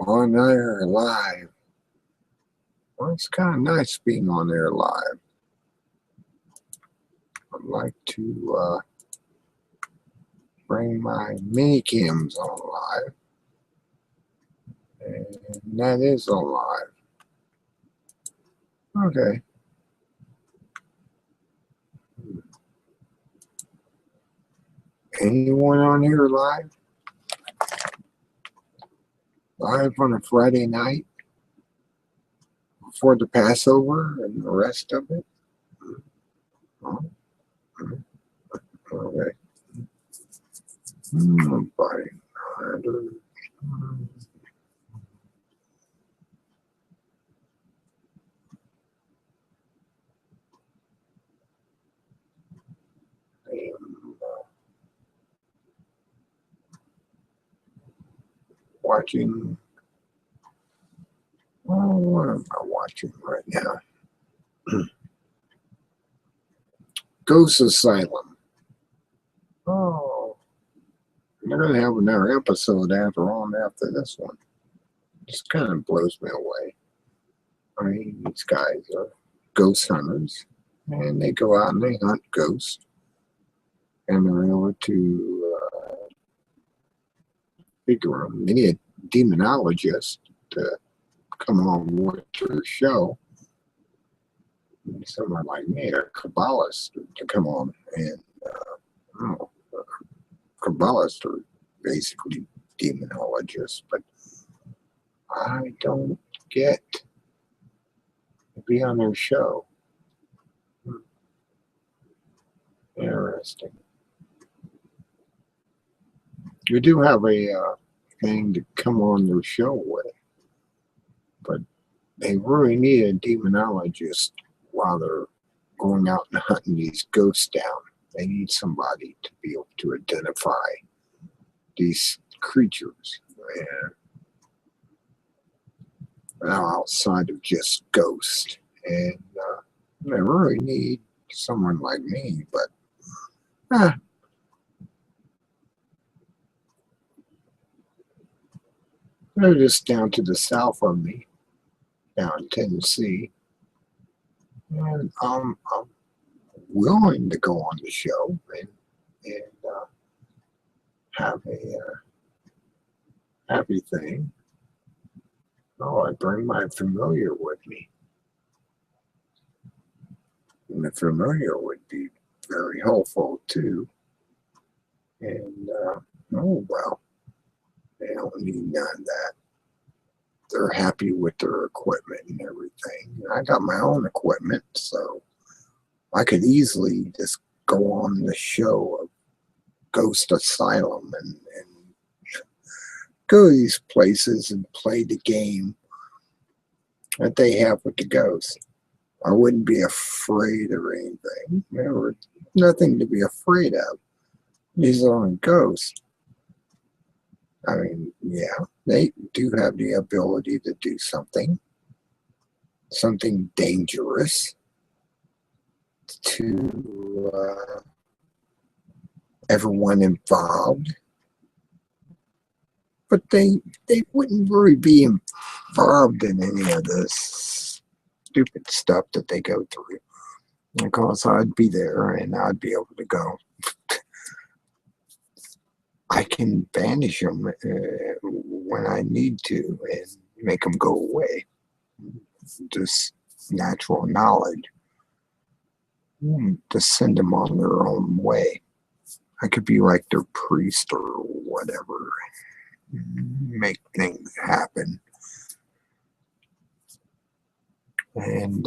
on there live. Well, it's kind of nice being on there live. I'd like to bring my mini cams on live. And that is on live. Okay. Anyone on here live? Live on a Friday night before the Passover and the rest of it? Oh, okay. Nobody. Watching. Well, what am I watching right now? Ghost Asylum. Oh, they're going to have another episode after this one. Just kind of blows me away. I mean, these guys are ghost hunters, and they go out and they hunt ghosts, and they're able to figure them. They need a demonologist to come on with their show. Someone like me, a Kabbalist, to come on, and Kabbalists are basically demonologists, but I don't get to be on their show. Interesting. You do have a thing to come on their show with, but they really need a demonologist while they're going out and hunting these ghosts down. They need somebody to be able to identify these creatures. And outside of just ghosts. And they really need someone like me, but they're just down to the south of me, down in Tennessee. And I'm willing to go on the show and have a happy thing. Oh, I bring my familiar with me. And the familiar would be very helpful too. And oh well, they don't need none of that. They're happy with their equipment and everything. I got my own equipment, so I could easily just go on the show of Ghost Asylum and go to these places and play the game that they have with the ghosts. I wouldn't be afraid of anything. There was nothing to be afraid of. These are ghosts. I mean, yeah, they do have the ability to do something dangerous to everyone involved. But they wouldn't really be involved in any of this stupid stuff that they go through. Because I'd be there and I'd be able to go. I can banish them when I need to and make them go away. Just natural knowledge. To send them on their own way. I could be like their priest or whatever. Make things happen. And,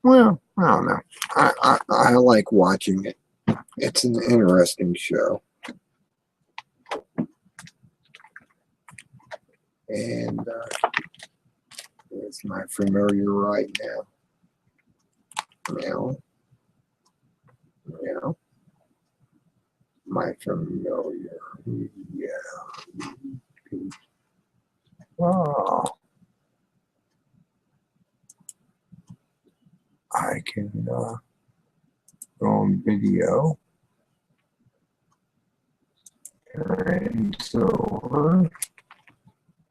well, I don't know. I like watching it. It's an interesting show. And it's my familiar right now. Now. My familiar. Yeah. Oh. I can go on video. And so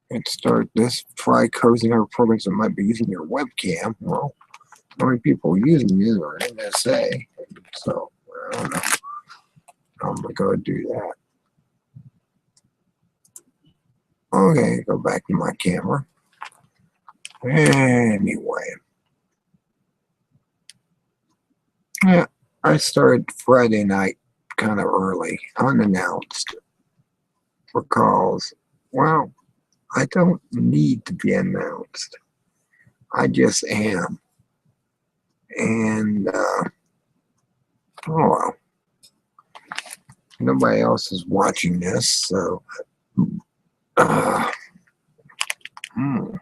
and start this. Try closing other programs that might be using your webcam. Well, how many people are using it or NSA? So I don't know. I'm gonna go do that. Okay, go back to my camera. Anyway, yeah, I started Friday night kind of early, unannounced, because, well, I don't need to be announced. I just am. And, oh well, nobody else is watching this, so, uh, hmm,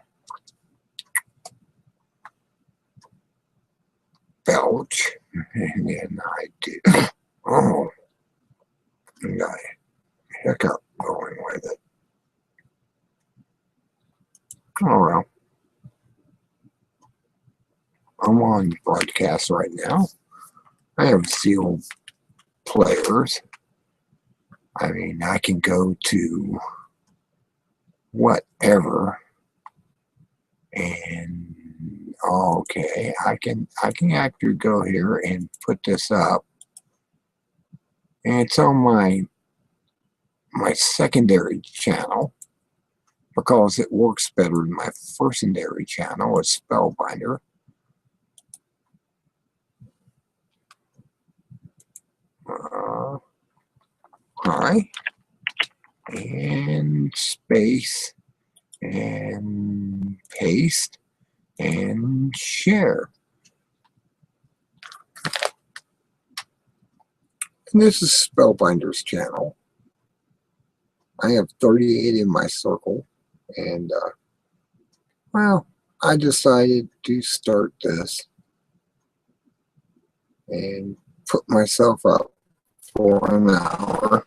belch, and then I do. Oh, I got a hiccup going with it. Oh well, I'm on broadcast right now. I have sealed players. I mean, I can go to whatever, and okay, I can actually go here and put this up, and it's on my secondary channel because it works better than my firstendary channel. It's Spellbinder. Hi, and space, and paste, and share. And this is Spellbinder's channel. I have 38 in my circle, and well, I decided to start this and put myself up for an hour.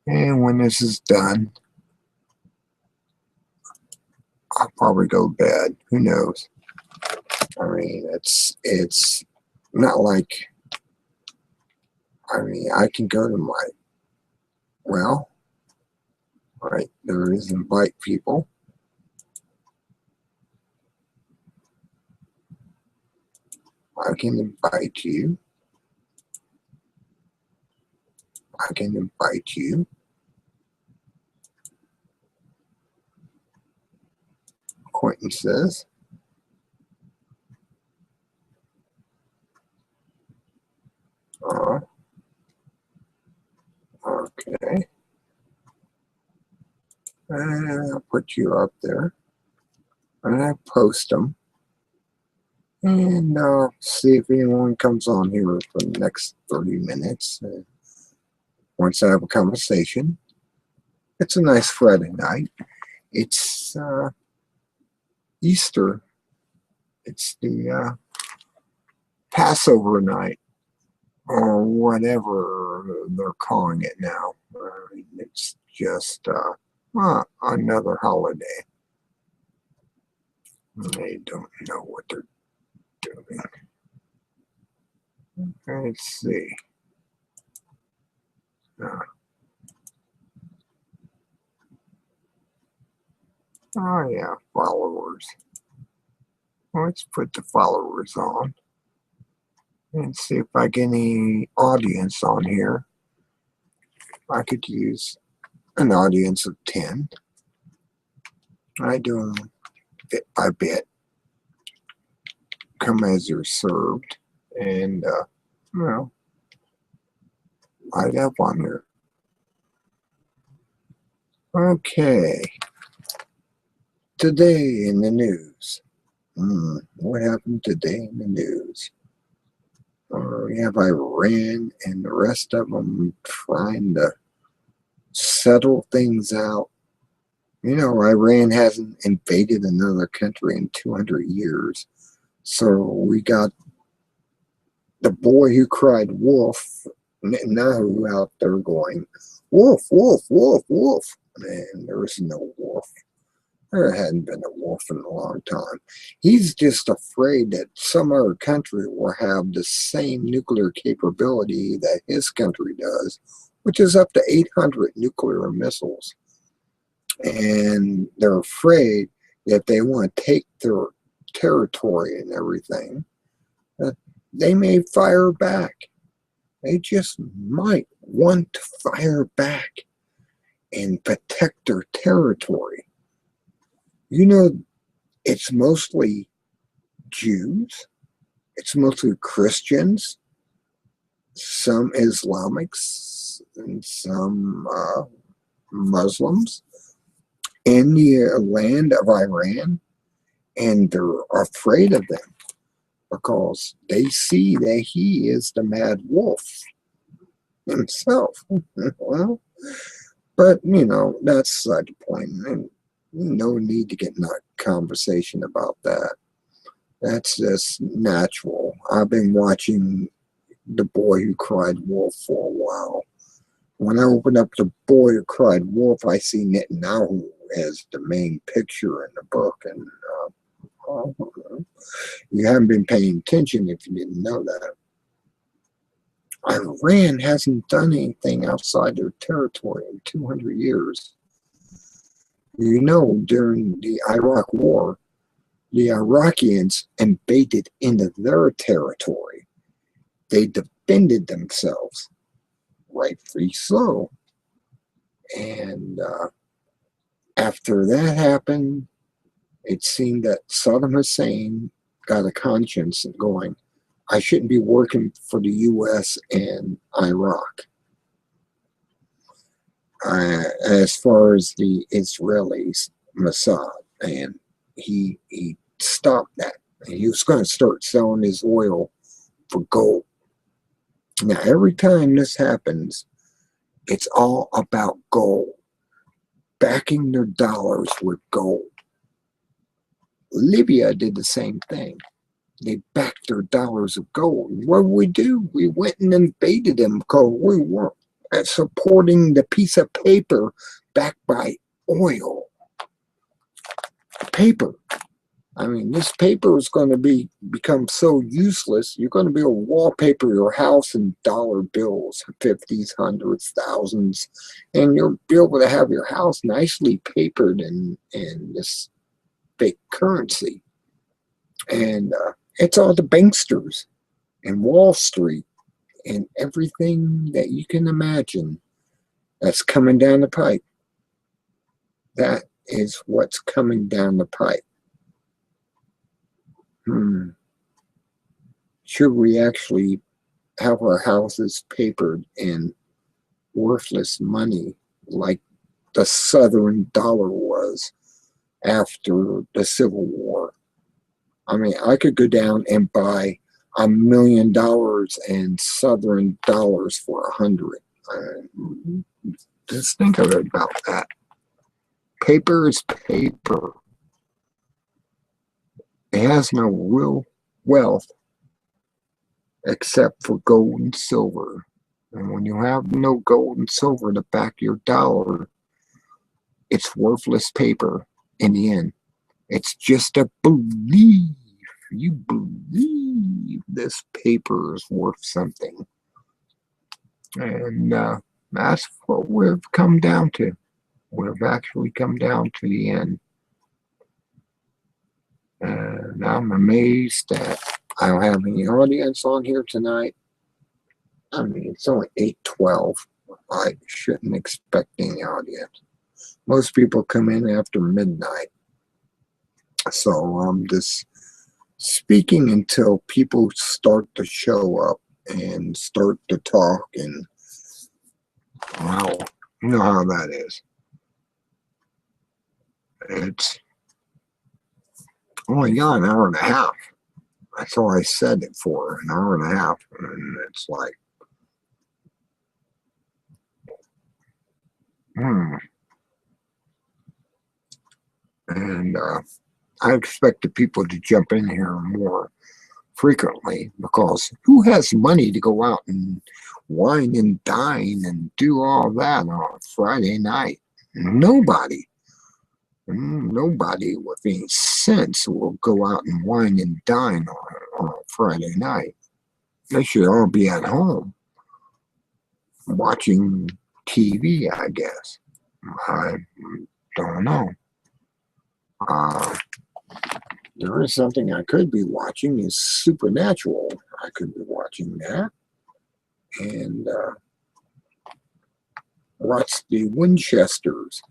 And when this is done, I'll probably go to bed. Who knows? I mean, it's not like, I mean, I can go to my, well, right, there is invite people. I can invite you. I can invite you. Acquaintances. Okay. And I'll put you up there. And I post them. And see if anyone comes on here for the next 30 minutes. Once I have a conversation. It's a nice Friday night. It's Easter. It's the Passover night, or whatever they're calling it now. It's just another holiday. They don't know what they're doing. Let's see. Oh yeah, followers. Let's put the followers on and see if I get any audience on here. I could use an audience of 10. I do them bit by bit. Come as you're served, and well, light up on here. Okay. Today in the news. What happened today in the news? We have Iran and the rest of them trying to settle things out. You know, Iran hasn't invaded another country in 200 years. So we got the boy who cried wolf, Netanyahu, out there going, wolf, wolf, wolf, wolf. Man, there was no wolf. There hadn't been a wolf in a long time. He's just afraid that some other country will have the same nuclear capability that his country does, which is up to 800 nuclear missiles. and they're afraid that they want to take their territory and everything, that they may fire back. They just might want to fire back and protect their territory. You know, it's mostly Jews, it's mostly Christians, some Islamics, and some Muslims in the land of Iran, and they're afraid of them because they see that he is the mad wolf himself. Well, but you know, that's side the point. And no need to get in a conversation about that. That's just natural. I've been watching The Boy Who Cried Wolf for a while. When I open up The Boy Who Cried Wolf, I see Netanyahu as the main picture in the book, and you haven't been paying attention if you didn't know that. Iran hasn't done anything outside their territory in 200 years. You know, during the Iraq War, the Iraqians invaded into their territory. They defended themselves, rightfully so. And after that happened, it seemed that Saddam Hussein got a conscience and going, I shouldn't be working for the U.S. and Iraq. As far as the Israelis, Mossad, and he stopped that. He was going to start selling his oil for gold. Now, every time this happens, it's all about gold, backing their dollars with gold. Libya did the same thing. They backed their dollars of gold. What did we do? We went and invaded them because we weren't supporting the piece of paper backed by oil. Paper. I mean, this paper is going to become so useless. You're going to be able to wallpaper your house in dollar bills, 50s, hundreds, thousands, and you'll be able to have your house nicely papered in this fake currency. And it's all the banksters and Wall Street and everything that you can imagine that's coming down the pipe. That is what's coming down the pipe. Should we actually have our houses papered in worthless money like the Southern dollar was after the Civil War? I mean, I could go down and buy $1 million in Southern dollars for 100. Just think of it about that. Paper is paper. It has no real wealth except for gold and silver. And when you have no gold and silver to back your dollar, it's worthless paper in the end. It's just a belief. You believe this paper is worth something. And that's what we've come down to. We've actually come down to the end. And I'm amazed that I don't have any audience on here tonight. I mean, it's only 8:12. I shouldn't expect any audience. Most people come in after midnight. So I'm just speaking until people start to show up and start to talk, and wow, you know how that is. It's only got an hour and a half. That's all I said it for, an hour and a half. And it's like, And I expect the people to jump in here more frequently, because who has money to go out and wine and dine and do all that on a Friday night? Nobody. Nobody with any sense will go out and wine and dine on a Friday night. They should all be at home watching TV, I guess. don't know. There is something I could be watching is Supernatural. I could be watching that. And watch the Winchesters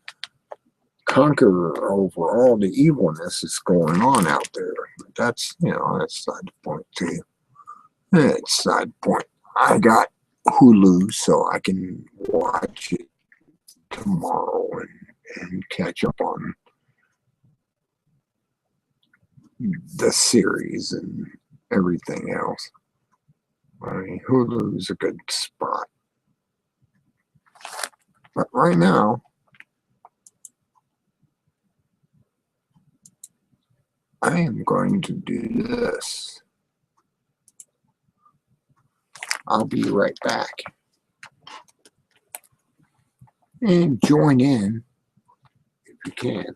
conquer over all the evilness that's going on out there. But that's, that's side point too. It's side point. I got Hulu, so I can watch it tomorrow and catch up on the series and everything else. I mean, Hulu's a good spot. But right now, I am going to do this. I'll be right back. And join in if you can.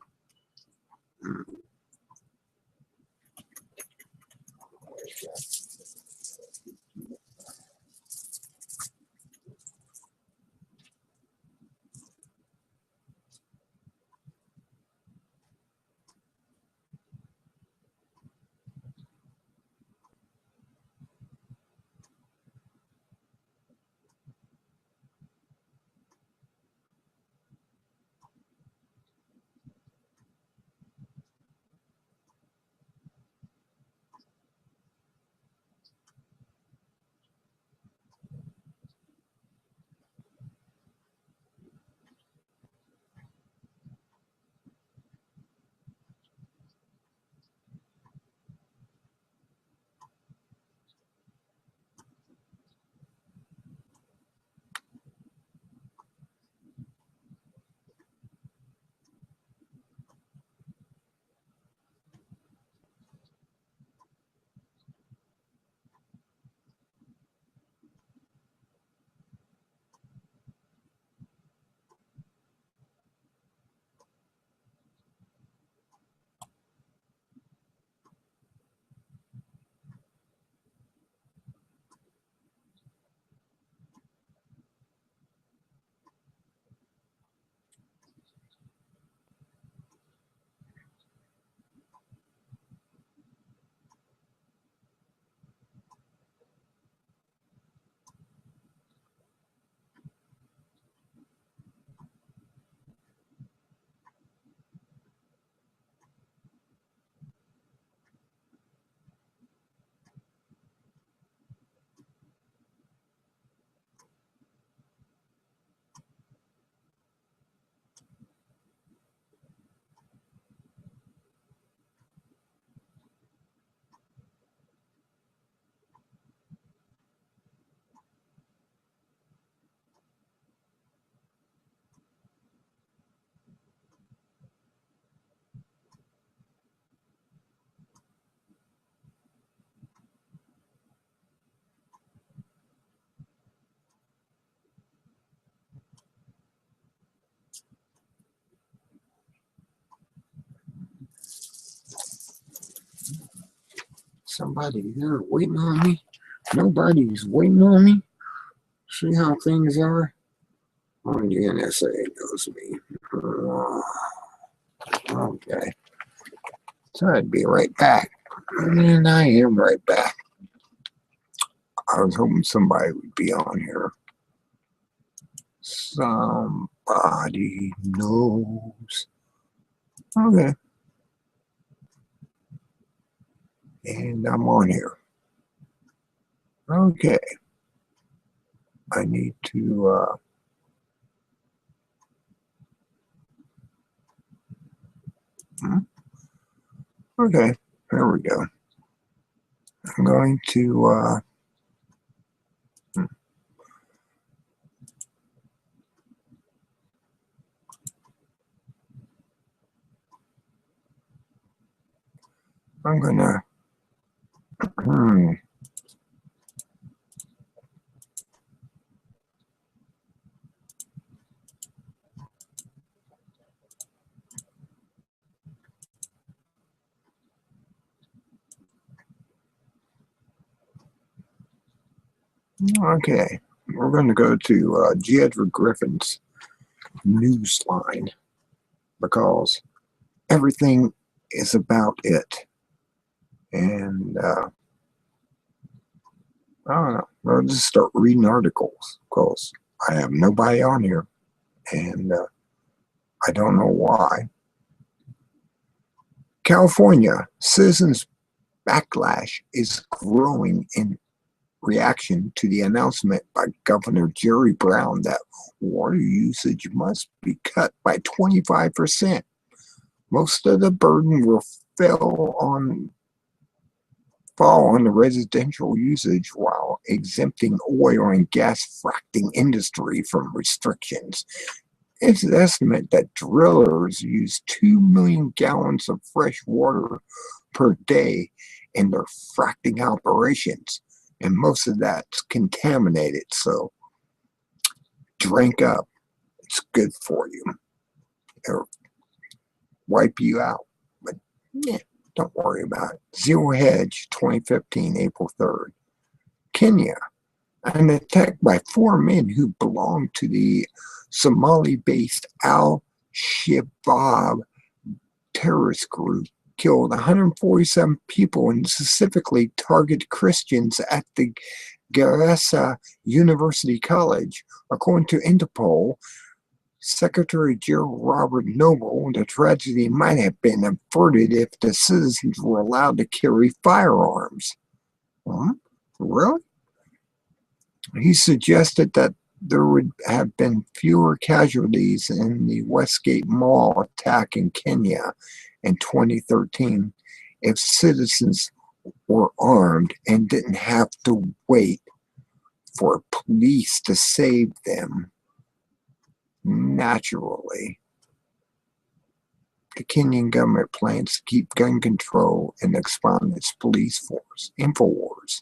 Somebody there waiting on me? Nobody's waiting on me? See how things are? Oh, the NSA knows me. Okay. So I'd be right back. And I am right back. I was hoping somebody would be on here. Somebody knows. Okay. And I'm on here. Okay. I need to okay, there we go. I'm going to I'm gonna okay. We're going to go to G. Edward Griffin's Newsline. because everything is about it. And I don't know. I'll just start reading articles because I have nobody on here, and I don't know why. California citizens' backlash is growing in reaction to the announcement by Governor Jerry Brown that water usage must be cut by 25%. Most of the burden will fall on the residential usage while exempting oil and gas fracking industry from restrictions. It's an estimate that drillers use 2 million gallons of fresh water per day in their fracking operations, and most of that's contaminated, so drink up. It's good for you. It'll wipe you out, but yeah, don't worry about it. Zero Hedge, 2015, April 3rd. Kenya, an attack by 4 men who belong to the Somali-based Al-Shabaab terrorist group killed 147 people and specifically targeted Christians at the Garissa University College. According to Interpol Secretary General Robert Noble, the tragedy might have been averted if the citizens were allowed to carry firearms. Huh? Really? He suggested that there would have been fewer casualties in the Westgate Mall attack in Kenya in 2013 if citizens were armed and didn't have to wait for police to save them. Naturally, the Kenyan government plans to keep gun control and expand its police force. InfoWars,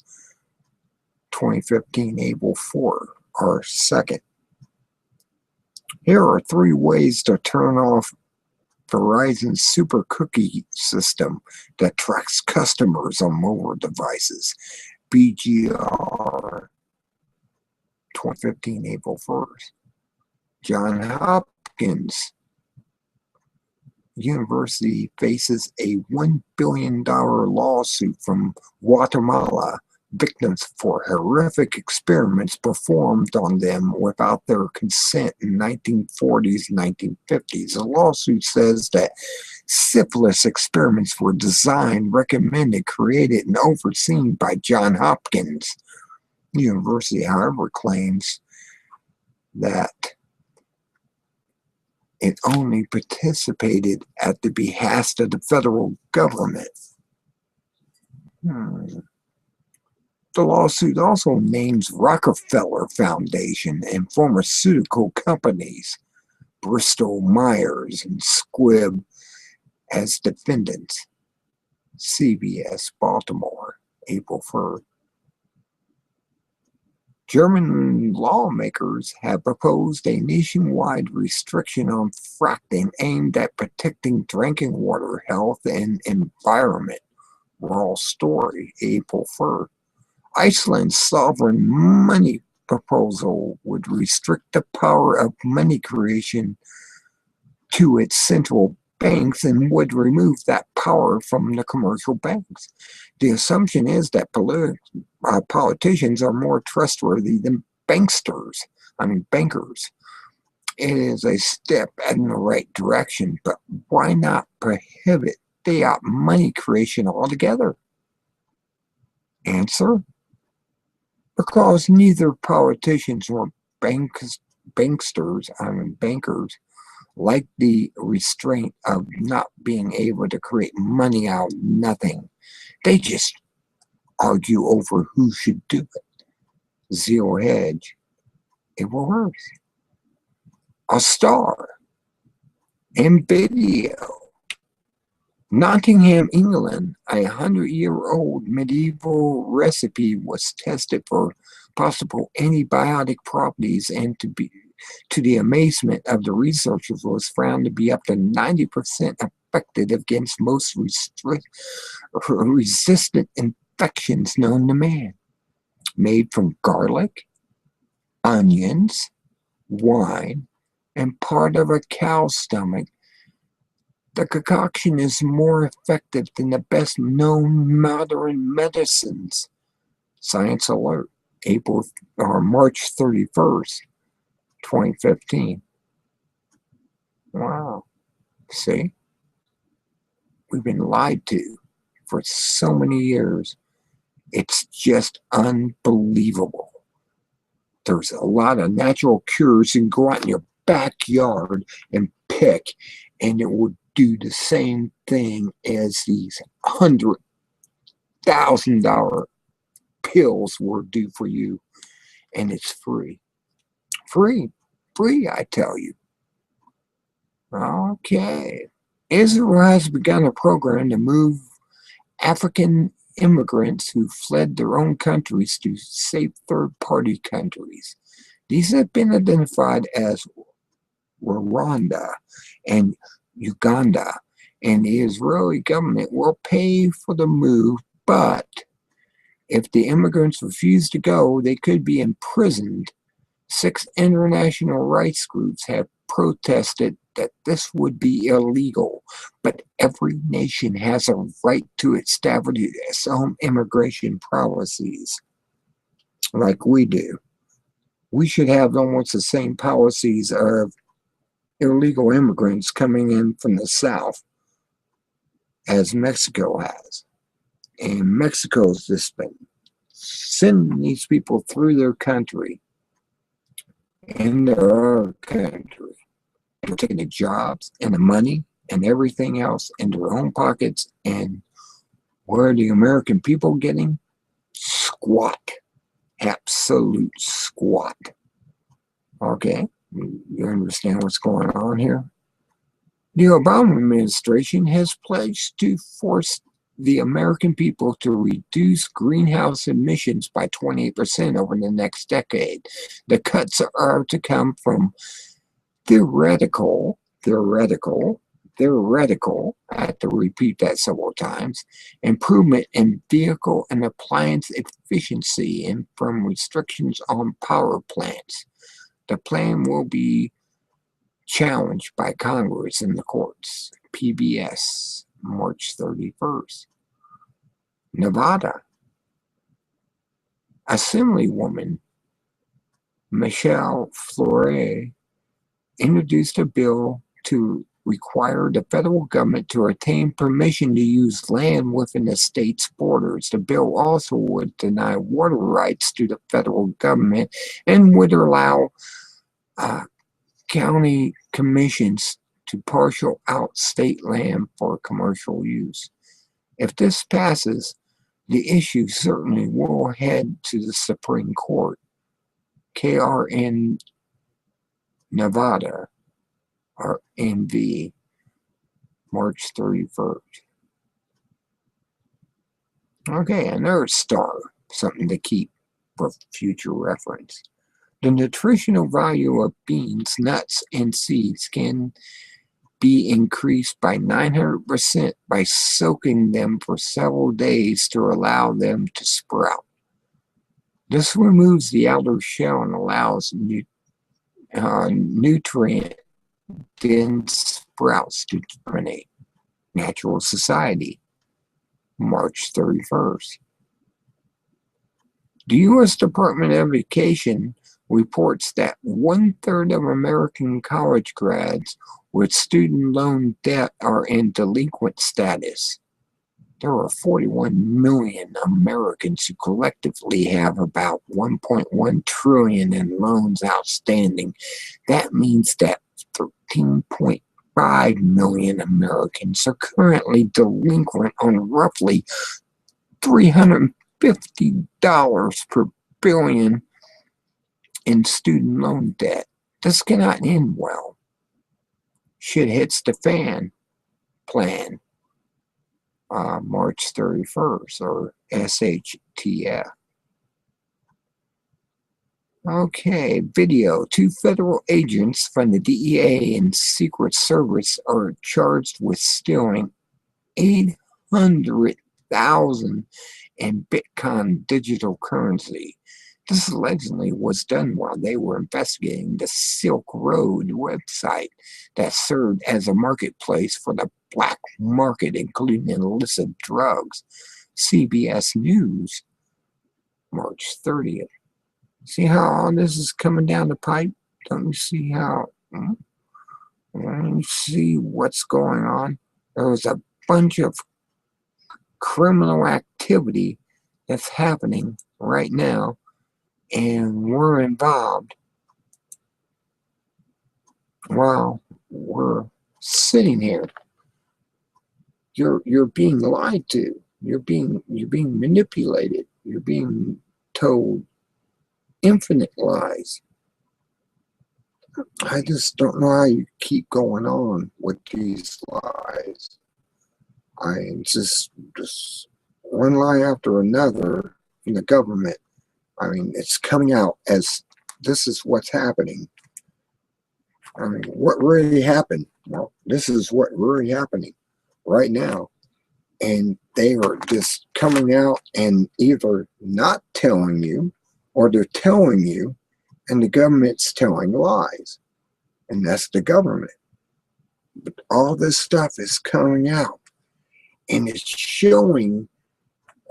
2015, April 4, or 2nd. Here are 3 ways to turn off Verizon's super cookie system that tracks customers on mobile devices. BGR, 2015, April 1st. Johns Hopkins University faces a $1 billion lawsuit from Guatemala victims for horrific experiments performed on them without their consent in 1940s and 1950s. The lawsuit says that syphilis experiments were designed, recommended, created, and overseen by Johns Hopkins University, however, claims that it only participated at the behest of the federal government. The lawsuit also names Rockefeller Foundation and pharmaceutical companies, Bristol Myers and Squibb, as defendants. CBS Baltimore, April 1st. German lawmakers have proposed a nationwide restriction on fracking aimed at protecting drinking water, health, and environment. Raw story, April 1st. Iceland's sovereign money proposal would restrict the power of money creation to its central banks and would remove that power from the commercial banks. The assumption is that politicians are more trustworthy than bankers. It is a step in the right direction, but why not prohibit fiat money creation altogether? Answer: because neither politicians nor bankers like the restraint of not being able to create money out of nothing. They just argue over who should do it. Zero Hedge, it will hurt. A Star, and video. Nottingham, England, a 100-year-old medieval recipe was tested for possible antibiotic properties, and to the amazement of the researchers, was found to be up to 90% effective against most resistant infections known to man. Made from garlic, onions, wine, and part of a cow's stomach, The concoction is more effective than the best known modern medicines. Science Alert, March 31st, 2015. Wow. See? We've been lied to for so many years. It's just unbelievable. There's a lot of natural cures. You can go out in your backyard and pick, and it will do the same thing as these $100,000 pills will do for you, and it's free. Free, I tell you. Okay. Israel has begun a program to move African immigrants who fled their own countries to safe third-party countries. These have been identified as Rwanda and Uganda, and the Israeli government will pay for the move, but if the immigrants refuse to go, they could be imprisoned. 6 international rights groups have protested that this would be illegal, but every nation has a right to establish its own immigration policies, like we do. We should have almost the same policies of illegal immigrants coming in from the south as Mexico has. And Mexico's just been sending these people through their country, in their country. They're taking the jobs and the money and everything else into their own pockets. And where are the American people getting? Squat. Absolute squat. Okay, you understand what's going on here? The Obama administration has pledged to force the American people to reduce greenhouse emissions by 28% over the next decade. The cuts are to come from theoretical, I have to repeat that several times, improvement in vehicle and appliance efficiency and from restrictions on power plants. The plan will be challenged by Congress and the courts. PBS, March 31st. Nevada. Assemblywoman Michelle Fleury introduced a bill to require the federal government to obtain permission to use land within the state's borders. The bill also would deny water rights to the federal government and would allow county commissions to parcel out state land for commercial use. If this passes, the issue certainly will head to the Supreme Court. KRN Nevada, or NV, March 31st. Okay, another star, something to keep for future reference. The nutritional value of beans, nuts, and seeds can be increased by 900% by soaking them for several days to allow them to sprout. This removes the outer shell and allows nutrient-dense sprouts to germinate. Natural Society, March 31st. The U.S. Department of Education reports that 1/3 of American college grads with student loan debt are in delinquent status. There are 41 million Americans who collectively have about 1.1 trillion in loans outstanding. That means that 13.5 million Americans are currently delinquent on roughly $350 per billion in student loan debt. This cannot end well. Shit hits the fan plan, March 31st, or SHTF. Okay, video. 2 federal agents from the DEA and Secret Service are charged with stealing $800,000 in Bitcoin digital currency. This allegedly was done while they were investigating the Silk Road website that served as a marketplace for the black market, including illicit drugs. CBS News, March 30th. See how all this is coming down the pipe? Don't you see how? Don't you see what's going on? There was a bunch of criminal activity that's happening right now, and we're involved while we're sitting here. You're being lied to. You're being manipulated. You're being told infinite lies. I just don't know how you keep going on with these lies. Just one lie after another in the government. I mean, it's coming out as this is what's happening. I mean, what really happened? Well, this is what really happening right now. And they are just coming out and either not telling you, or they're telling you, and the government's telling lies. And that's the government. But all this stuff is coming out. And it's showing,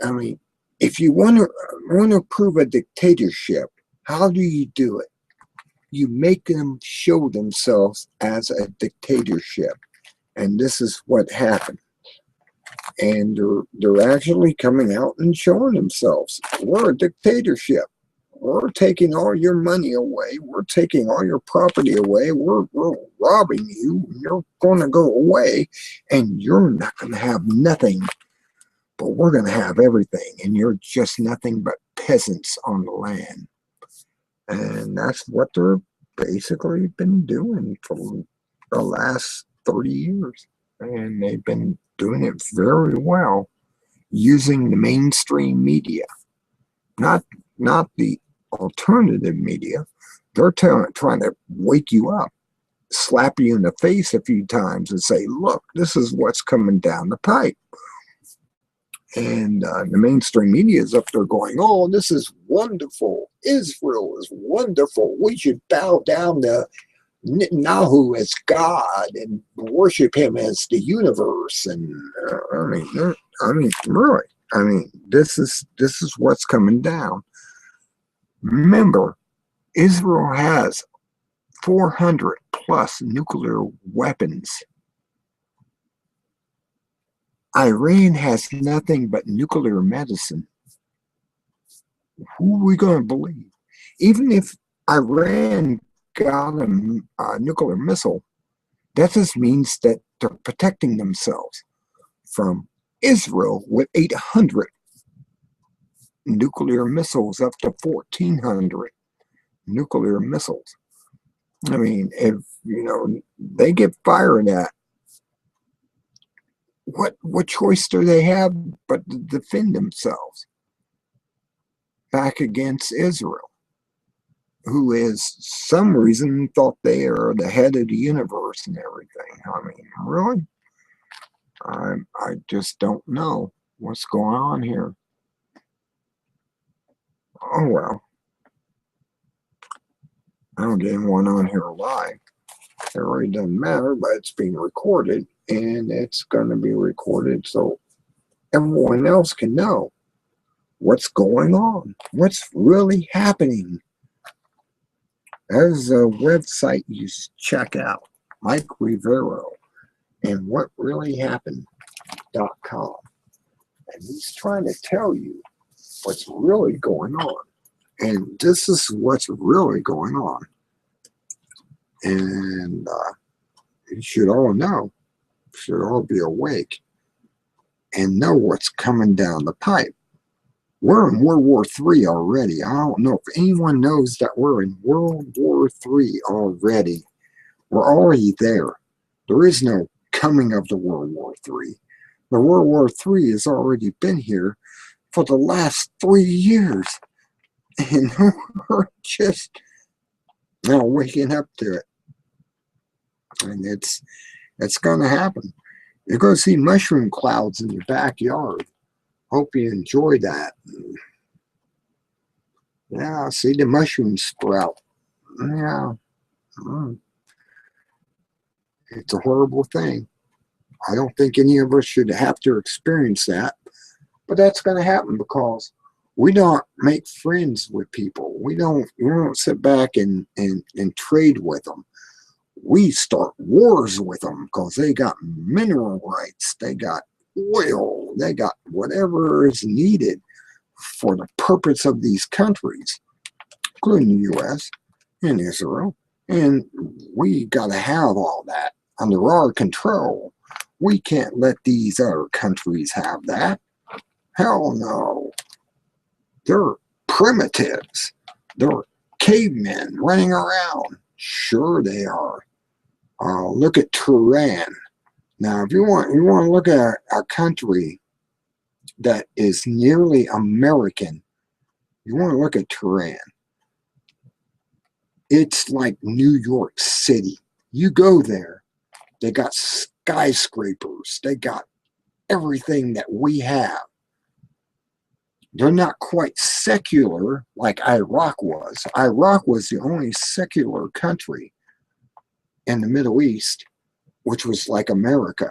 I mean, if you want to prove a dictatorship, how do you do it? You make them show themselves as a dictatorship. And this is what happened. And they're actually coming out and showing themselves. We're a dictatorship. We're taking all your money away. We're taking all your property away. We're robbing you. You're going to go away, and you're not going to have nothing. But we're going to have everything, and you're just nothing but peasants on the land. And that's what they're basically been doing for the last 30 years. And they've been doing it very well using the mainstream media, not the alternative media. They're trying to wake you up, slap you in the face a few times and say, look, this is what's coming down the pipe. And the mainstream media is up there going, oh, this is wonderful. Israel is wonderful. We should bow down to Netanyahu as God and worship him as the universe. And really, this is what's coming down. Remember, Israel has 400 plus nuclear weapons. Iran has nothing but nuclear medicine. Who are we going to believe? Even if Iran got a nuclear missile, that just means that they're protecting themselves from Israel with 800 nuclear missiles, up to 1,400 nuclear missiles. I mean, if they get fired at, what choice do they have but to defend themselves back against Israel, who is some reason thought they are the head of the universe and everything? I mean, really? I just don't know what's going on here. Oh, well. I don't get anyone on here live. It really doesn't matter, but it's being recorded, and it's going to be recorded so everyone else can know what's going on, what's really happening. There's a website you check out, Mike Rivero, and whatreallyhappened.com. And he's trying to tell you what's really going on. And this is what's really going on. And you should all know, should all be awake and know what's coming down the pipe. We're in World War III already. I don't know if anyone knows that we're in World War III already. We're already there. There is no coming of the World War III. The World War III has already been here for the last 3 years. And we're just now waking up to it. And it's going to happen. You're going to see mushroom clouds in your backyard. Hope you enjoy that. Yeah, see the mushrooms sprout. Yeah, mm, it's a horrible thing. I don't think any of us should have to experience that, but that's going to happen because we don't make friends with people. We don't sit back and trade with them. We start wars with them because they got mineral rights, they got oil, they got whatever is needed for the purpose of these countries, including the U.S. and Israel. And we got to have all that under our control. We can't let these other countries have that. Hell no. They're primitives. They're cavemen running around. Sure they are. Look at Tehran. Now, if you want to look at a country that is nearly American, you want to look at Tehran. It's like New York City. You go there, they got skyscrapers. They got everything that we have. They're not quite secular like Iraq was. Iraq was the only secular country in the Middle East, which was like America.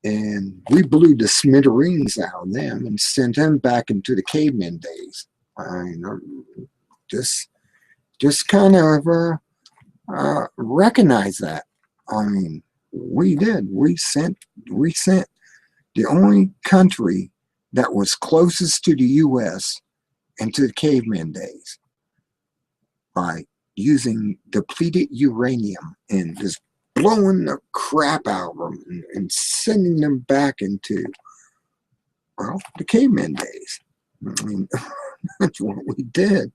And we blew the smithereens out of them and sent them back into the caveman days. I mean, just kind of recognize that. I mean, we did. We sent the only country that was closest to the U.S. into the caveman days by using depleted uranium and just blowing the crap out of them and sending them back into, well, the caveman days. I mean, that's what we did.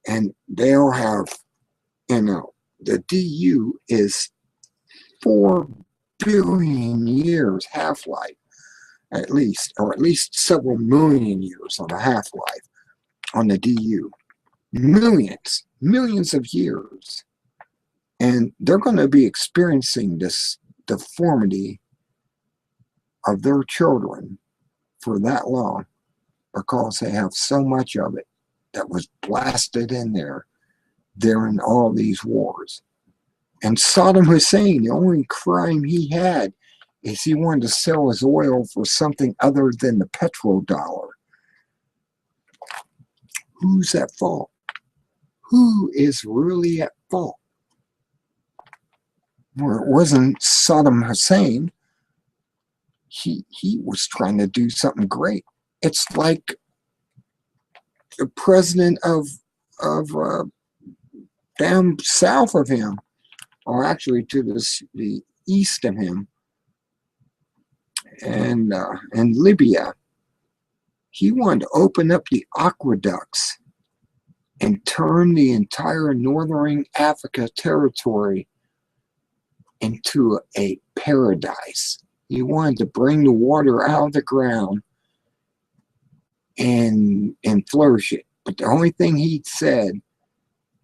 And they'll have, the DU is 4 billion years half-life, at least, or at least several million years on a half-life on the DU. Millions of years. And they're going to be experiencing this deformity of their children for that long because they have so much of it that was blasted in there during all these wars. And Saddam Hussein, the only crime he had is he wanted to sell his oil for something other than the petrodollar. Who's at fault? Who is really at fault? Well, it wasn't Saddam Hussein. He was trying to do something great. It's like the president of down south of him, or actually to the east of him, and Libya. He wanted to open up the aqueducts and turn the entire northern Africa territory into a paradise. He wanted to bring the water out of the ground and flourish it. But the only thing he said,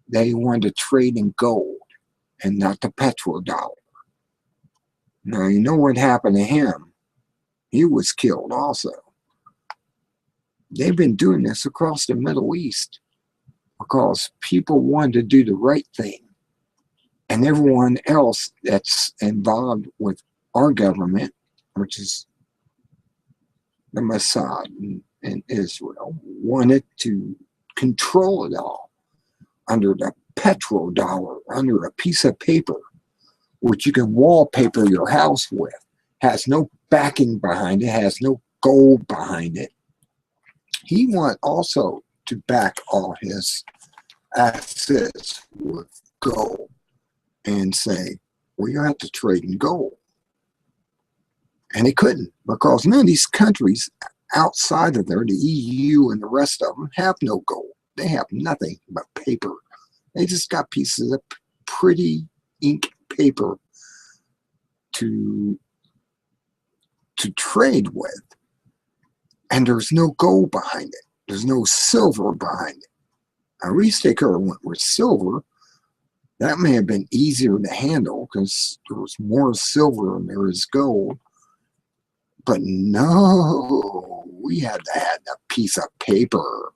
they wanted to trade in gold and not the petrodollar. Now, you know what happened to him? He was killed also. They've been doing this across the Middle East because people wanted to do the right thing. And everyone else that's involved with our government, which is the Mossad and Israel, wanted to control it all under the petrodollar, under a piece of paper, which you can wallpaper your house with. Has no backing behind it, has no gold behind it. He wanted also to back all his assets with gold and say, well, you have to trade in gold. And he couldn't, because none of these countries outside of there, the EU and the rest of them, have no gold. They have nothing but paper. They just got pieces of pretty ink paper to trade with. And there's no gold behind it. There's no silver behind it. At least they could have went with silver. That may have been easier to handle because there was more silver than there is gold. But no, we had to have a piece of paper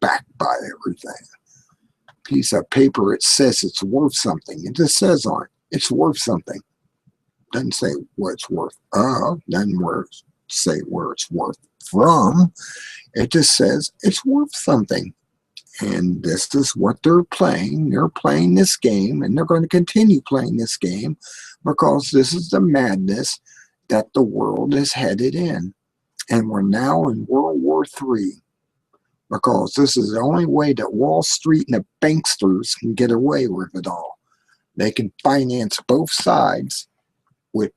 backed by everything. Piece of paper, it says it's worth something. It just says on it, it's worth something. Doesn't say what it's worth of, doesn't say where it's worth from. It just says it's worth something. And this is what they're playing. They're playing this game, and they're going to continue playing this game because this is the madness that the world is headed in. And we're now in World War III because this is the only way that Wall Street and the banksters can get away with it all. They can finance both sides with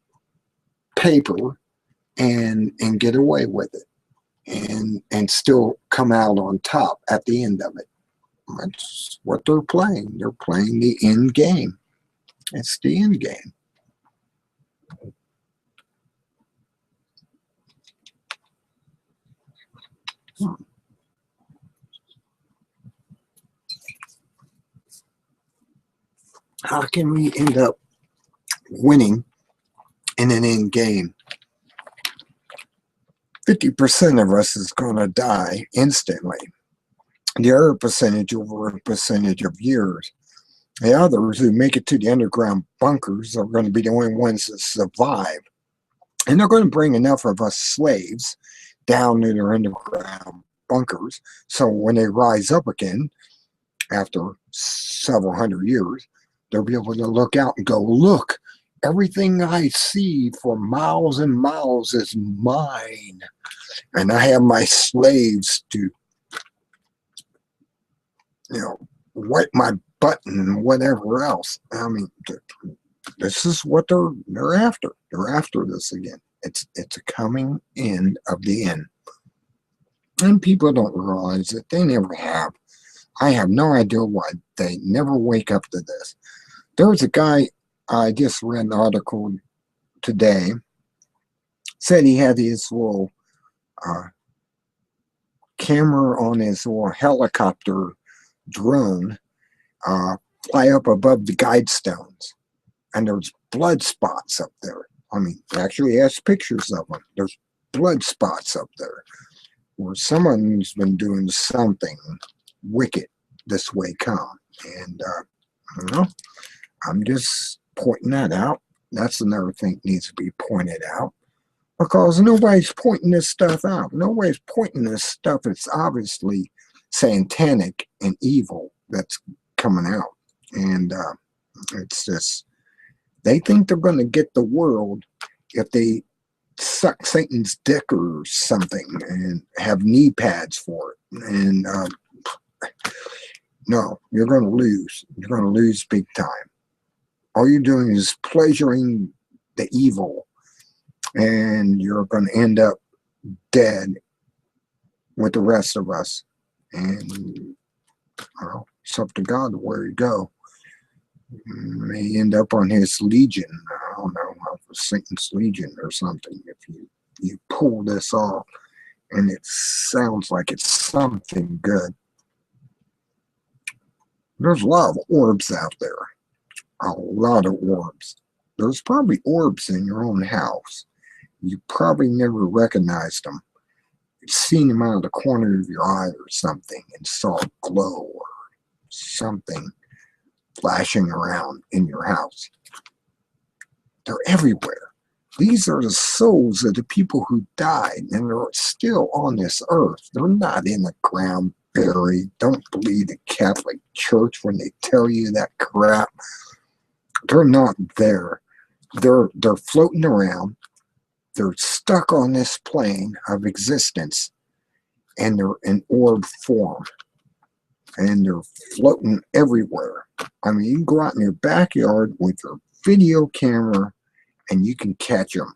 paper and get away with it. And still come out on top at the end of it. That's what they're playing. They're playing the end game. It's the end game. How can we end up winning in an end game? 50% of us is going to die instantly. The other percentage over a percentage of years. The others who make it to the underground bunkers are going to be the only ones that survive. And they're going to bring enough of us slaves down to their underground bunkers. So when they rise up again, after several hundred years, they'll be able to look out and go, look, everything I see for miles and miles is mine. And I have my slaves to, wipe my butt and whatever else. I mean, this is what they're after. They're after this again. It's a coming end of the end. And people don't realize it. They never have. I have no idea why they never wake up to this. There's a guy, I just read an article today, said he had his little camera on his little helicopter drone fly up above the guide stones, and there's blood spots up there. I mean, actually he has pictures of them. There's blood spots up there where someone's been doing something wicked this way come. And I'm just pointing that out. That's another thing that needs to be pointed out, because nobody's pointing this stuff out. Nobody's pointing this stuff. It's obviously satanic and evil that's coming out. And it's just, they think they're going to get the world if they suck Satan's dick or something and have knee pads for it. And no, you're going to lose. You're going to lose big time. All you're doing is pleasuring the evil, and you're going to end up dead with the rest of us. And it's up to God where you go. You may end up on his legion. I don't know, Satan's legion or something, if you pull this off. And it sounds like it's something good. There's a lot of orbs out there. A lot of orbs. There's probably orbs in your own house. You probably never recognized them. You've seen them out of the corner of your eye or something and saw a glow or something flashing around in your house. They're everywhere. These are the souls of the people who died, and they're still on this earth. They're not in the ground buried. Don't believe the Catholic Church when they tell you that crap. They're not there. They're floating around. They're stuck on this plane of existence, and they're in orb form, and they're floating everywhere. I mean, you can go out in your backyard with your video camera and you can catch them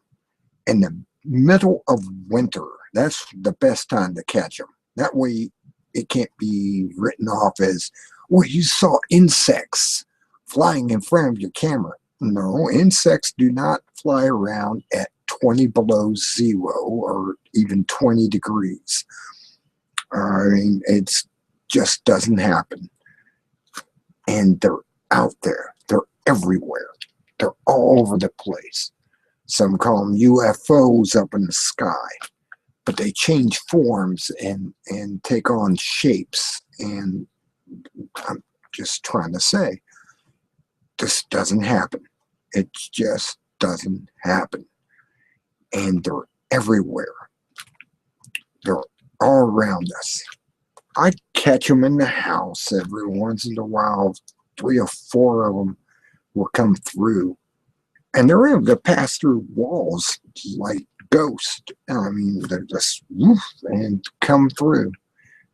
in the middle of winter. That's the best time to catch them. That way it can't be written off as, well, you saw insects flying in front of your camera. No, insects do not fly around at 20 below zero or even 20 degrees. I mean, it just doesn't happen. And they're out there. They're everywhere. They're all over the place. Some call them UFOs up in the sky. But they change forms and take on shapes And I'm just trying to say, this doesn't happen. It just doesn't happen. And they're everywhere. They're all around us. I catch them in the house every once in a while. 3 or 4 of them will come through. And they're able to pass through walls like ghosts. I mean, they're just woof, and come through.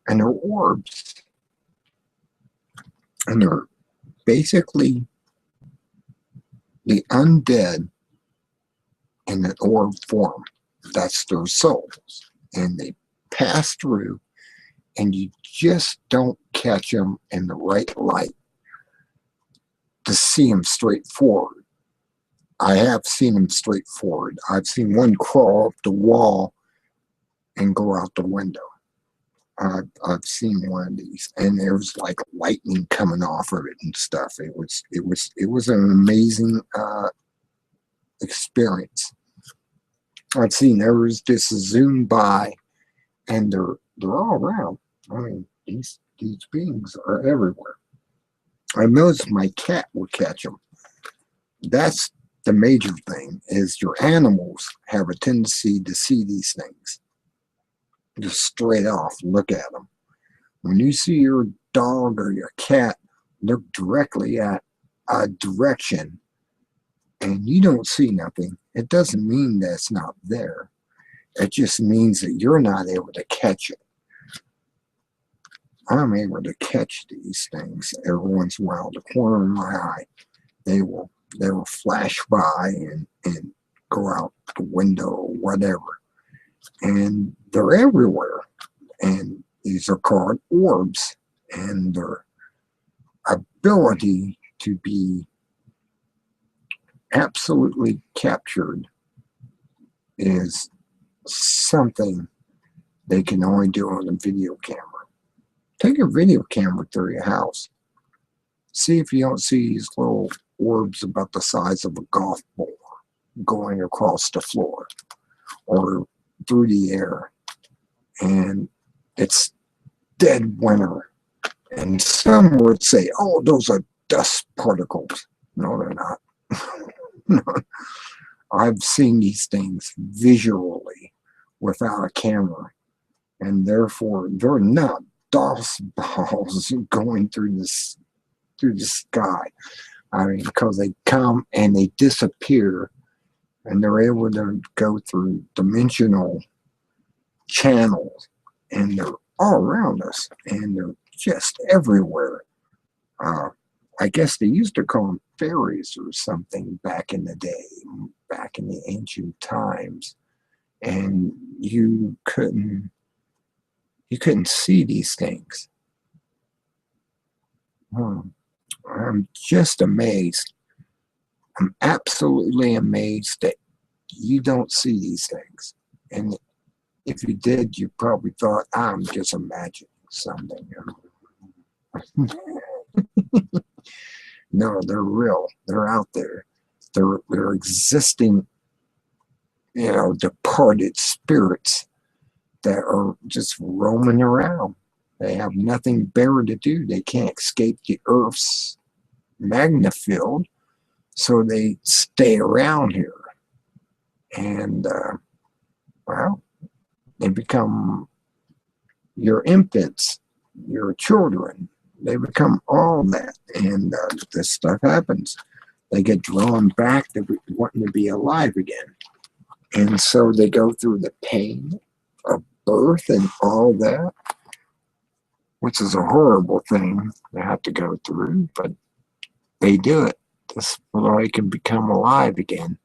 And they're orbs. And they're basically the undead in an orb form. That's their souls. And they pass through, and you just don't catch them in the right light to see them straight forward. I have seen them straight forward. I've seen one crawl up the wall and go out the window. I've seen one of these, and there was like lightning coming off of it and stuff. It was an amazing experience. I've seen there was just zoom by, and they're all around. I mean, these beings are everywhere. I noticed my cat will catch them. That's the major thing, is your animals have a tendency to see these things. Just straight off, look at them. When you see your dog or your cat look directly at a direction and you don't see nothing, it doesn't mean that it's not there. It just means that you're not able to catch it. I'm able to catch these things every once in a while. The corner of my eye, they will flash by and go out the window or whatever. And they're everywhere. And these are called orbs. And their ability to be absolutely captured is something they can only do on a video camera. Take a video camera through your house. See if you don't see these little orbs about the size of a golf ball going across the floor or through the air. And it's dead winter. And some would say, oh, those are dust particles. No, they're not. No. I've seen these things visually without a camera. And therefore, they're not dust balls going through the sky. I mean, because they come and they disappear, and they're able to go through dimensional channels, and they're all around us, and they're just everywhere. I guess they used to call them fairies or something back in the day, back in the ancient times, and you couldn't see these things. I'm just amazed. I'm absolutely amazed that you don't see these things. And if you did, you probably thought, I'm just imagining something. No, they're real. They're out there. They're existing, departed spirits that are just roaming around. They have nothing better to do. They can't escape the Earth's magnet field, so they stay around here. And, they become your infants, your children. They become all that. And this stuff happens. They get drawn back to wanting to be alive again. And so they go through the pain of birth and all that, which is a horrible thing they have to go through, but they do it just so they can become alive again.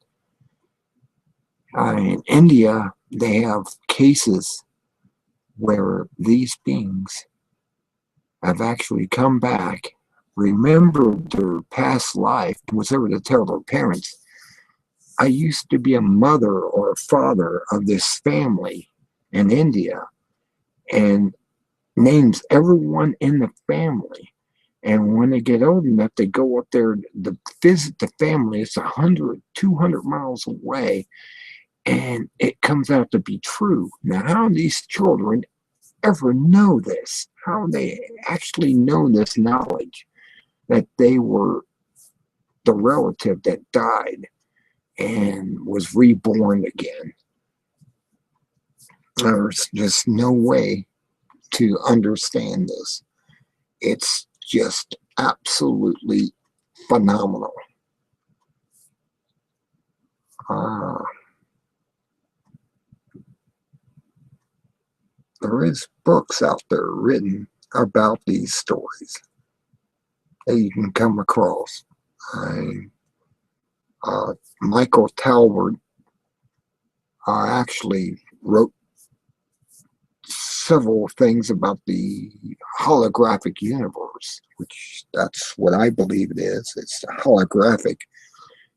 In India, they have cases where these beings have actually come back, remembered their past life, was able to tell their parents, I used to be a mother or a father of this family in India, and names everyone in the family. And when they get old enough, they go up there to visit the family. It's 100, 200 miles away, and it comes out to be true. Now, how do these children ever know this? how they actually know this knowledge that they were the relative that died and was reborn again. There's just no way to understand this. It's just absolutely phenomenal. There is books out there written about these stories that you can come across. Michael Talbot actually wrote several things about the holographic universe, which that's what I believe it is. It's holographic.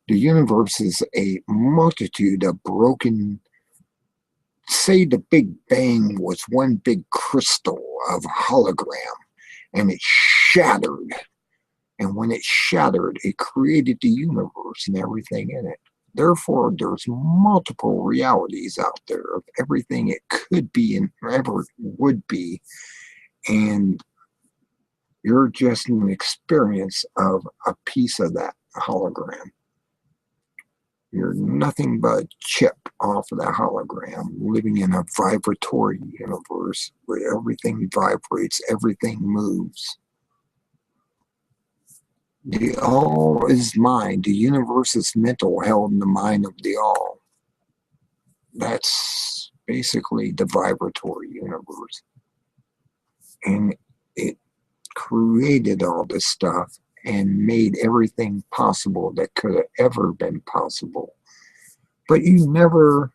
The universe is a multitude of broken, say the Big Bang was one big crystal of hologram, and it shattered. And when it shattered, it created the universe and everything in it. Therefore, there's multiple realities out there of everything it could be and ever would be. And you're just an experience of a piece of that hologram. You're nothing but a chip off of that hologram, living in a vibratory universe where everything vibrates, everything moves. The all is mind. The universe is mental, held in the mind of the all. That's basically the vibratory universe. And it created all this stuff and made everything possible that could have ever been possible. But you never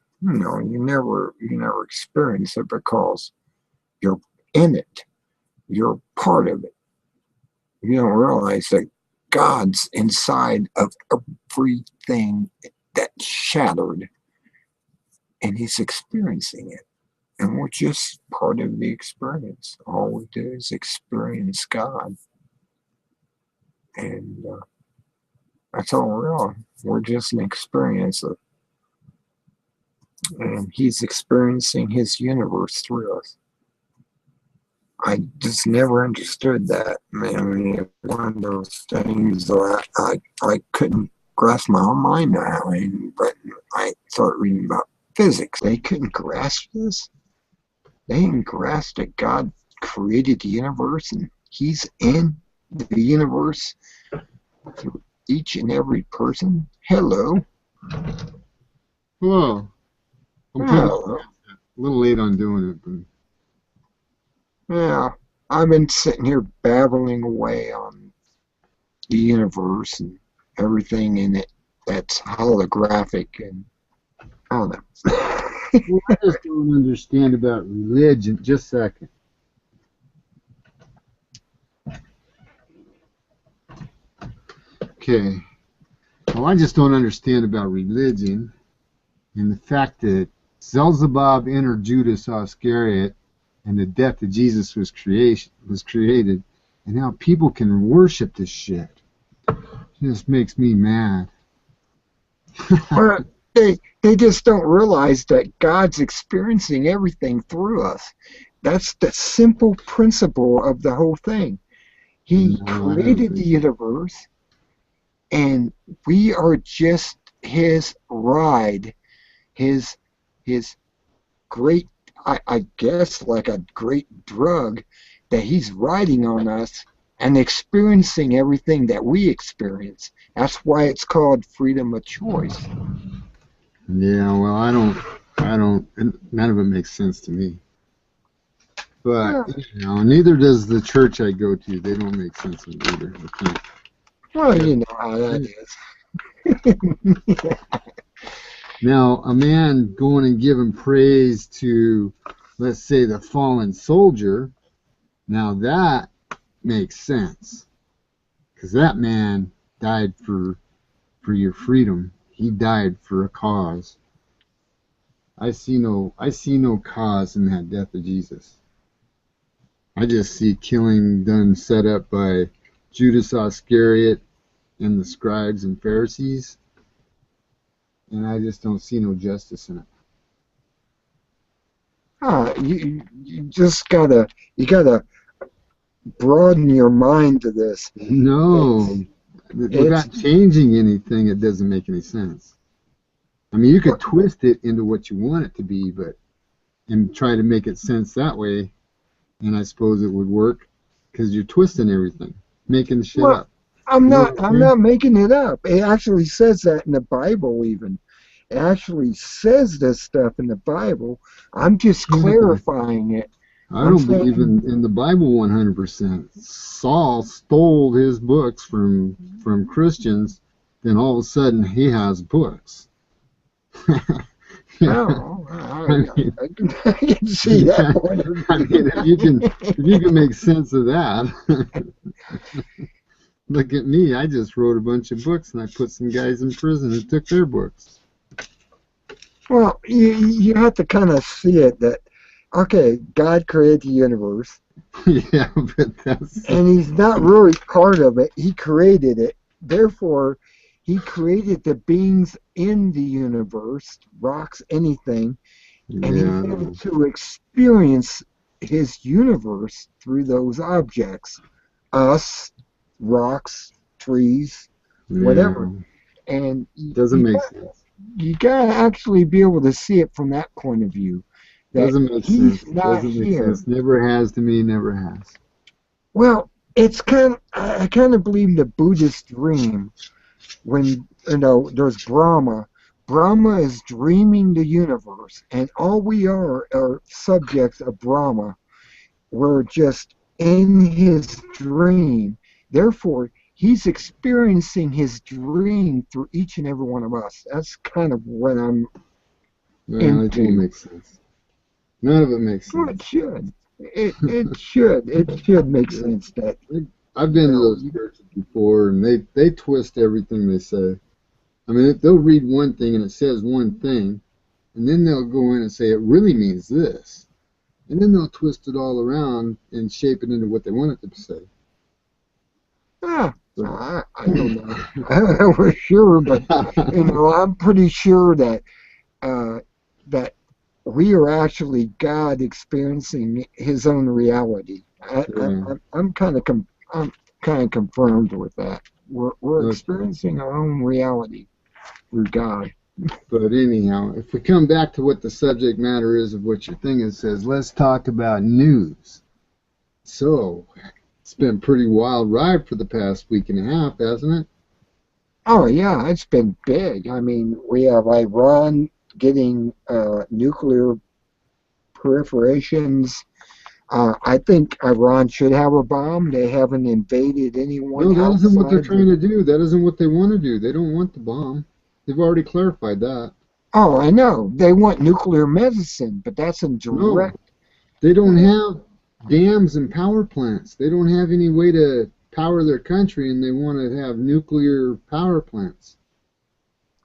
experience it because you're in it. You're part of it. You don't realize that God's inside of everything that shattered, and he's experiencing it. And we're just part of the experience. All we do is experience God. And that's all we are. We're just an experiencer. And he's experiencing his universe through us. I just never understood that. I mean, one of those things that I couldn't grasp my own mind now. But I started reading about physics. They couldn't grasp this. They didn't grasp that God created the universe and he's in the universe through each and every person. Hello. Hello. Hello. A little late on doing it, but Yeah, I've been sitting here babbling away on the universe and everything in it that's holographic, and I don't know. well, I just don't understand about religion. Just a second. Okay. Well, I just don't understand about religion and the fact that Beelzebub entered Judas Iscariot and the death of Jesus was created, and how people can worship this shit. It just makes me mad. Well, they just don't realize that God's experiencing everything through us. That's the simple principle of the whole thing. He created the universe, and we are just his ride, his great, I guess, like a great drug that he's riding on us and experiencing everything that we experience. That's why it's called freedom of choice. Yeah, well, I don't, none of it makes sense to me. But, neither does the church I go to. They don't make sense to me either. Well, you know how that is. Now, a man going and giving praise to, let's say, the fallen soldier, now that makes sense. Because that man died for your freedom. He died for a cause. I see no cause in that death of Jesus. I just see killing done set up by Judas Iscariot and the scribes and Pharisees, and I just don't see no justice in it. You just gotta broaden your mind to this. No, It's without changing anything, it doesn't make any sense. I mean, you could twist it into what you want it to be, but and try to make it sense that way, and I suppose it would work because you're twisting everything, making shit well, up. You know what I'm I'm saying? not making it up. It actually says that in the Bible even. It actually says this stuff in the Bible. I'm just clarifying it. I I'm don't believe saying, in the Bible 100%. Saul stole his books from Christians, then all of a sudden he has books. Yeah, oh, I mean, I can see that point of I mean, if you can make sense of that, look at me. I just wrote a bunch of books and I put some guys in prison who took their books. Well, you have to kind of see it that, okay, God created the universe, Yeah, but that's and he's not really part of it. He created it. Therefore, he created the beings in the universe, rocks, anything, and he's yeah, able to experience his universe through those objects, us, rocks, trees, yeah. whatever. And Doesn't make sense. you gotta actually be able to see it from that point of view, that Doesn't make he's sense. not Doesn't make here. sense. Never has to me. Never has. Well, it's I kind of believe the Buddhist dream when there's Brahma. Brahma is dreaming the universe, and all we are subjects of Brahma. We're just in his dream. Therefore, he's experiencing his dream through each and every one of us. That's kind of what I'm Well, it don't into. make sense. None of it makes Well, it sense. should. It should make sense that I've you been to know those churches before, and they twist everything they say. I mean, they'll read one thing and it says one thing, and then they'll go in and say it really means this, and then they'll twist it all around and shape it into what they want it to say. ah, So, I don't know. I don't know for sure, but I'm pretty sure that uh, that we are actually God experiencing His own reality. yeah. I'm I'm kind of confirmed with that. We're Okay. experiencing our own reality through God. But anyhow, if we come back to what the subject matter is of what your thing is, says, let's talk about news. So, it's been a pretty wild ride for the past week and a half, hasn't it? Oh yeah, it's been big. I mean, we have Iran getting nuclear proliferations. I think Iran should have a bomb. They haven't invaded anyone No, that isn't what they're outside trying the. to do. That isn't what they want to do. They don't want the bomb. They've already clarified that. Oh, I know. They want nuclear medicine, but that's in No, direct. they don't have dams and power plants. They don't have any way to power their country, and they want to have nuclear power plants.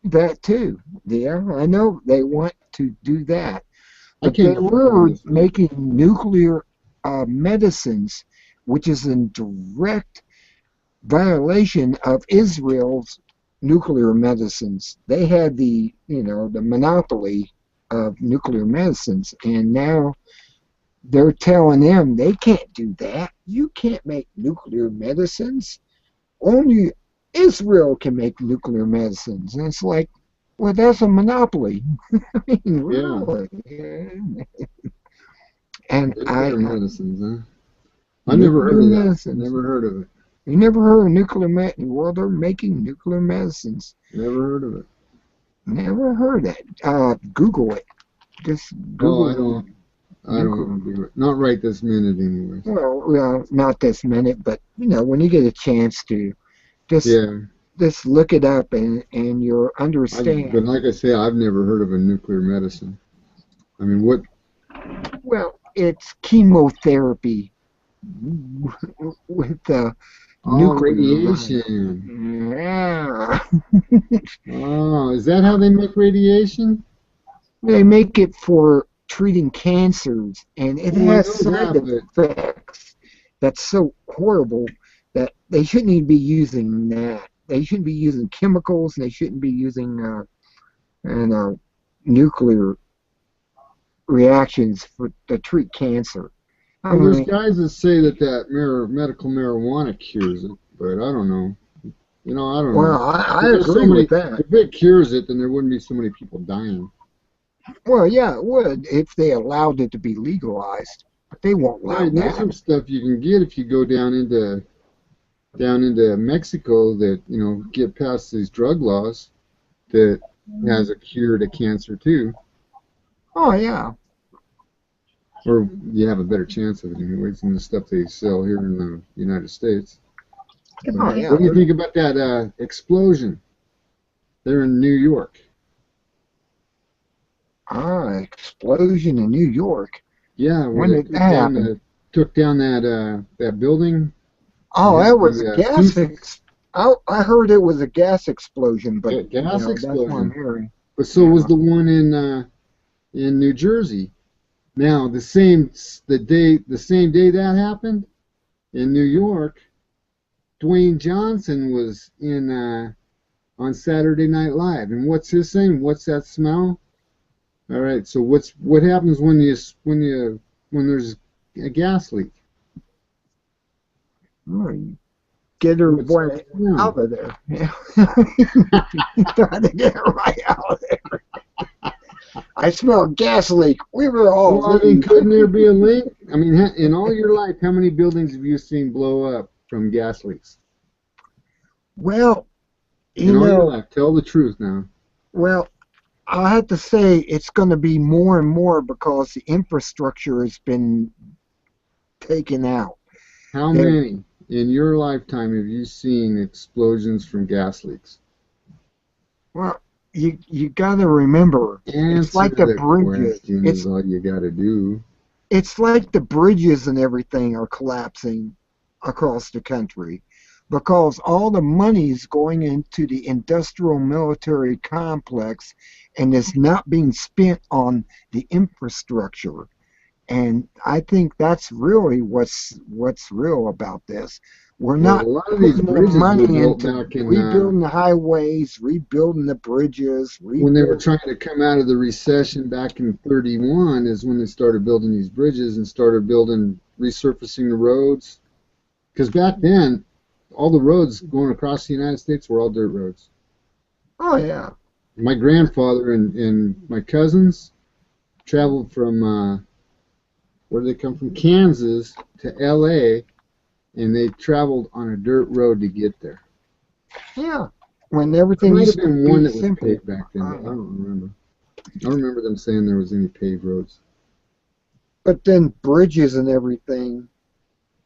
That too. Yeah, I know they want to do that, I but they can't get behind were this. making nuclear medicines, which is in direct violation of Israel's nuclear medicines. They had the monopoly of nuclear medicines, and now they're telling them they can't do that. You can't make nuclear medicines. Only Israel can make nuclear medicines. And it's like, well, that's a monopoly. I mean, Yeah, really. And nuclear medicines, huh? I never heard nuclear of that. medicines. Never heard of it. You never heard of nuclear medicine? Well, they're making nuclear medicines. Never heard of it. Never heard that. Google it. Just Oh, Google I don't nuclear. want to do it. Not right this minute, anyways. Well, not this minute, but when you get a chance to, just Yeah, just look it up and you'll but understand. like I say, I've never heard of a nuclear medicine. I mean, what? Well, it's chemotherapy with Oh, nuclear, right? radiation. Yeah. Oh, is that how they make radiation? They make it for treating cancers, and it Oh, I has know side that, but effects that's so horrible that they shouldn't even be using that. They shouldn't be using chemicals, and they shouldn't be using nuclear reactions to treat cancer. I Well, there's mean, guys that say that medical marijuana cures it, but I don't know. I don't know. well, I If there's so agree many, with that. if it cures it, then there wouldn't be so many people dying. Well, yeah, it would if they allowed it to be legalized, but they won't allow Right, and there's that. some stuff you can get if you go down into Mexico that get past these drug laws that has a cure to cancer too, Oh yeah, or you have a better chance of it anyways than the stuff they sell here in the United States. oh What yeah. do you think about that explosion there in New York? Explosion in New York. Yeah, where When they did that happen? took down that building and Oh, had that was a the pieces I heard it was a gas explosion, but gas that's what I'm explosion. hearing. But so was Yeah. the one in New Jersey. Now the same day that happened in New York, Dwayne Johnson was in on Saturday Night Live, and what's his thing? What's that smell? All right, so what happens when there's a gas leak? Hmm. Get her What's boy that smell? out of there. Yeah. Trying to get her right out of there. I smell a gas leak. We were all Well, I mean, leave. couldn't there be a leak? I mean, in all your life, how many buildings have you seen blow up from gas leaks? Well, In you all your know, life, tell the truth now. well, I have to say it's going to be more and more because the infrastructure has been taken out. How There, many in your lifetime have you seen explosions from gas leaks? well, you got to remember, it's Answer like the the bridges. question is all you got to do. It's like the bridges and everything are collapsing across the country because all the money's going into the industrial military complex and it's not being spent on the infrastructure. And I think that's really what's real about this. We're Well, a not lot of these putting the bridges were money built into back in rebuilding the highways, rebuilding the bridges, when they were rebuilding. trying to come out of the recession back in 31 is when they started building these bridges and started resurfacing the roads. Because back then, all the roads going across the United States were all dirt roads. Oh yeah. My grandfather and my cousins traveled from, where did they come from? Kansas to LA, and they traveled on a dirt road to get there. Yeah. When There everything might have used to been one be that was simple. paved back then, but I Uh, don't remember. I don't remember them saying there was any paved roads. but then bridges and everything,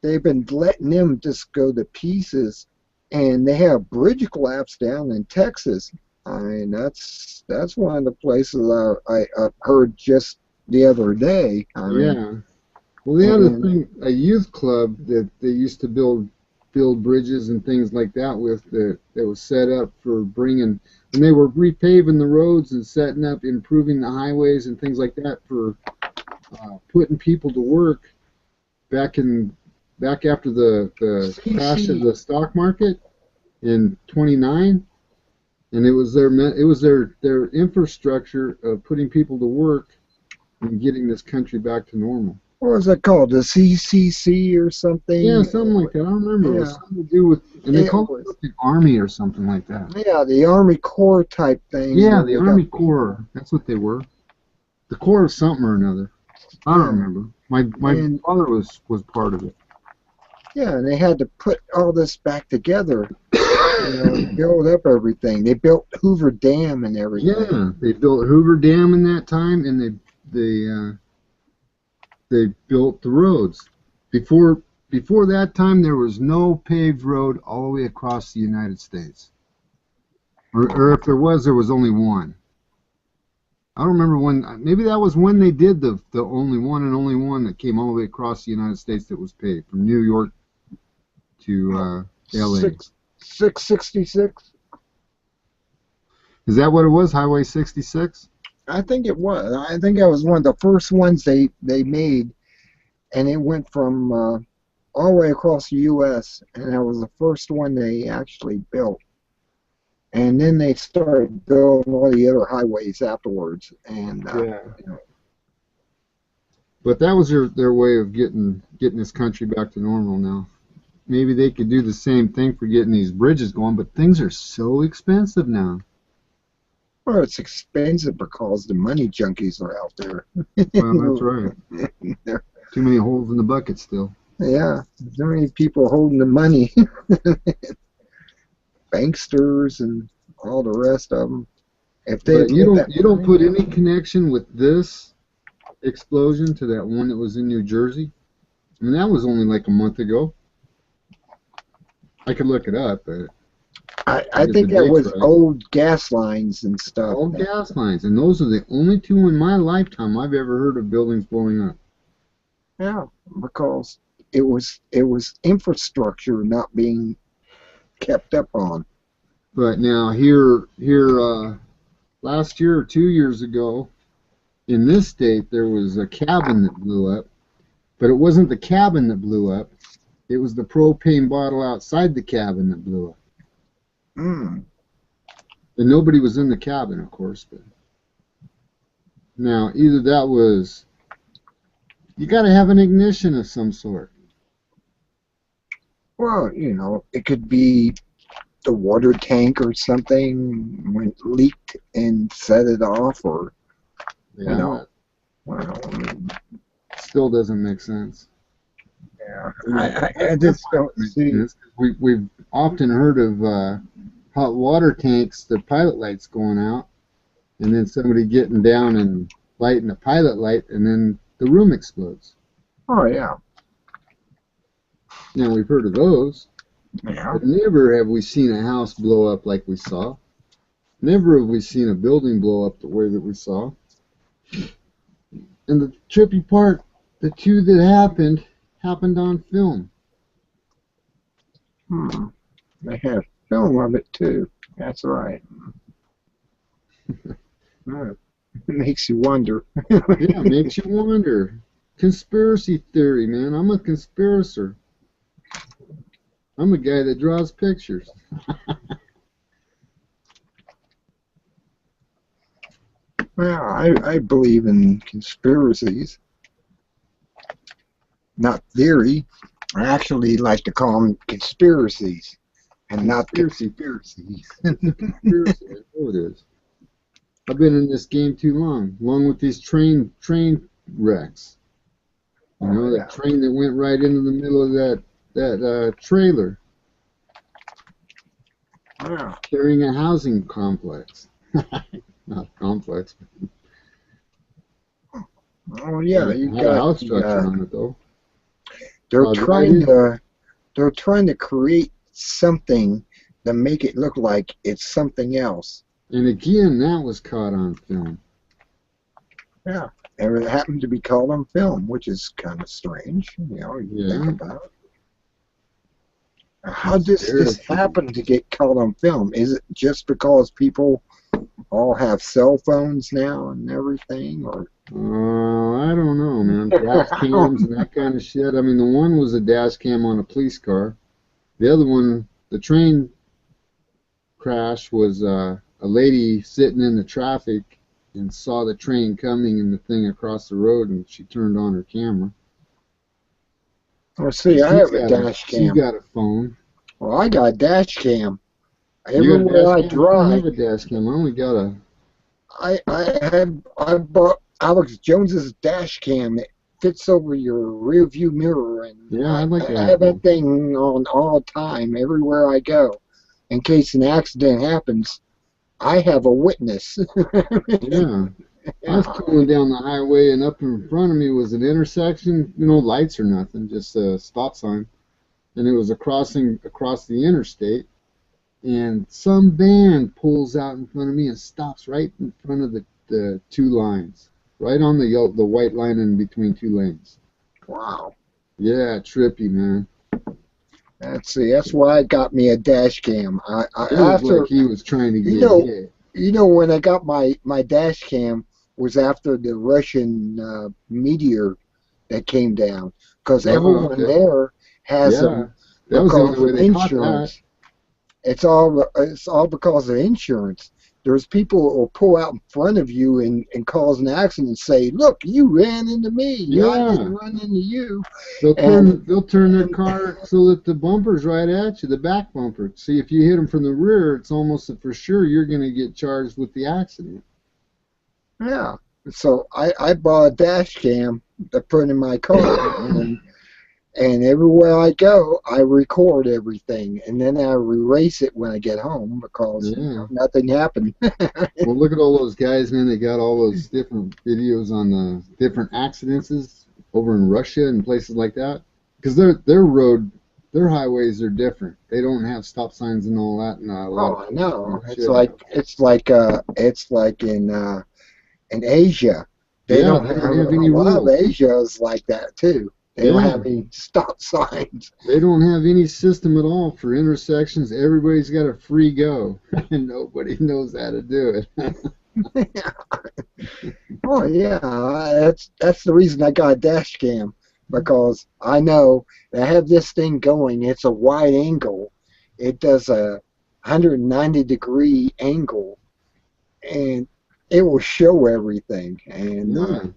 they've been letting them just go to pieces. And they have bridge collapse down in Texas. I mean, that's one of the places I heard just the other day. I mean, Yeah. Well, they had and a youth club that they used to build bridges and things like that with that was set up for bringing, and they were repaving the roads and setting up, improving the highways and things like that for putting people to work back in back after the crash of CC, the stock market in '29, and it was their infrastructure of putting people to work and getting this country back to normal. what was it called? The CCC or Yeah, something? something like that. I don't remember. It was Yeah, something to do with, and they it called was. it the Army or something like that. Yeah, the Army Corps type thing Yeah, where the they got Army people. Corps. That's what they were. The Corps of something or another. I don't Yeah, remember. My and father was part of it. yeah, and they had to put all this back together, and build up everything. They built Hoover Dam and everything. Yeah, they built Hoover Dam in that time, and they built the roads. Before that time, there was no paved road all the way across the United States, or if there was only one. I don't remember when. Maybe that was when they did the only one and only one that came all the way across the United States that was paved from New York to L.A. Six 666. Is that what it was? Highway 66? I think it was. I think that was one of the first ones they made, and it went from all the way across the U.S. and that was the first one they actually built. And then they started building all the other highways afterwards. And Yeah. you know, But that was their way of getting this country back to normal now. Maybe they could do the same thing for getting these bridges going, but things are so expensive now. Well, it's expensive because the money junkies are out there. Well, that's right. Too many holes in the bucket still. Yeah, so many people holding the money. Banksters and all the rest of them. If they But you don't put any connection with this explosion to that one that was in New Jersey? I mean, that was only like a month ago. I could look it up, but I think that was right. Old gas lines and stuff. Old gas lines, and those are the only two in my lifetime I've ever heard of buildings blowing up. Yeah, because it was infrastructure not being kept up on. But now here last year or 2 years ago, in this state there was a cabin that blew up, but it wasn't the cabin that blew up. It was the propane bottle outside the cabin that blew up. Mm. And nobody was in the cabin, of course. But now, either that was, you got to have an ignition of some sort. Well, you know, it could be the water tank or something when it leaked and set it off, or, Yeah, you know, well, I mean, still doesn't make sense. yeah, I just don't see. We've often heard of hot water tanks, the pilot lights going out, and then somebody getting down and lighting the pilot light, and then the room explodes. Oh, yeah. Now, we've heard of those, Yeah. but never have we seen a house blow up like we saw. Never have we seen a building blow up the way that we saw. And the trippy part, the two that happened on film. They have film of it, too. That's right. It makes you wonder. Yeah, it makes you wonder. Conspiracy theory, man. I'm a conspirator. I'm a guy that draws pictures. Well, I believe in conspiracies. Not theory. I actually like to call them conspiracies and not conspiracies. Conspiracy, I know it is. I've been in this game too long, along with these train wrecks. You know, that train that went right into the middle of that trailer. Yeah. Carrying a housing complex. Not complex. Oh yeah, you had got a house structure on it though. They're trying to create something to make it look like it's something else. And again, that was caught on film. Yeah, and it happened to be caught on film, which is kind of strange. You know, you think about it. How does this happen to get caught on film? Is it just because people all have cell phones now and everything, or? I don't know, man. Dash cams and that kind of shit. I mean, the one was a dash cam on a police car. The other one, the train crash, was a lady sitting in the traffic and saw the train coming and the thing across the road, and she turned on her camera. Well, see, I have a dash cam. She got a phone. Well, I got a dash cam. Everywhere I drive. I have a dash cam. I only got a. I bought Alex Jones's dash cam. It fits over your rear view mirror, and yeah, I like that. I have that thing on all the time, everywhere I go, in case an accident happens. I have a witness. Yeah. I was going down the highway, and up in front of me was an intersection, you know, lights or nothing, just a stop sign, and it was a crossing across the interstate, and some van pulls out in front of me and stops right in front of the two lines, right on the white line in between two lanes. Wow. Yeah, trippy, man. That's why I got me a dash cam. It was like he was trying to get hit. You know, when I got my dash cam was after the Russian meteor that came down, because everyone there has them because of insurance. It's all because of insurance. there's people that will pull out in front of you and cause an accident and say, "Look, you ran into me. I Yeah. didn't run into you." They'll And turn their car so that the bumper's right at you, the back bumper. See, if you hit them from the rear, it's almost for sure you're going to get charged with the accident. yeah, so I bought a dash cam to put in my car, and everywhere I go, I record everything, and then I erase it when I get home because Yeah. nothing happened. Well, look at all those guys, man. They got all those different videos on the different accidents over in Russia and places like that. Because their highways are different. They don't have stop signs and all that, and a lot Oh, of I know. shit. It's like in Asia. They Yeah, don't they have don't have a any lot of rules. Asia is like that too. They don't Yeah, have any stop signs. they don't have any system at all for intersections. Everybody's got a free go, and nobody knows how to do it. Oh yeah, that's the reason I got a dash cam because I know I have this thing going. It's a wide angle. It does a 190-degree angle, and it will show everything. Yeah.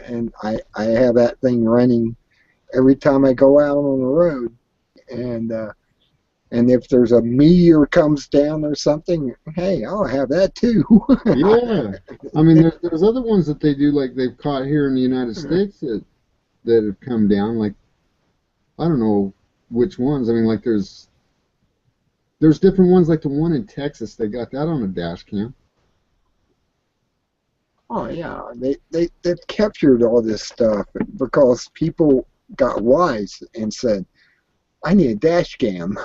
And I have that thing running every time I go out on the road, and and if there's a meteor comes down or something, hey, I'll have that too. Yeah. I mean, there's other ones that they do, like they've caught here in the United States that have come down. Like, I don't know which ones. I mean, like there's different ones, like the one in Texas. They got that on a dash cam. Oh yeah, they've captured all this stuff because people got wise and said, "I need a dash cam,"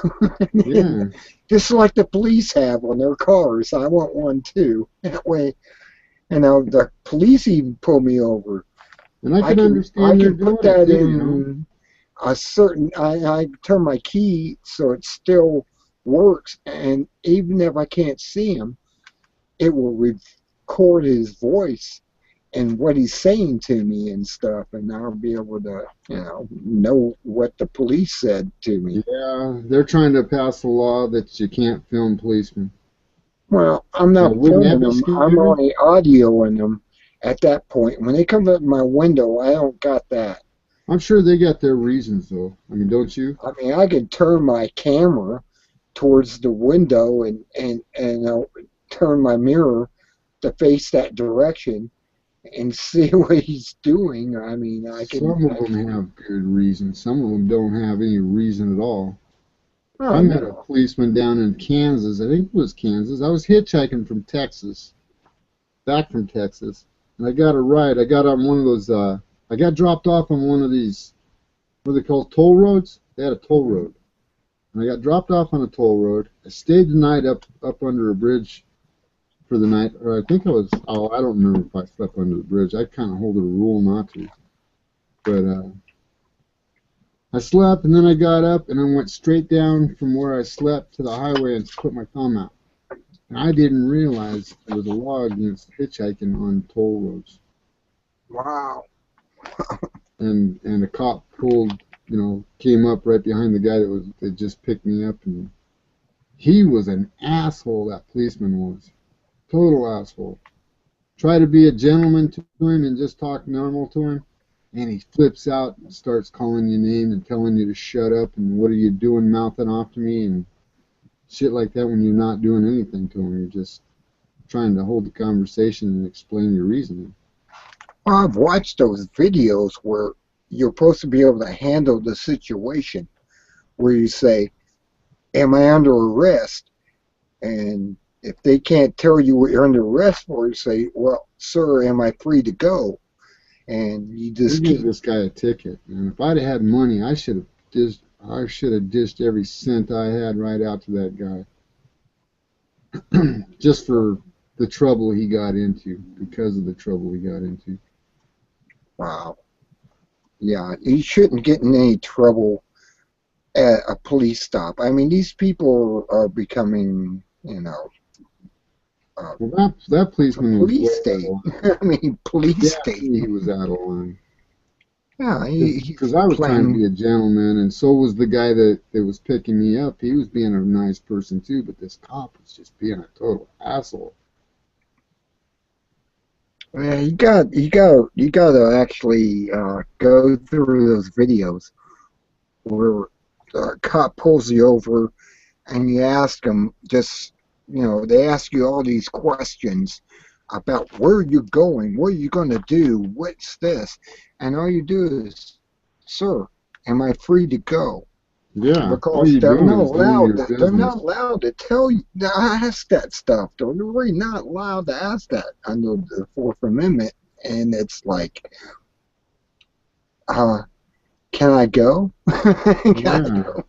Yeah. just like the police have on their cars. I want one too. That way, the police even pull me over. And I I can I understand they're can put doing it that too, you know. in a certain. I turn my key so it still works, and even if I can't see him, it will record his voice and what he's saying to me and stuff, and I'll be able to, know what the police said to me. Yeah, they're trying to pass a law that you can't film policemen. Well, I'm Now, not wouldn't that filming be them. I'm scary? only audioing them at that point. When they come up my window, I don't got that. I'm sure they got their reasons, though. I mean, don't you? I mean, I could turn my camera towards the window and turn my mirror to face that direction and see what he's doing. I mean, Some of them have good reasons. Some of them don't have any reason at all. I oh met a no. policeman down in Kansas. I think it was Kansas. I was hitchhiking from Texas, back from Texas, and I got a ride. I got on one of those. I got dropped off on one of these, what are they called, toll roads? They had a toll road, and I got dropped off on a toll road. I stayed the night up under a bridge for the night, or I think I was. Oh, I don't remember if I slept under the bridge. I kind of hold it a rule not to, but I slept, and then I got up, and I went straight down from where I slept to the highway and put my thumb out. And I didn't realize there was a law against hitchhiking on toll roads. Wow. And a cop came up right behind the guy that just picked me up, and he was an asshole. That policeman was total asshole. Try to be a gentleman to him and just talk normal to him, and he flips out and starts calling you names and telling you to shut up and what are you doing mouthing off to me and shit like that when you're not doing anything to him. You're just trying to hold the conversation and explain your reasoning. Well, I've watched those videos where you're supposed to be able to handle the situation where you say, "Am I under arrest?" And if they can't tell you what you're under arrest for, you say, "Well, sir, am I free to go?" And you We just gave keep. this guy a ticket, and if I'd have had money, I should have dished every cent I had right out to that guy, just for the trouble he got into, because of the trouble he got into. Wow. Yeah, you shouldn't get in any trouble at a police stop. I mean, these people are becoming, Well, that policeman was way police out state. of line. I mean, police Yeah, state. he was out of line. Yeah, Because he's I was trying to be playing. a gentleman, and so was the guy that was picking me up. He was being a nice person too, but this cop was just being a total asshole. Yeah, you got to actually go through those videos where a cop pulls you over and you ask them just, they ask you all these questions about where you're going, what are you going to do, what's this, and all you do is, sir, am I free to go? Yeah, all Because you're doing is doing your they're not business. allowed to tell you to ask that stuff. They're really not allowed to ask that under the Fourth Amendment. And it's like, uh, can I go? Can I Yeah. go?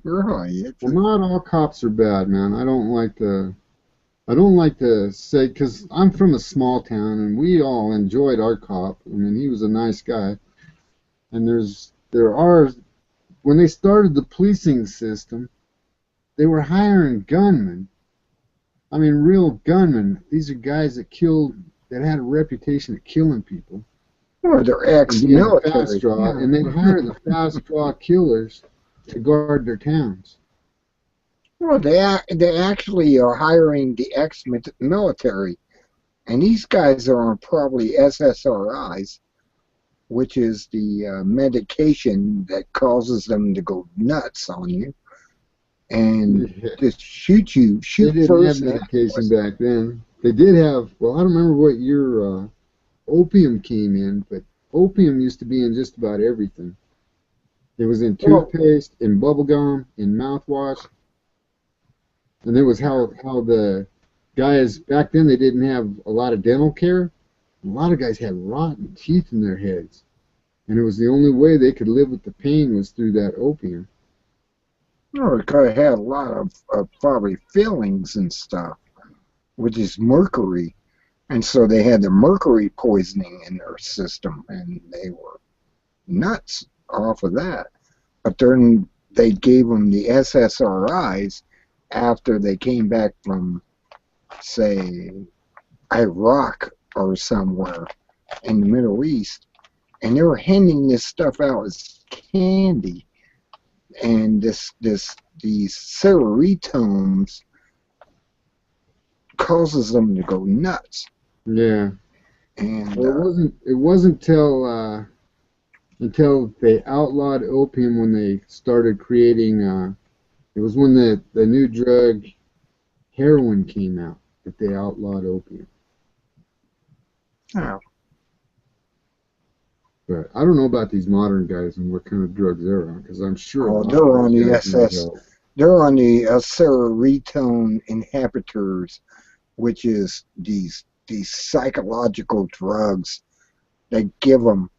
Really? Well, not all cops are bad, man. I don't like to say, because I'm from a small town and we all enjoyed our cop. I mean, he was a nice guy. And when they started the policing system, they were hiring gunmen. I mean, real gunmen. These are guys that had a reputation of killing people Or they're and being fast ex-military. draw, Yeah. and they'd hire the fast draw killers to guard their towns. Well, they actually are hiring the ex-military, and these guys are on probably SSRIs, which is the medication that causes them to go nuts on you and just They shoot didn't have first and ask medication questions. back then. They did have, well, I don't remember what year opium came in, but opium used to be in just about everything. It was in Well, toothpaste, in bubble gum, in mouthwash, and it was how the guys back then they didn't have a lot of dental care. A lot of guys had rotten teeth in their heads, and it was the only way they could live with the pain was through that opium. no, it could have had a lot of probably fillings and stuff, which is mercury. And so they had the mercury poisoning in their system, and they were nuts off of that. But then they gave them the SSRIs after they came back from, say, Iraq or somewhere in the Middle East, and they were handing this stuff out as candy. And these seroritones causes them to go nuts. Yeah. And Well, it wasn't until they outlawed opium when they started creating. It was when the new drug heroin came out that they outlawed opium. oh, But I don't know about these modern guys and what kind of drugs they're on, because I'm sure a oh, lot of they're those on the guys need SS. help. They're on the serotonin inhibitors, which is these psychological drugs they give them,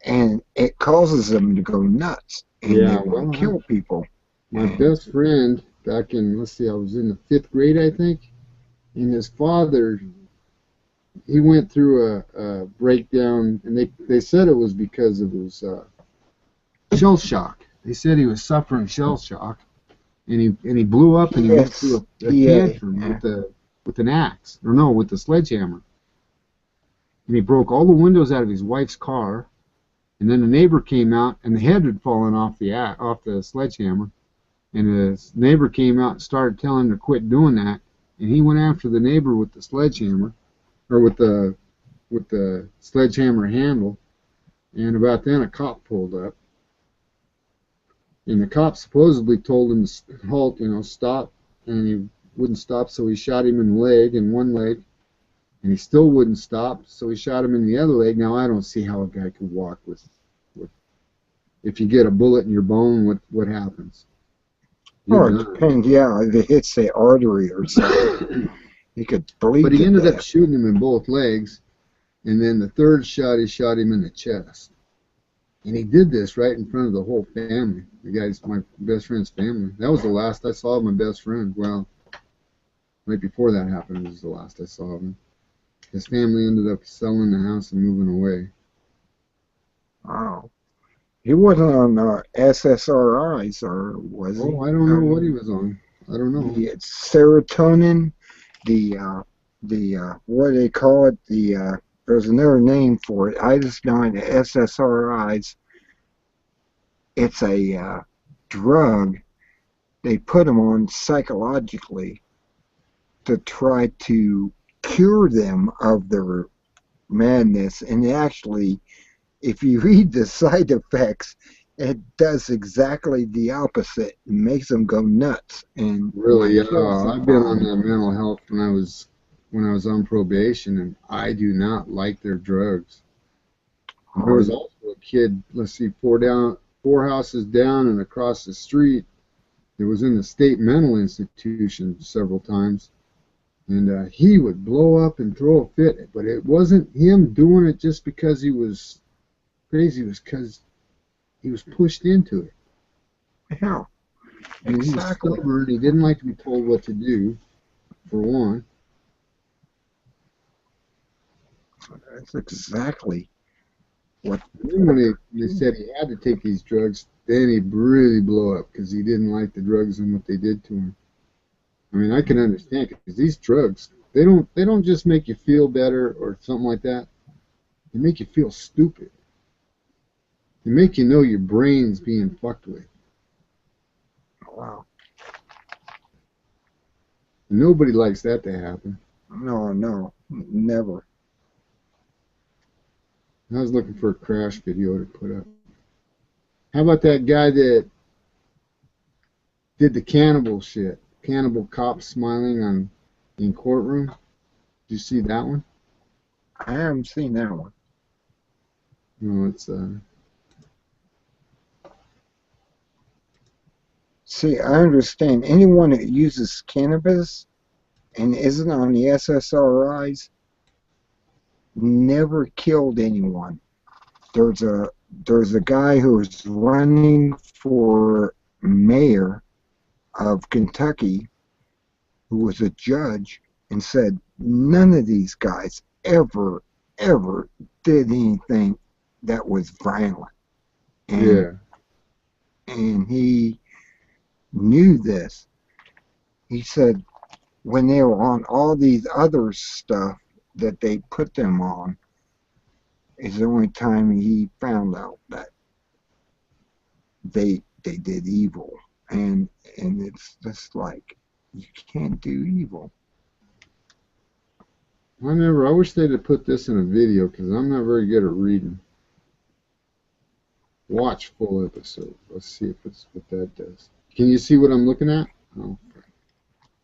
and it causes them to go nuts, and they Yeah, want to well, kill people. my And best friend back in, let's see, I was in the fifth grade, I think, and his father, he went through a breakdown, and they said it was because of his shell shock. They said he was suffering shell shock, and he blew up and he went yes, through a yeah, tantrum with an axe, or no, with the sledgehammer, and he broke all the windows out of his wife's car. And then the neighbor came out, and the head had fallen off the sledgehammer. And the neighbor came out and started telling him to quit doing that. And he went after the neighbor with the sledgehammer, or with the sledgehammer handle. And about then, a cop pulled up, and the cop supposedly told him to halt, stop, and he wouldn't stop, so he shot him in the leg, in one leg, and he still wouldn't stop, so he shot him in the other leg. Now I don't see how a guy could walk with if you get a bullet in your bone, what happens? You're oh, it done. depends. Yeah, if it hits the artery or something, you could But bleed he to ended up death. shooting him in both legs, and then the third shot, he shot him in the chest. And he did this right in front of the whole family. The guy's my best friend's family. That was the last I saw of my best friend. Well, right before that happened was the last I saw of him. His family ended up selling the house and moving away. Wow. He wasn't on SSRIs, or was he? Oh, I don't know what he was on. I don't know. The serotonin, the what do they call it? There's another name for it. I just know the SSRIs. It's a drug they put them on psychologically to try to cure them of their madness. And actually, if you read the side effects, it does exactly the opposite. It makes them go nuts and Really, might kill I've been on somebody. the mental health when I was on probation, and I do not like their drugs. And there Oh, was also a kid, let's see, four houses down and across the street. It was in the state mental institution several times, and he would blow up and throw a fit, but it wasn't him doing it just because he was crazy. It was because he was pushed into it. yeah, I mean, he was exactly. stubborn. He didn't like to be told what to do, for one. That's exactly what. And then when they said he had to take these drugs, then he'd really blow up because he didn't like the drugs and what they did to him. I mean, I can understand because these drugs, they don't just make you feel better or something like that. They make you feel stupid. They make you know your brain's being fucked with. Wow. Nobody likes that to happen. No, no, never. I was looking for a crash video to put up. How about that guy that did the cannibal shit? Cannibal cop smiling in courtroom. Did you see that one? I haven't seen that one. No, it's See, I understand anyone that uses cannabis and isn't on the SSRIs never killed anyone. There's a guy who's running for mayor of Kentucky who was a judge and said none of these guys ever did anything that was violent. And yeah. and he knew this. He said when they were on all these other stuff that they put them on is the only time he found out that they did evil. And it's just like you can't do evil. I wish they'd have put this in a video because I'm not very good at reading. Watch full episode. Let's see if it's what that does. Can you see what I'm looking at? Oh,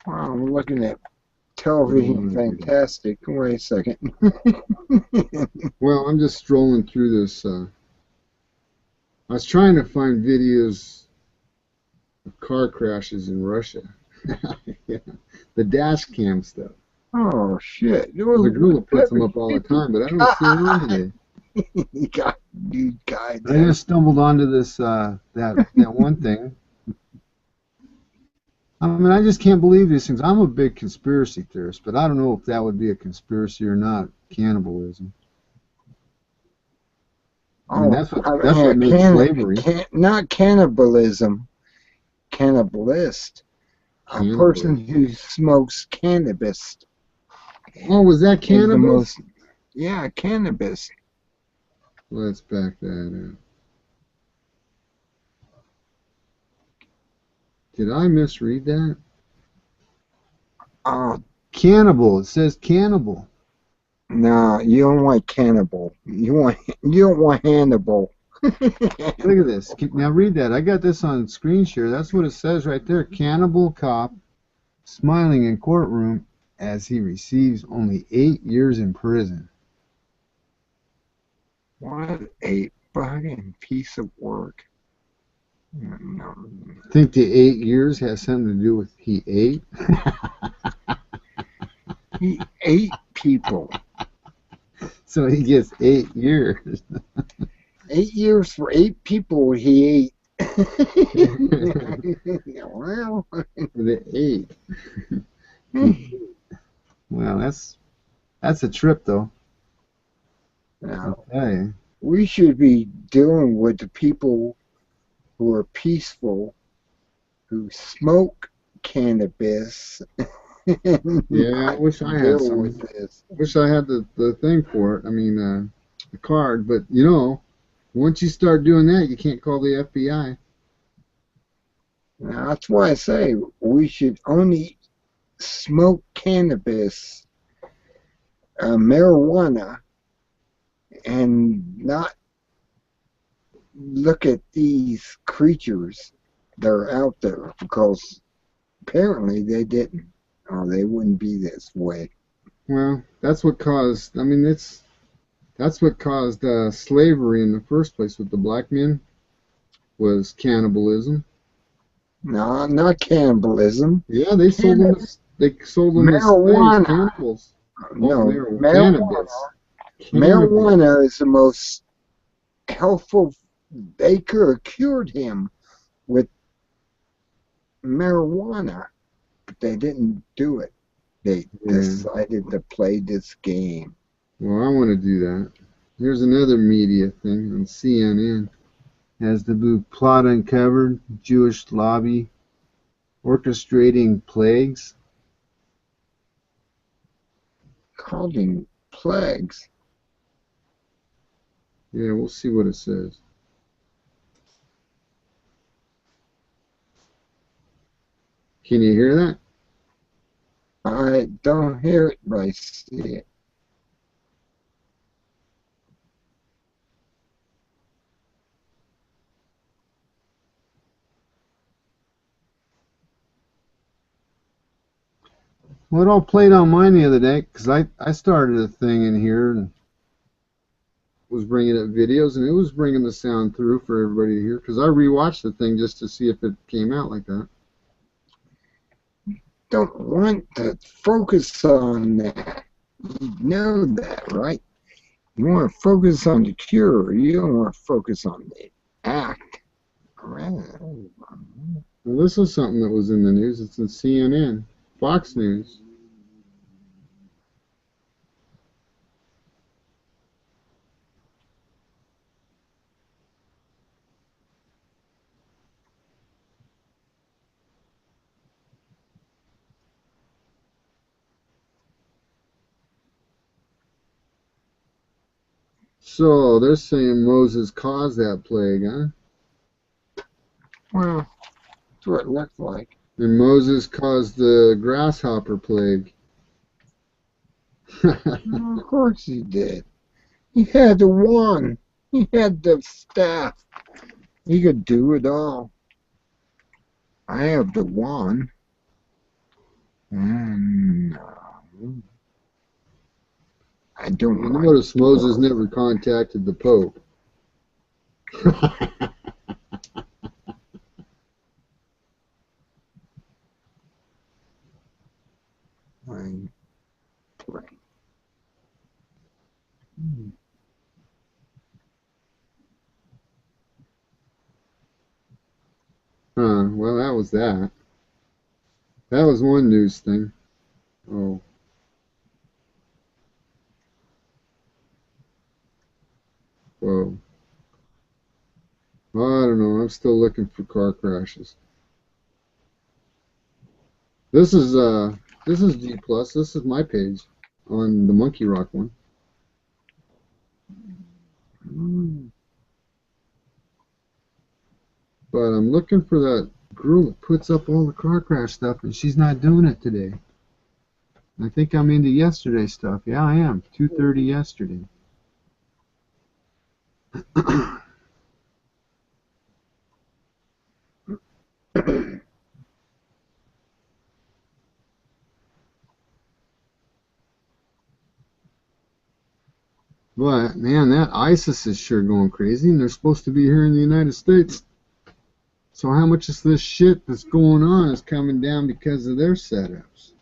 Wow, I'm looking at what do you television want to do? fantastic. Wait a second. Well, I'm just strolling through this. I was trying to find videos of car crashes in Russia. Yeah. The dash cam stuff. Oh shit. The girl puts them up all the time, but I don't see them on today. You got you guys. I just stumbled onto this that one thing. I mean, I just can't believe these things. I'm a big conspiracy theorist, but I don't know if that would be a conspiracy or not. Cannibalism. I mean, that's what made slavery. Not cannibalism. Cannibalist. A person who smokes cannabis. Oh, was that is the cannabis? most. Yeah, cannabis. Let's back that up. Did I misread that? Oh Cannibal. It says cannibal. no, you don't want cannibal. You don't want Hannibal. Look at this. Now read that. I got this on screen share. That's what it says right there. Cannibal cop smiling in courtroom as he receives only 8 years in prison. What a fucking piece of work. No. Think the 8 years has something to do with he ate? He ate people. So he gets 8 years. 8 years for 8 people he ate. Well, The 8. Well, that's a trip though. now, Hey. we should be dealing with the people who are peaceful, who smoke cannabis. Yeah, I wish I had deal some. with this. Wish I had the thing for it. I mean, the card. But once you start doing that, you can't call the FBI. Now, that's why I say we should only smoke cannabis, marijuana, and not look at these creatures that are out there, because apparently they didn't, or they wouldn't be this way. Well, that's what caused. I mean, that's what caused slavery in the first place with the black men, was cannibalism. No, not cannibalism. Yeah, they sold them. They sold them as slaves, Marijuana. cannibals. Oh, No, marijuana. cannabis. Cannabis. Marijuana is the most helpful. They could have cured him with marijuana, but they didn't do it. They decided to play this game. Well, I want to do that. Here's another media thing on CNN. Has the book Plot Uncovered, Jewish Lobby Orchestrating Plagues. Causing plagues. Yeah, we'll see what it says. Can you hear that? I don't hear it, but I see it. Well, it all played on mine the other day because I started a thing in here and was bringing up videos, and it was bringing the sound through for everybody to hear because I rewatched the thing just to see if it came out like that. Don't want to focus on that. You know that, right? You want to focus on the cure. You don't want to focus on the act. Well, this is something that was in the news. It's in CNN, Fox News. So they're saying Moses caused that plague, huh? Well, that's what it looked like. And Moses caused the grasshopper plague. Of course he did. He had the wand. He had the staff. He could do it all. I have the wand. And I don't You notice Moses never contacted the Pope. Well, that was that. That was one news thing. Oh. Whoa. Well, I don't know. I'm still looking for car crashes. This is G Plus. This is my page on the Monkey Rock one. But I'm looking for that girl that puts up all the car crash stuff, and she's not doing it today. I think I'm into yesterday stuff. Yeah, I am. 2:30 yesterday. But, man, that ISIS is sure going crazy, and they're supposed to be here in the United States. So how much of this shit that's going on is coming down because of their setups?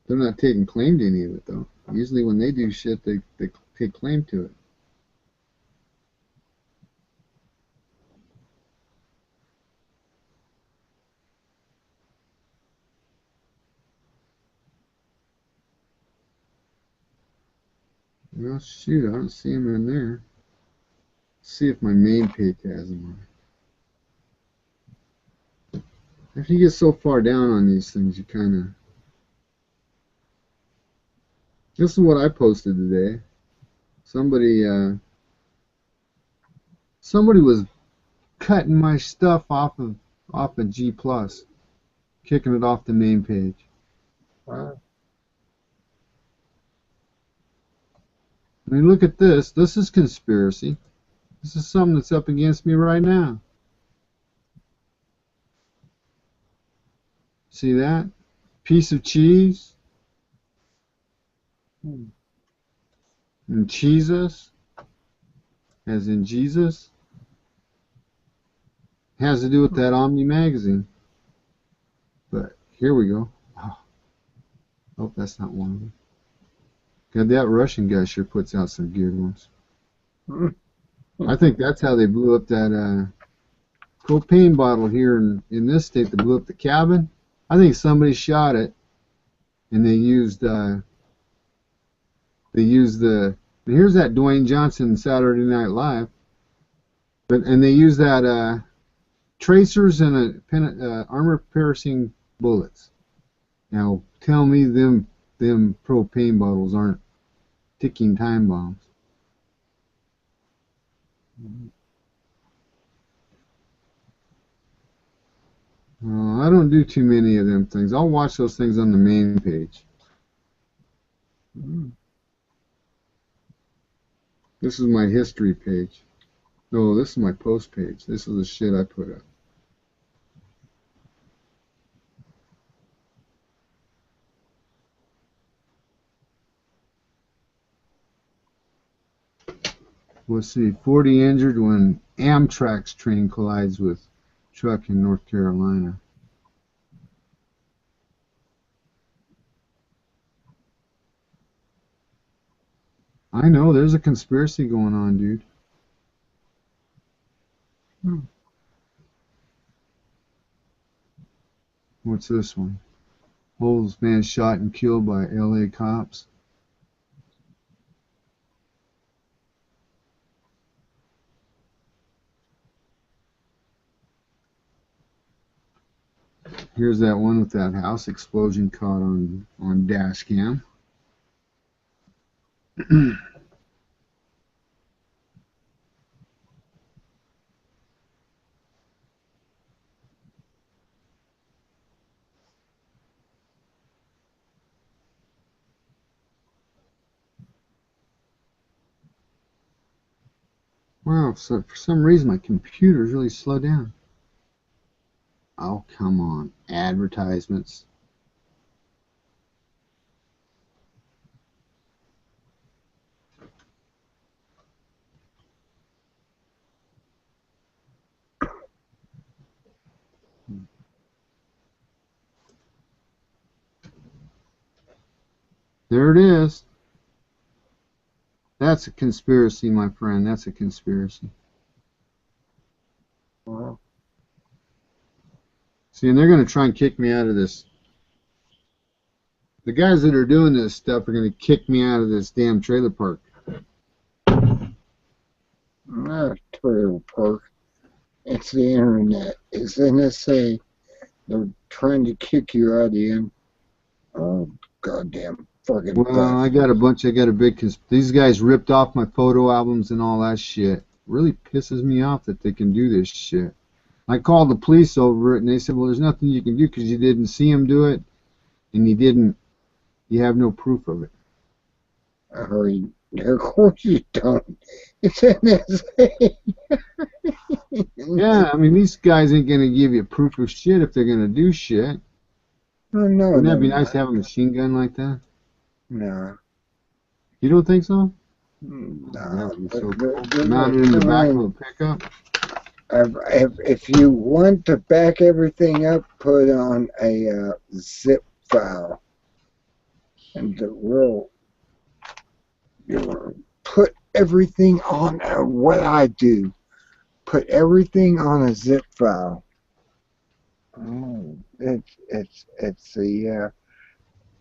They're not taking claim to any of it, though. Usually when they do shit, they take claim to it. Well, shoot, I don't see him in there. Let's see if my main page has him on. If you get so far down on these things, you kind of... This is what I posted today. Somebody was cutting my stuff off of G Plus, kicking it off the main page. Wow. I mean, look at this. This is conspiracy. This is something that's up against me right now. See that? Piece of cheese. And Jesus, as in Jesus, has to do with that Omni magazine. But here we go. Oh, that's not one of them. God, that Russian guy sure puts out some good ones. I think that's how they blew up that propane bottle here in this state that blew up the cabin. I think somebody shot it, and they used the. Here's that Dwayne Johnson Saturday Night Live, and they used that tracers and armor-piercing bullets. Now tell me them propane bottles aren't ticking time bombs. I don't do too many of them things. I'll watch those things on the main page. This is my history page. No, this is my post page. This is the shit I put up. Let's see, 40 injured when Amtrak's train collides with truck in North Carolina. I know, there's a conspiracy going on, dude. What's this one? Holes man shot and killed by LA cops. Here's that one with that house explosion caught on dash cam. Wow, so for some reason my computer's really slowed down. Oh, come on. Advertisements. There it is. That's a conspiracy, my friend. That's a conspiracy. Wow. See, and they're going to try and kick me out of this. The guys that are doing this stuff are going to kick me out of this damn trailer park. Not a trailer park. It's the internet. It's NSA. They're trying to kick you out of the goddamn fucking Well, I got a big these guys ripped off my photo albums and all that shit. Really pisses me off that they can do this shit. I called the police over it, and they said, well, there's nothing you can do because you didn't see them do it, and you have no proof of it. I heard, of course you don't. It's NSA. Yeah, I mean, these guys ain't going to give you proof of shit if they're going to do shit. Oh, no, Wouldn't that be nice to have a machine gun like that? No. You don't think so? No. That would be so cool. Mounted in the back of a pickup. If you want to back everything up, put on a zip file. And put everything on what I do. Put everything on a zip file. Oh, it's the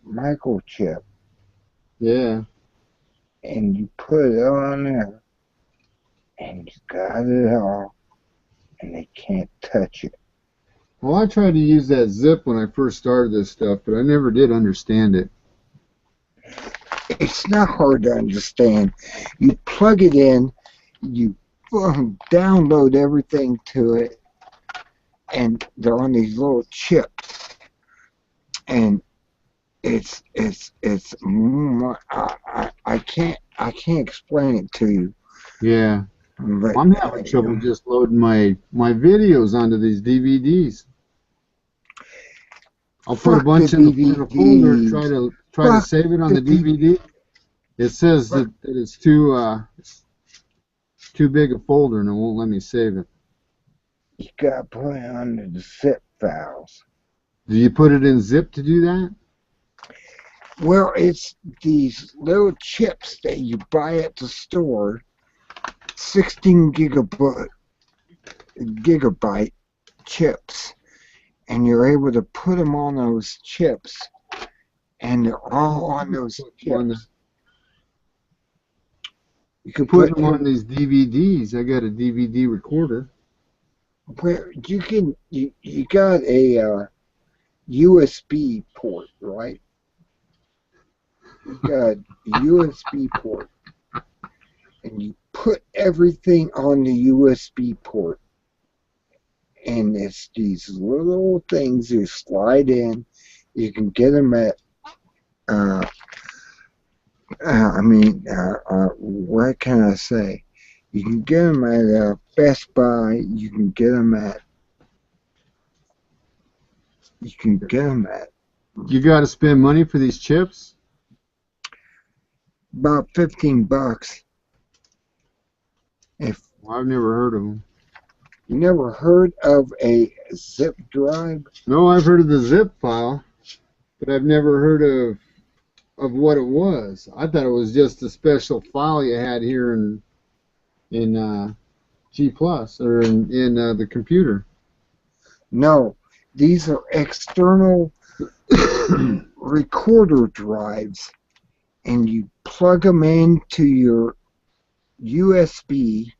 microchip. Yeah. And you put it on there, and you got it all, and they can't touch it. Well, I tried to use that zip when I first started this stuff, but I never did understand it. It's not hard to understand. You plug it in, you download everything to it, and they're on these little chips, and I can't I can't explain it to you. Yeah. But I'm having trouble just loading my videos onto these DVDs. I'll put a fuck bunch the in a folder and try DVDs. to Fuck save it on the the DVD. It says fuck. that it's too big a folder and it won't let me save it. You gotta put it on the zip files. Do you put it in zip to do that? Well, it's these little chips that you buy at the store, 16 gigabyte chips, and you're able to put them on those chips, and they're all on those chips. You can Put them on these DVDs. I got a DVD recorder. where you got a USB port, right? You got a USB port, and you put everything on the USB port, and it's these little things you slide in. You can get them at what can I say? You can get them at Best Buy. You can get them at. You got to spend money for these chips? About $15. Well, I've never heard of them. You never heard of a zip drive? No, I've heard of the zip file, but I've never heard of what it was. I thought it was just a special file you had here in G Plus or in the computer. No, these are external recorder drives, and you plug them into your USB,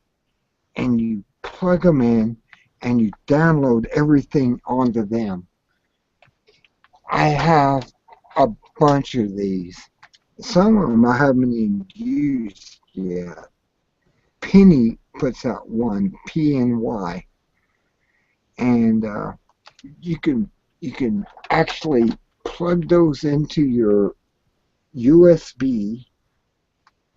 and you plug them in, and you download everything onto them. I have a bunch of these. Some of them I haven't even used yet. Penny puts out one, PNY, and you can actually plug those into your USB,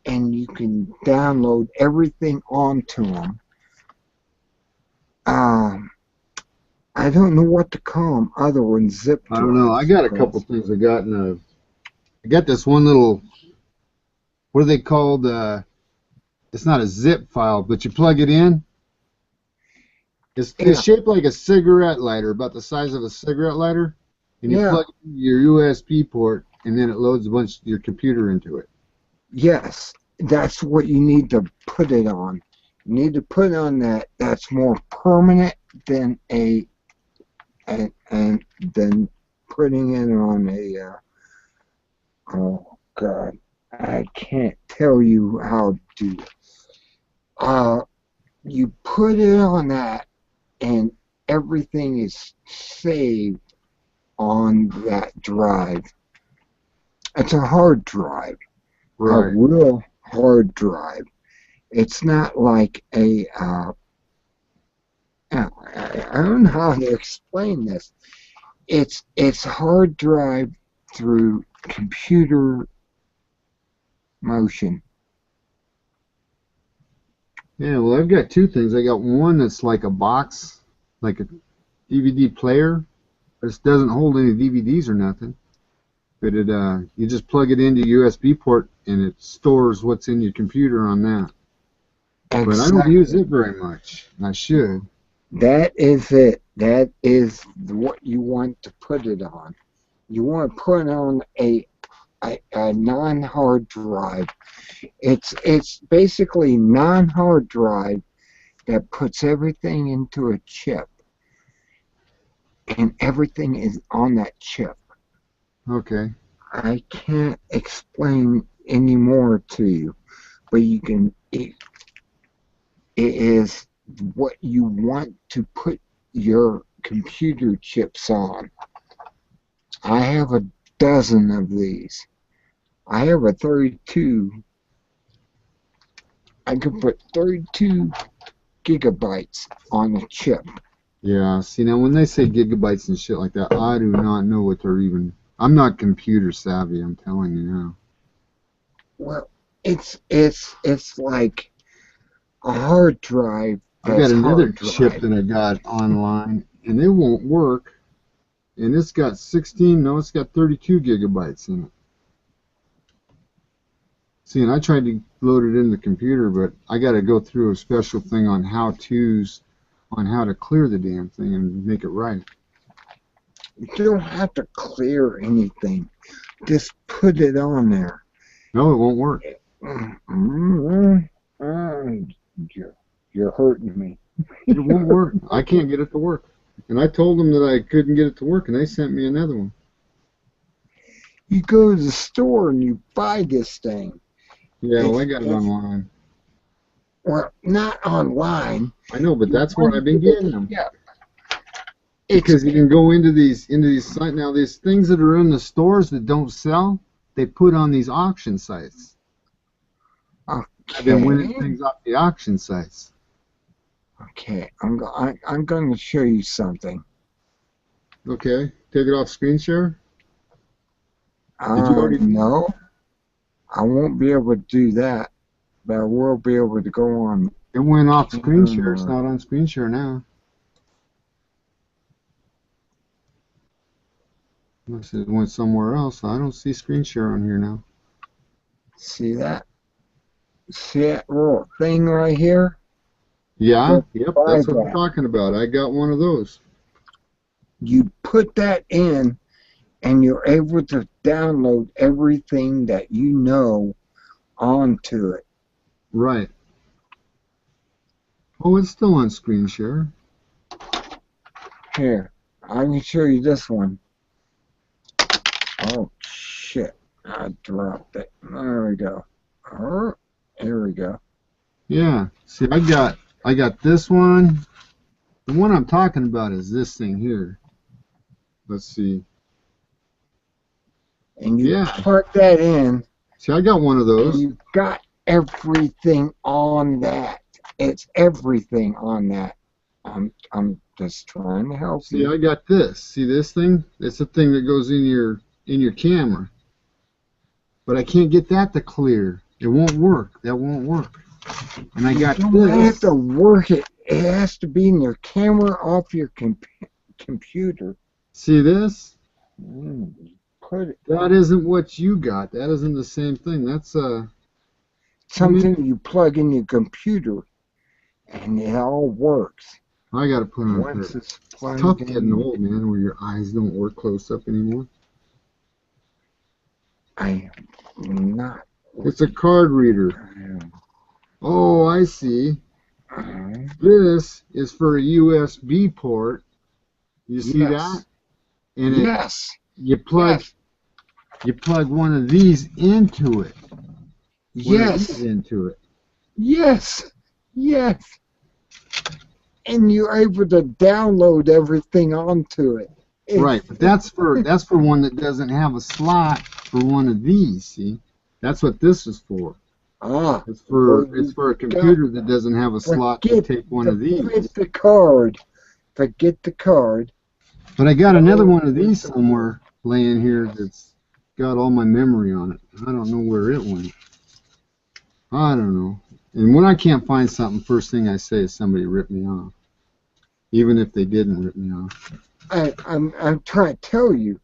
and you can download everything onto them. I don't know what to call them other than zip drives. I don't know. I got a couple things I got this one little, what are they called? It's not a zip file, but you plug it in. It's shaped like a cigarette lighter, about the size of a cigarette lighter. And you plug it into your USB port, and then it loads a bunch of your computer into it. Yes, that's what you need to put it on. You need to put it on that's more permanent than than putting it on oh God, I can't tell you how to do it. You put it on that, and everything is saved on that drive. It's a hard drive, right. A real hard drive. It's not like a I don't know how to explain this. It's hard drive through computer motion. Yeah, well, I've got two things. I got one that's like a box, like a DVD player, but it doesn't hold any DVDs or nothing. But you just plug it into USB port, and it stores what's in your computer on that. Exactly. But I don't use it very much. I should. That is it. That is what you want to put it on. You want to put it on a non-hard drive. It's basically non-hard drive that puts everything into a chip, and everything is on that chip. Okay. I can't explain any more to you, but you can. It is what you want to put your computer chips on. I have a dozen of these. I have a 32. I can put 32 gigabytes on a chip. Yeah, see, now when they say gigabytes and shit like that, I do not know what they're even... I'm not computer savvy, I'm telling you now. Well, it's like a hard drive. I got another chip that I got online, and it won't work. And it's got 16, no, it's got 32 gigabytes in it. See, and I tried to load it in the computer, but I got to go through a special thing on how-tos on how to clear the damn thing and make it right. You don't have to clear anything. Just put it on there. No, it won't work. You're hurting me. It won't work. I can't get it to work. And I told them that I couldn't get it to work, and they sent me another one. You go to the store and you buy this thing. Yeah, well, I got it online. Well, not online. I know, but that's where I've been getting them. Yeah. Because you can go into these sites now. These things that are in the stores that don't sell, they put on these auction sites. Okay. I've been winning things off the auction sites. Okay, I'm going to show you something. Okay, take it off screen share. Did you already? No, I won't be able to do that, but I will be able to go on. It went off screen share. It's not on screen share now. Unless it went somewhere else. I don't see screen share on here now. See that? See that little thing right here? Yeah, yep, that's what I'm talking about. I got one of those. You put that in, and you're able to download everything that you know onto it. Right. Oh, it's still on screen share. Here, I can show you this one. Oh, shit. I dropped it. There we go. Here we go. Yeah. See, I got this one. The one I'm talking about is this thing here. Let's see. And you plug that in. See, I got one of those. And you've got everything on that. It's everything on that. I'm just trying to help you. See, I got this. See this thing? It's the thing that goes in your camera. But I can't get that to clear. It won't work. That won't work. And I got this. You don't have to work it. It has to be in your camera off your computer. See this? Put it. That isn't what you got. That isn't the same thing. That's something you plug in your computer, and it all works. I got to put on. Once it's plugged tough in. getting old, man, where your eyes don't work close up anymore. I am not. It's a card reader. Oh, I see. This is for a USB port. You see that? And yes. You plug one of these into it. Yes. Into it. Yes. Yes. And you're able to download everything onto it. Right, but that's for one that doesn't have a slot for one of these. See, that's what this is for. Ah, it's for a computer that doesn't have a slot to take one of these. Forget the card. Forget the card. But I got another one of these somewhere laying here that's got all my memory on it. I don't know where it went. I don't know. And when I can't find something, first thing I say is somebody ripped me off, even if they didn't rip me off. I'm trying to tell you,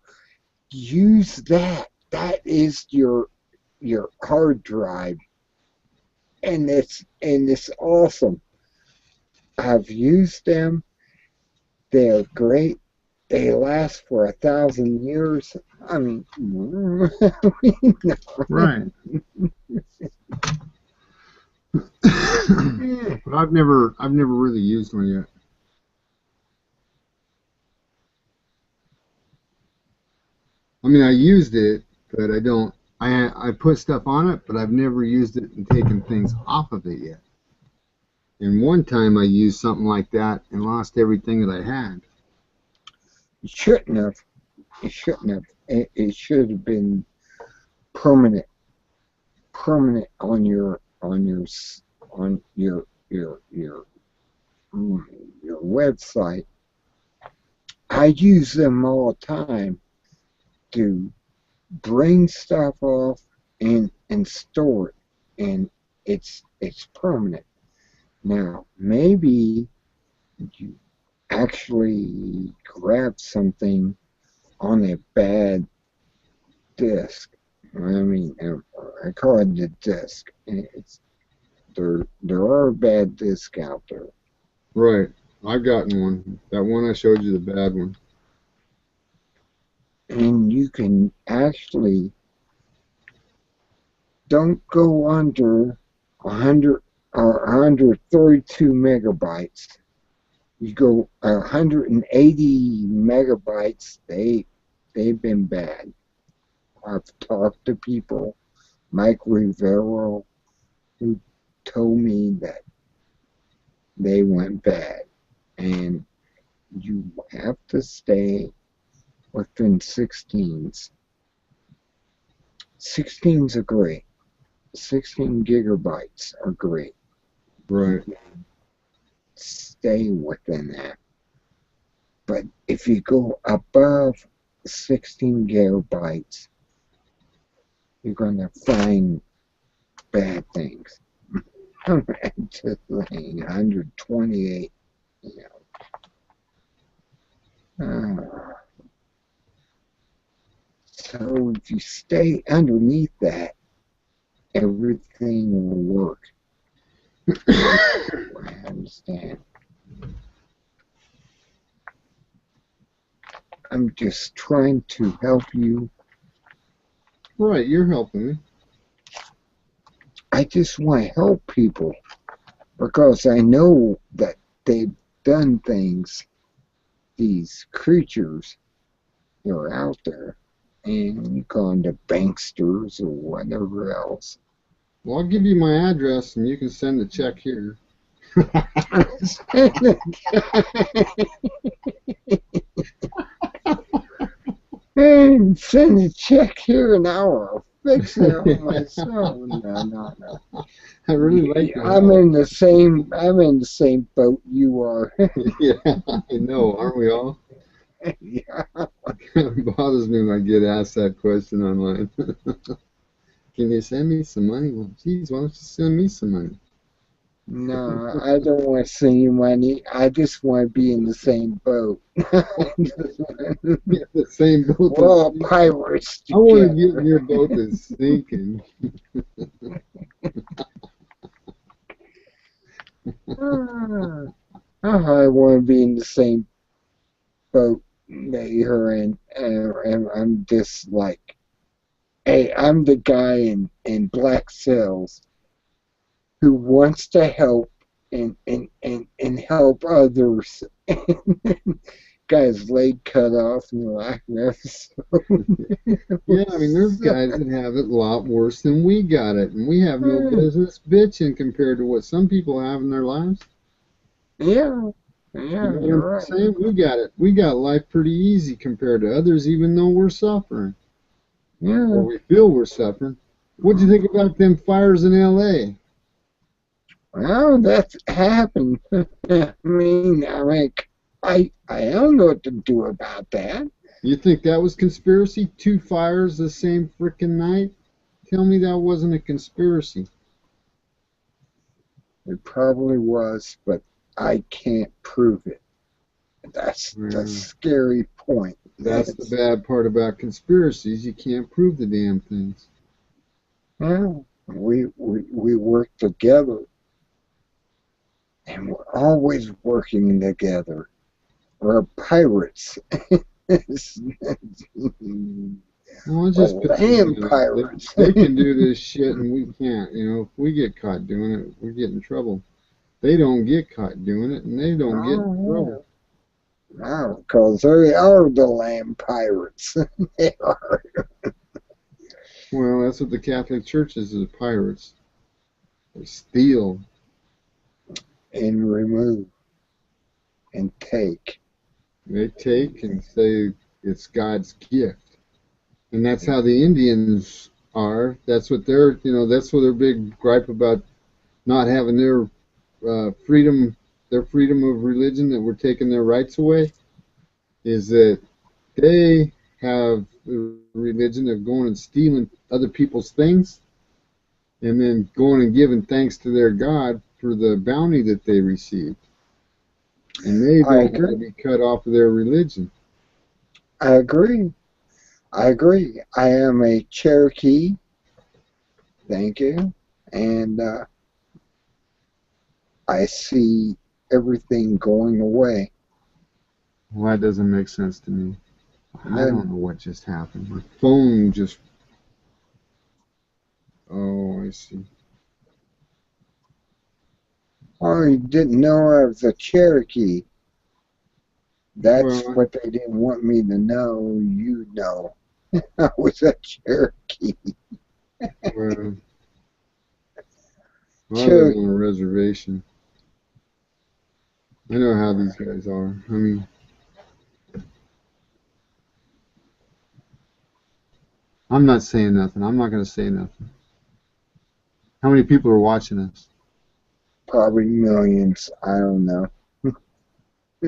use that. That is your hard drive, and it's awesome. I've used them. They're great. They last for 1,000 years. I mean, right. But I've never really used one yet. I mean, I used it, but I don't. I put stuff on it, but I've never used it and taken things off of it yet. And one time I used something like that and lost everything that I had. You shouldn't have. It shouldn't have. It should have been permanent on your website. I use them all the time to bring stuff off and store it. and it's permanent. Now, maybe you actually grab something on a bad disc. I mean, I call it the disc. It's there are bad discs out there, Right. I've gotten one. That one I showed you, the bad one. and you can actually don't go under 100 or 132 megabytes. You go 180 megabytes. They've been bad. I've talked to people, Mike Rivero, who told me that they went bad, and you have to stay within 16s. 16s are great. 16 gigabytes are great. Right. Stay within that. But if you go above 16 gigabytes, you're going to find bad things. I'm just saying 128, you know. So if you stay underneath that, everything will work. I understand. I'm just trying to help you. Right, you're helping me. I just want to help people because I know that they've done things, these creatures that are out there, and you call them the banksters or whatever else. Well, I'll give you my address and you can send the check here. And send a check here and I'll fix it on myself. No. I really like that. I'm in the same boat you are. Yeah, I know, aren't we all? Yeah. It bothers me when I get asked that question online. Can you send me some money? Well, geez, why don't you send me some money? No, I don't want to send you money. I just want to be in the same boat. Yeah, the same boat. We're all pirates I want to get in together. your boat that's sinking. I want to be in the same boat that you're in, and I'm just like, hey, I'm the guy in Black Sails who wants to help and help others. Got his leg cut off in the last episode. Yeah, I mean, there's guys that have it a lot worse than we got it, and we have no business bitching compared to what some people have in their lives. Yeah, You know what you're I'm right. saying? We got it. We got life pretty easy compared to others, even though we're suffering, Yeah. or we feel we're suffering. What'd you think about them fires in L.A.? Well, that's happened. I don't know what to do about that. You think that was conspiracy? 2 fires the same frickin' night? Tell me that wasn't a conspiracy. It probably was, but I can't prove it. That's the scary point. That's the bad part about conspiracies. You can't prove the damn things. Yeah, we work together, and we're always working together. We're pirates. Well, it's just land pirates. They can do this shit and we can't. You know, if we get caught doing it, we get in trouble. They don't get caught doing it, and they don't get in trouble. No, because they are the land pirates. They are. Well, that's what the Catholic Church is pirates. They steal. And remove. And take. They take and say it's God's gift. And that's how the Indians are. That's what they're, that's what their big gripe about not having their freedom of religion, that we're taking their rights away, is that they have the religion of going and stealing other people's things, and then going and giving thanks to their God for the bounty that they received. And they I don't want to agree. be cut off of their religion. I agree. I agree. I am a Cherokee. Thank you. And I see everything going away. Well, that doesn't make sense to me. And I don't then, know what just happened. My phone just. Oh, I see. oh, you didn't know I was a Cherokee. That's Well, what they didn't want me to know. You know, I was a Cherokee. well, I live Cherokee. on a reservation. I know how these guys are. I mean, I'm not saying nothing. I'm not going to say nothing. How many people are watching us? Probably millions. I don't know.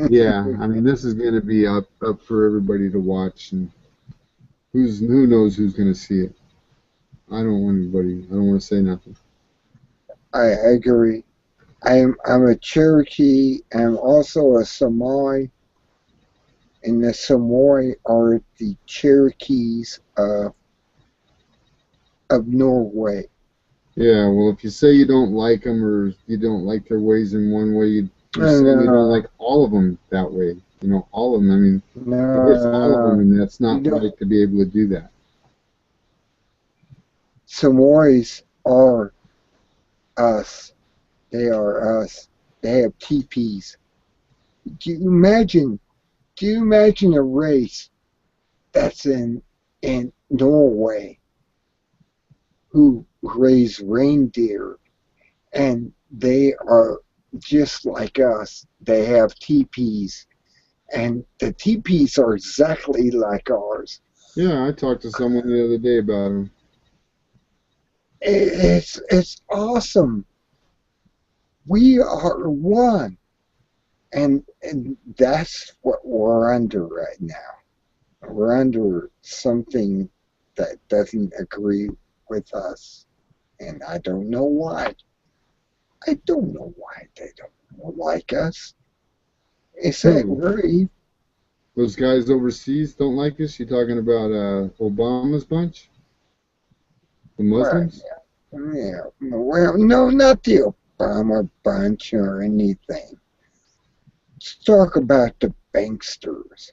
Yeah, I mean, this is going to be up for everybody to watch, and who knows who's going to see it. I don't want anybody. I don't want to say nothing. I agree. I'm a Cherokee. I'm also a Somali, and the Somali are the Cherokees of Norway. Yeah, well, if you say you don't like them or you don't like their ways in one way, you're And saying you don't like all of them that way. You know, all of them. I mean, there's all of them, no, and that's you not don't. right to be able to do that. Somalis are us. They are us. They have teepees. Do you imagine? Do you imagine a race that's in Norway who raise reindeer and they are just like us? They have teepees, and the teepees are exactly like ours. Yeah, I talked to someone the other day about them. It's awesome. We are one, and that's what we're under right now. We're under something that doesn't agree with us, and I don't know why. I don't know why they don't like us. It's that Who? very Those guys overseas don't like us? You talking about Obama's bunch? The well, Muslims? yeah. Well, no, not the Obama bunch or anything. Let's talk about the banksters.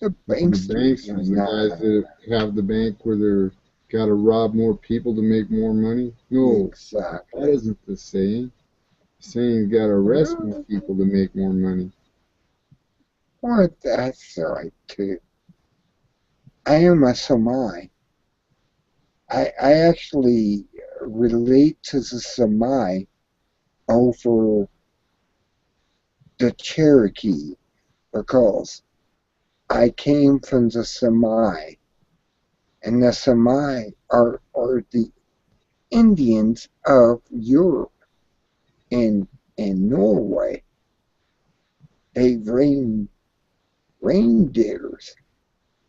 The The banksters are banksters, the not guys that have the bank where they're got to rob more people to make more money? No, that exactly. isn't the saying. The saying you got to arrest more people to make more money. Well, that's right too. I am a Somali. I actually relate to the Somali over the Cherokee because I came from the Somali, and the Somali are the Indians of Europe and Norway. They rain reindeers,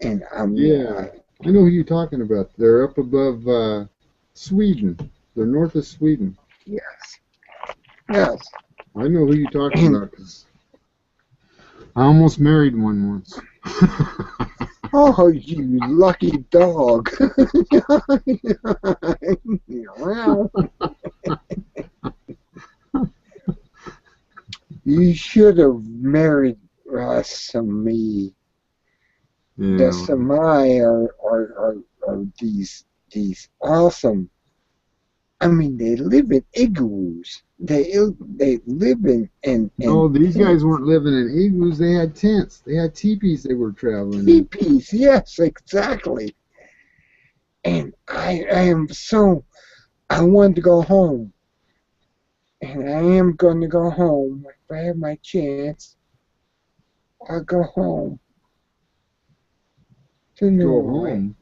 and I'm Yeah, like, I know who you're talking about. They're up above Sweden. They're north of Sweden. yes, yes. I know who you're talking And about because I almost married one once. oh, you lucky dog! Well, you should have married me. The Yeah, Samai are these awesome. I mean, they live in igloos. They live in no, these guys tents, weren't living in igloos. They had tents. They had teepees they were traveling in. teepees. Yes, exactly. And I am so I wanted to go home, and I am going to go home if I have my chance. I'll go home to Go Norway. home.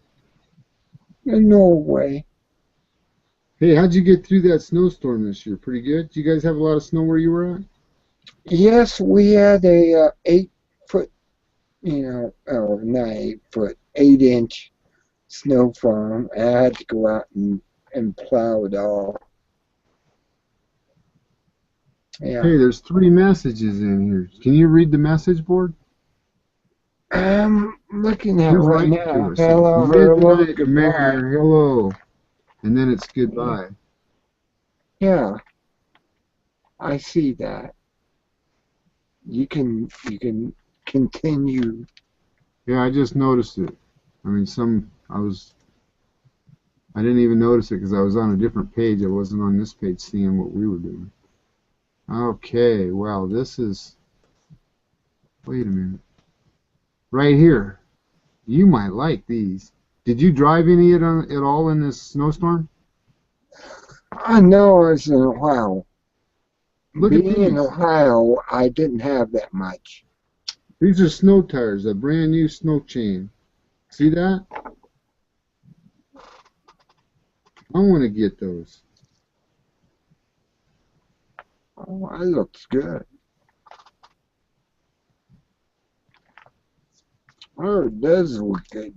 To Norway. Hey, how'd you get through that snowstorm this year? Pretty good. Did you guys have a lot of snow where you were at? Yes, we had a 8 foot, or not 8 foot, 8 inch snow farm. I had to go out and and plowed all. Yeah. Hey, there's 3 messages in here. Can you read the message board? I'm looking at Who's right writing now. to us? Hello, hello, Midnight goodbye. Mayor, hello. And then it's goodbye. Yeah, I see that. You can continue. Yeah, I just noticed it. I mean, I didn't even notice it because I was on a different page. I wasn't on this page seeing what we were doing. Okay, well, this is, wait a minute. Right here. You might like these. Did you drive any at all in this snowstorm? I know it's in Ohio. Look at Being in these. Ohio, I didn't have that much. These are snow tires, a brand new snow chain. See that? I want to get those. Oh, that looks good. Oh, it does look good.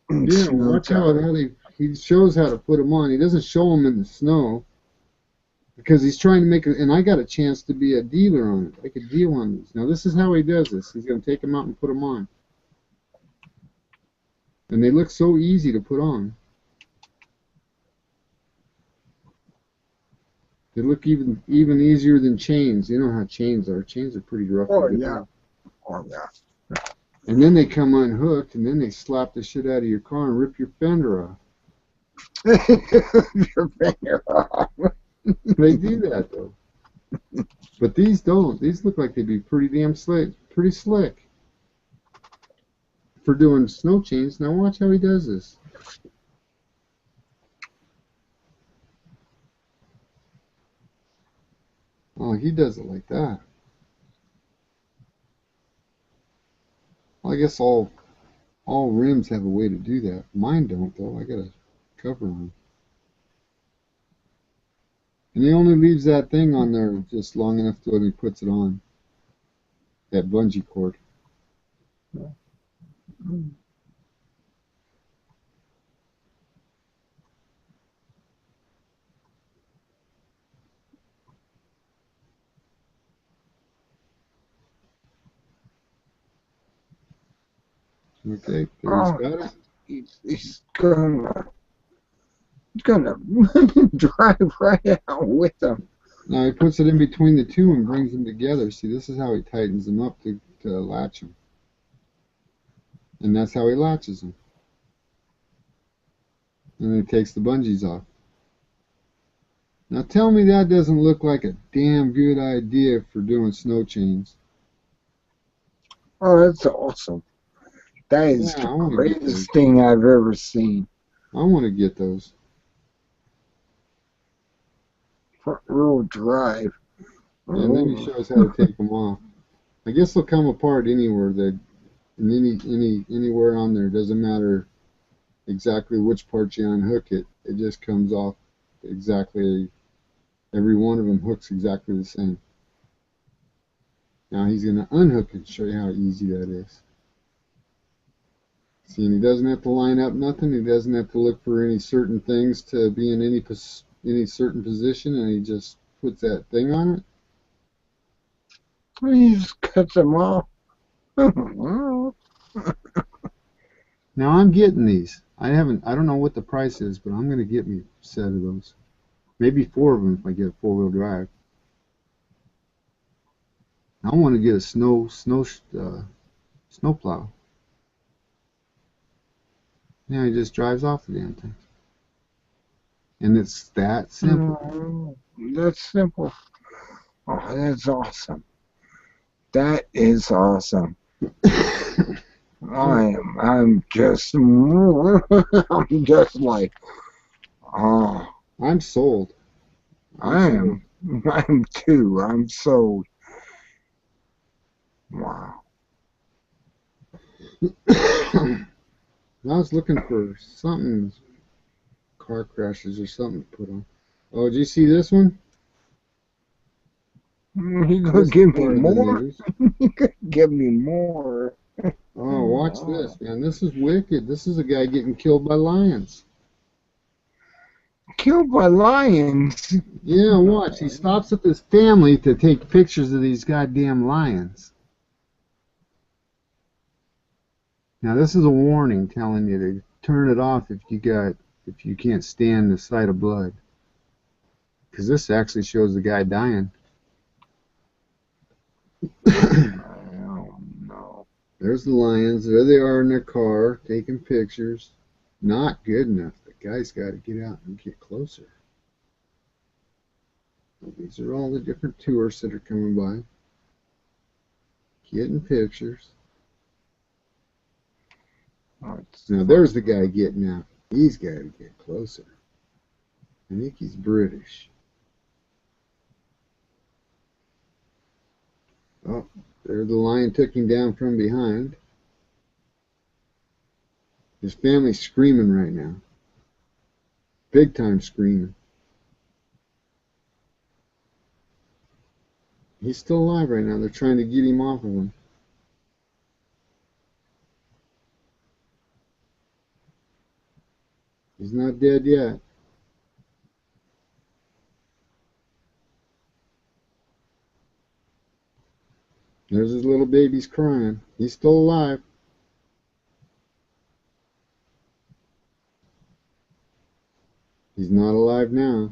Yeah, Snow watch how tire. he shows how to put them on. He doesn't show them in the snow because he's trying to make it. And I got a chance to be a dealer on it. I could deal on these. Now this is how he does this. He's going to take them out and put them on, and they look so easy to put on. They look even easier than chains. You know how chains are. Chains are pretty rough Oh, to get yeah. on. Oh, yeah. And then they come unhooked, and then they slap the shit out of your car and rip your fender off. Your finger off. They do that though. But these don't. These look like they'd be pretty damn slick. Pretty slick for doing snow chains. Now watch how he does this. Oh, he does it like that. Well, I guess all rims have a way to do that. Mine don't though. I got a cover on. And he only leaves that thing on there just long enough till he puts it on. That bungee cord. Okay, there he's Oh, got it. he's gonna drive right out with them. Now he puts it in between the two and brings them together. See, this is how he tightens them up to latch them. And that's how he latches them. And then he takes the bungees off. Now tell me that doesn't look like a damn good idea for doing snow chains. Oh, that's awesome. That is Yeah, I the want to get those. greatest thing I've ever seen. I want to get those. Front wheel drive. And then he shows how to take them off. I guess they'll come apart anywhere that anywhere on there. Doesn't matter exactly which part you unhook it. It just comes off exactly. Every one of them hooks exactly the same. Now he's going to unhook it and show you how easy that is. See, and he doesn't have to line up nothing. He doesn't have to look for any certain things to be in any certain position, and he just puts that thing on it. He just cuts them off. Now I'm getting these. I don't know what the price is, but I'm going to get me a set of those. Maybe 4 of them if I get a 4-wheel drive. I want to get a snow plow. Yeah, he just drives off the damn thing. And it's that simple. That's simple. Oh, that's awesome. That is awesome. I'm just like, oh, I'm sold. I'm too. I'm sold. Wow. I was looking for something, car crashes or something to put on. Oh, did you see this one? He gonna This give is me part of the more? news. He gonna give me more. Oh, watch this, man. This is wicked. This is a guy getting killed by lions. killed by lions. Yeah, watch. He stops with his family to take pictures of these goddamn lions. Now this is a warning telling you to turn it off if you can't stand the sight of blood. Because this actually shows the guy dying. I don't know. There's the lions. There they are in their car taking pictures. Not good enough. The guy's got to get out and get closer. These are all the different tourists that are coming by, getting pictures. Now there's the guy getting out. He's got to get closer. I think he's British. Oh, there's the lion took him down from behind. His family's screaming right now. Big time screaming. He's still alive right now. They're trying to get him off of him. He's not dead yet. There's his little baby's crying. He's still alive. He's not alive now.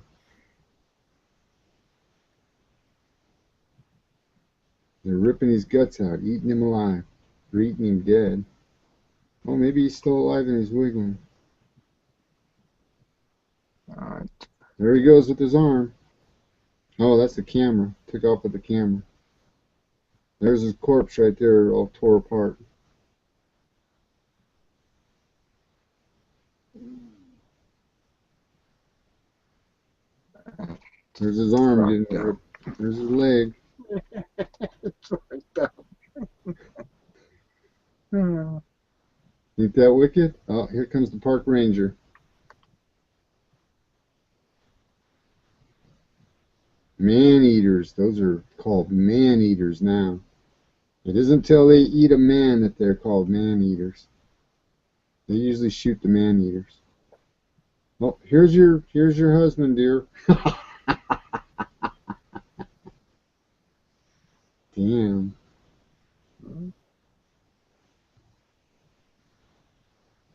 They're ripping his guts out, eating him alive. They're eating him dead. Oh, maybe he's still alive and he's wiggling. There he goes with his arm. Oh, that's the camera. Took off with the camera. There's his corpse right there, all tore apart. There's his arm getting ripped. There's his leg. It's like that. Ain't that wicked? Oh, here comes the park ranger. Man-eaters. Those are called man-eaters now. It isn't until they eat a man that they're called man-eaters. They usually shoot the man-eaters. Well, here's your husband, dear. Damn.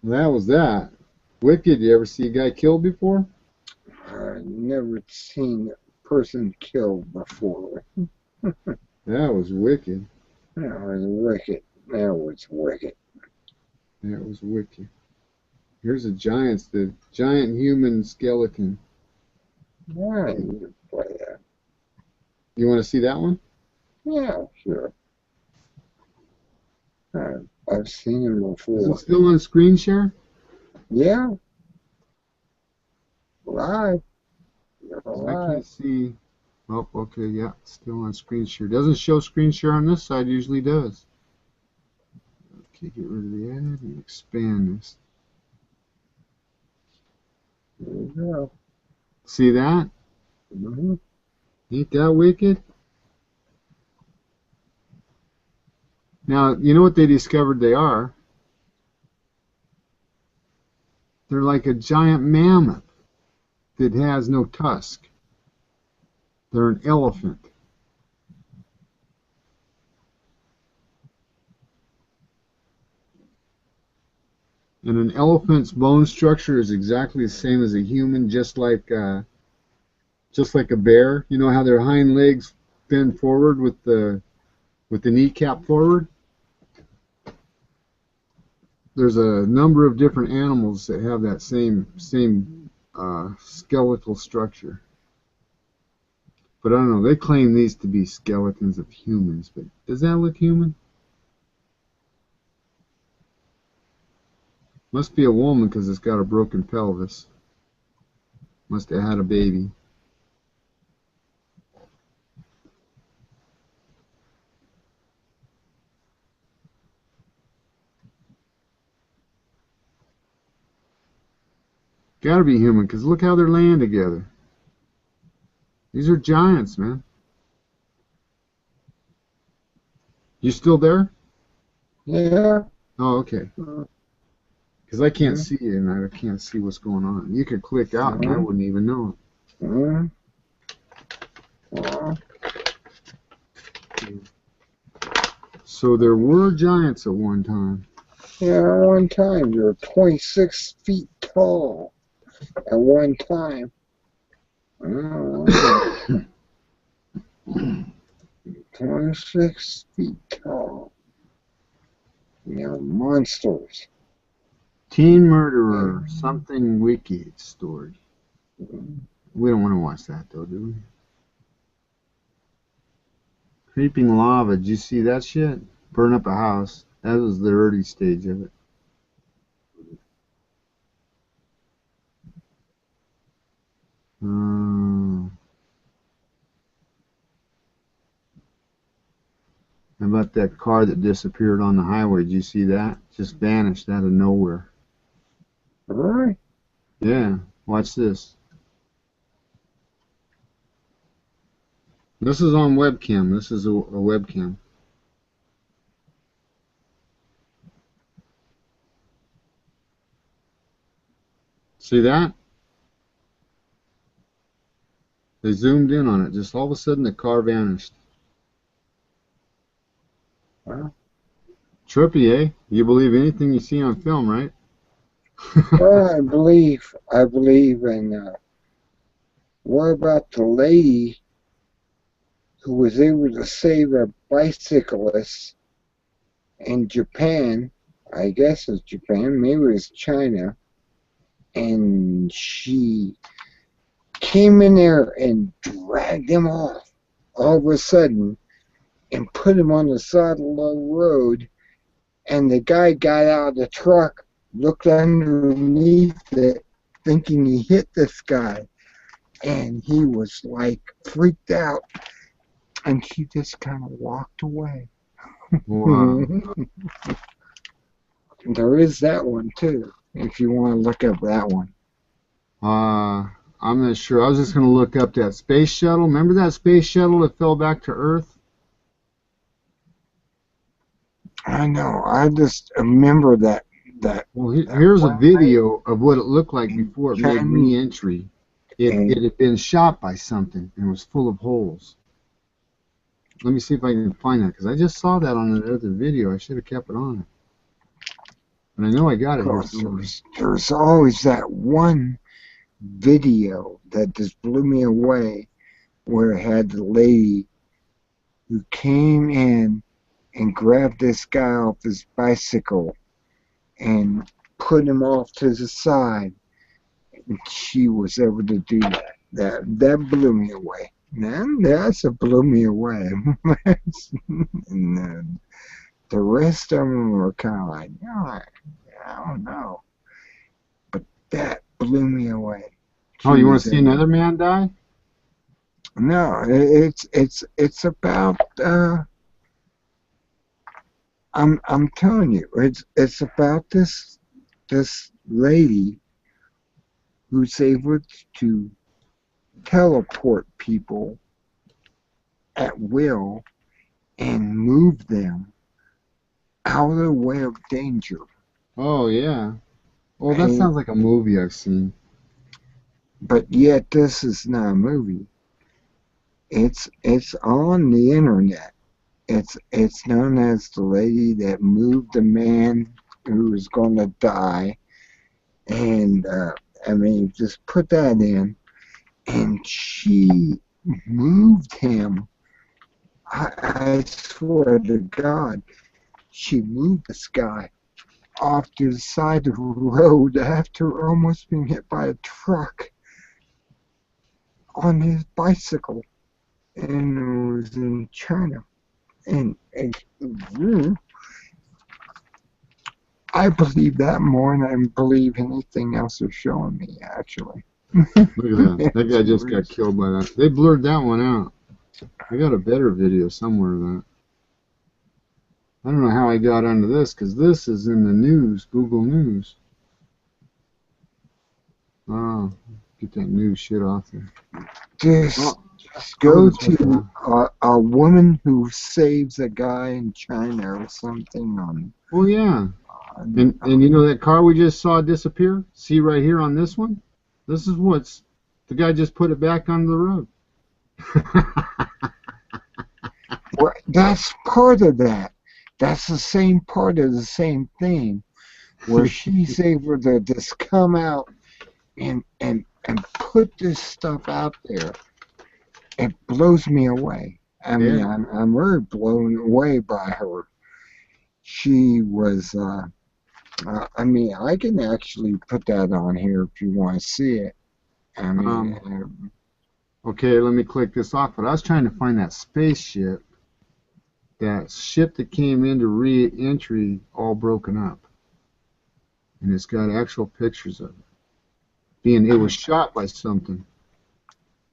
That was that. Wicked. You ever see a guy killed before? I've never seen a person killed before. That was wicked. That was wicked. That was wicked. That was wicked. Here's the giant human skeleton. Yeah, you can play that. You want to see that one? Yeah, sure. I've seen him Is before. it still on screen share? Yeah. Live. You're I alive. can't see. Oh, okay, yeah, it's still on screen share. Doesn't show screen share on this side, usually does. Okay, get rid of the ad and expand this. There you go. See that? Mm-hmm. Ain't that wicked? Now, you know what they discovered they are? They're like a giant mammoth that has no tusk. They're an elephant. And an elephant's bone structure is exactly the same as a human, just like a bear. You know how their hind legs bend forward with the kneecap forward? There's a number of different animals that have that same skeletal structure. But I don't know, they claim these to be skeletons of humans, but does that look human? Must be a woman because it's got a broken pelvis. Must have had a baby. Gotta be human because look how they're laying together. These are giants, man. You still there? Yeah. Oh, okay. Because I can't see it, and I can't see what's going on. You could click out, and I wouldn't even know Mm-hmm. it. So there were giants at one time. Yeah, at one time, they were 26 feet tall. At one time. 26 feet tall. Monsters. Teen Murderer, something wicked story. We don't want to watch that, though, do we? Creeping lava, did you see that shit? Burn up a house. That was the early stage of it. How about that car that disappeared on the highway? Did you see that? Just vanished out of nowhere. Really? Yeah, watch this. This is on webcam. This is a webcam. See that? They zoomed in on it. Just all of a sudden the car vanished. Wow. Trippy, eh? You believe anything you see on film, right? Well, I believe in, what about the lady who was able to save a bicyclist in Japan? I guess it's Japan, maybe it was China, and she came in there and dragged him off all of a sudden and put him on the side of the road, and the guy got out of the truck, looked underneath it, thinking he hit this guy, and he was like freaked out, and she just kind of walked away. Wow. There is that one too, if you want to look up that one. I'm not sure. I was just going to look up that space shuttle. Remember that space shuttle that fell back to Earth? I know. I just remember that. Well, here's a video of what it looked like before it made re-entry. It had been shot by something and it was full of holes. Let me see if I can find that, because I just saw that on another video. I should have kept it on it. But I know I got it here somewhere. There's always that one video that just blew me away, where it had the lady who came in and grabbed this guy off his bicycle and put him off to the side. And she was able to do that. That blew me away. That's a blew me away. And then the rest of them were kind of like, I don't know. But that blew me away. Oh, you want to see another man die? No, it's about I'm telling you, it's about this lady who's able to teleport people at will and move them out of the way of danger. Oh, yeah. Oh, that sounds like a movie I've seen. But yet this is not a movie. It's on the internet. It's known as the lady that moved the man who was going to die. And, just put that in. And she moved him. I swear to God, she moved this guy off to the side of the road after almost being hit by a truck on his bicycle. And it was in China. And I believe that more than I believe anything else they're showing me, actually. Look at that. That guy just got killed by that. They blurred that one out. I got a better video somewhere of that. I don't know how I got onto this, because this is in the news, Google News. Oh, get that news shit off there. Just What go was I supposed to to have? a woman who saves a guy in China or something Oh yeah. on And you know that car we just saw disappear? See right here on this one? This is what's the guy just put it back on the road. well, that's part of that. That's the same part of the same thing where she's able to just come out and put this stuff out there. It blows me away. I mean, Yeah. I'm very blown away by her. She was, I mean, I can actually put that on here if you want to see it. I mean, Um, okay, let me click this off. But I was trying to find that spaceship, that ship that came into re-entry all broken up. And it's got actual pictures of it. It was shot by something.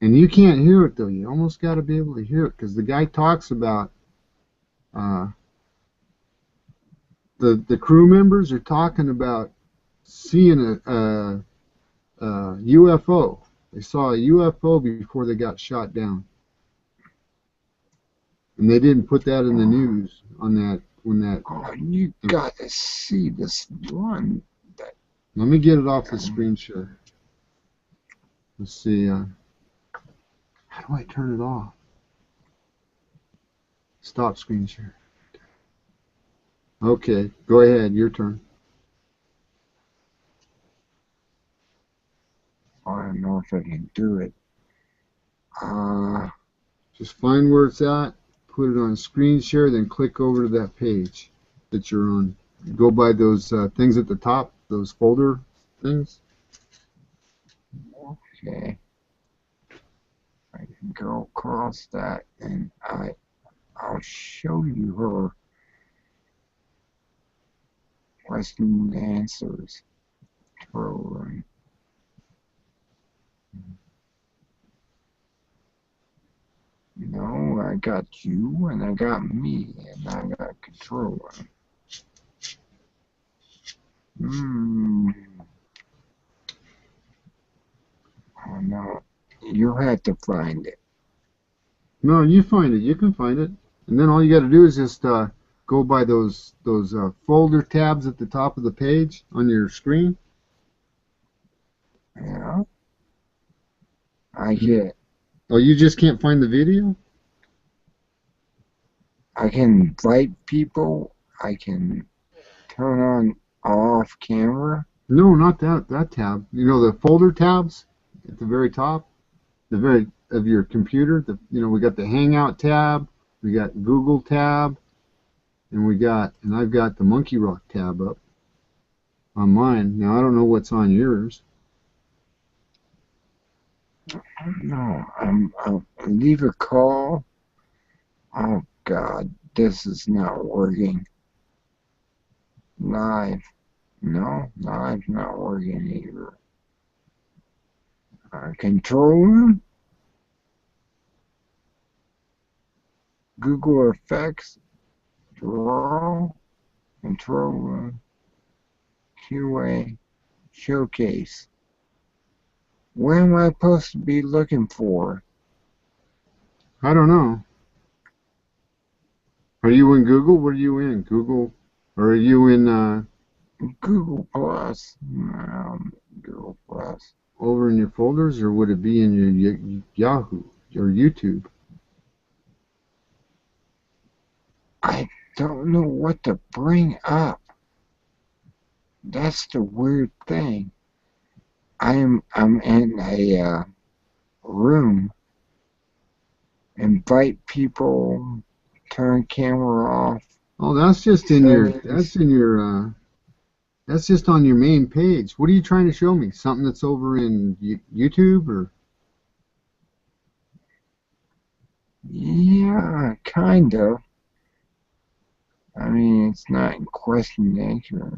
And you can't hear it though. You almost got to be able to hear it because the guy talks about uh, the crew members are talking about seeing a UFO. They saw a UFO before they got shot down, and they didn't put that in the news on that when that. oh, you got to see this one. That, Let me get it off the screen share. Let's see. How do I turn it off? Stop screen share. Okay, go ahead. Your turn. I don't know if I can do it. Just find where it's at, put it on screen share, then click over to that page that you're on. Go by those things at the top, those folder things. Okay. I can go across that and I'll show you her question and answers. Program. No, I got you and I got me and I got control. Hmm. Oh no. You had to find it. No, you find it. You can find it, and then all you got to do is just go by those folder tabs at the top of the page on your screen. Yeah. I get Oh, you just can't find the video? I can invite people. I can turn on off camera. No, not that tab. You know the folder tabs at the very top, the very of your computer. We got the Hangout tab, we got Google tab, and I've got the Monkey Rock tab up on mine. Now I don't know what's on yours. No, I'll leave a call. Oh God, this is not working. Live. No, live's not working either. Control room. Google Effects. Draw. Control room. QA. Showcase. What am I supposed to be looking for? I don't know. Are you in Google? What are you in? Google? Or are you in Google Plus. Google Plus. over in your folders, or would it be in your Yahoo or YouTube? I don't know what to bring up. That's the weird thing. I'm in a room. Invite people. Turn camera off. Oh, that's just in your Settings. that's just on your main page. What are you trying to show me? Something that's over in YouTube or? Yeah, kind of. I mean, it's not in question and answer.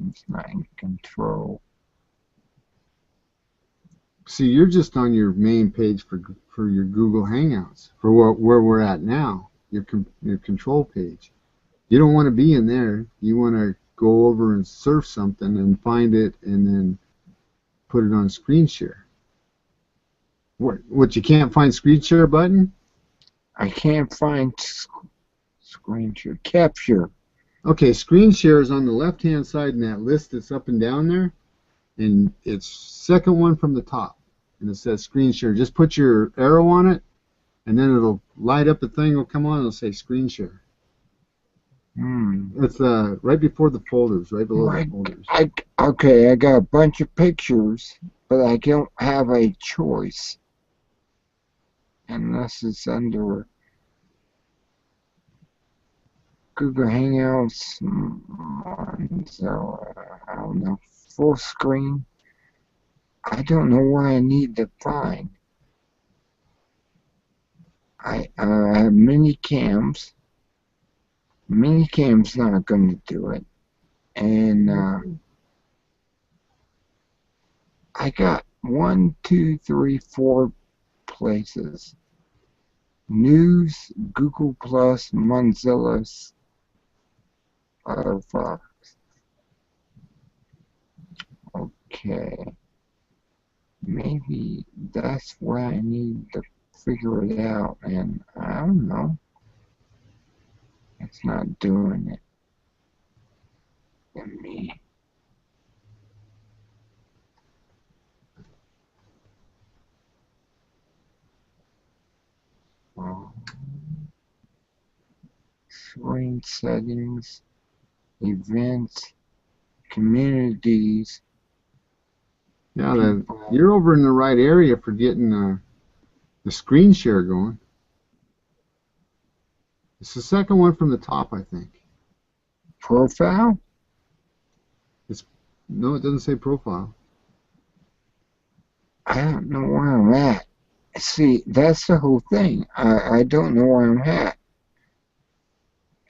It's not in control. See, you're just on your main page for your Google Hangouts for where we're at now. Your control page. You don't want to be in there. You want to go over and surf something and find it and then put it on screen share. What you can't find screen share button? I can't find screen share capture. Okay, screen share is on the left-hand side in that list that's up and down there, and it's second one from the top, and it says screen share. Just put your arrow on it, and then it'll light up. The thing will come on. And it'll say screen share. It's right before the folders, right below the folders. Okay, I got a bunch of pictures, but I don't have a choice unless it's under Google Hangouts. So I don't know, full screen. I don't know what I need to find. I have mini cams. Mini cam's not going to do it. And I got 1, 2, 3, 4 places. News, Google Plus, Mozilla, Firefox. Okay. Maybe that's where I need to figure it out, and I don't know. It's not doing it. And me. Screen settings, events, communities. Yeah, you're over in the right area for getting the screen share going. It's the second one from the top, I think. Profile? No, it doesn't say profile. I don't know where I'm at. See, that's the whole thing. I don't know where I'm at.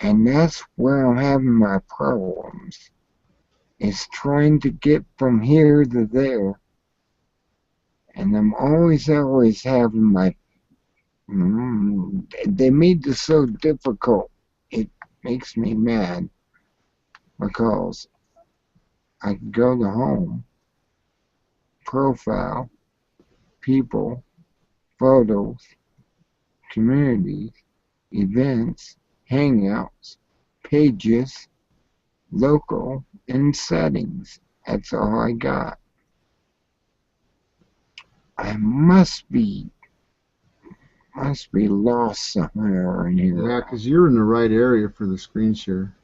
And that's where I'm having my problems. It's trying to get from here to there. And I'm always having my... they made this so difficult. It makes me mad. Because I can go to home, profile, people, photos, communities, events, hangouts, pages, local, and settings. That's all I got. I must be lost somewhere in here. Yeah, because you're in the right area for the screen share.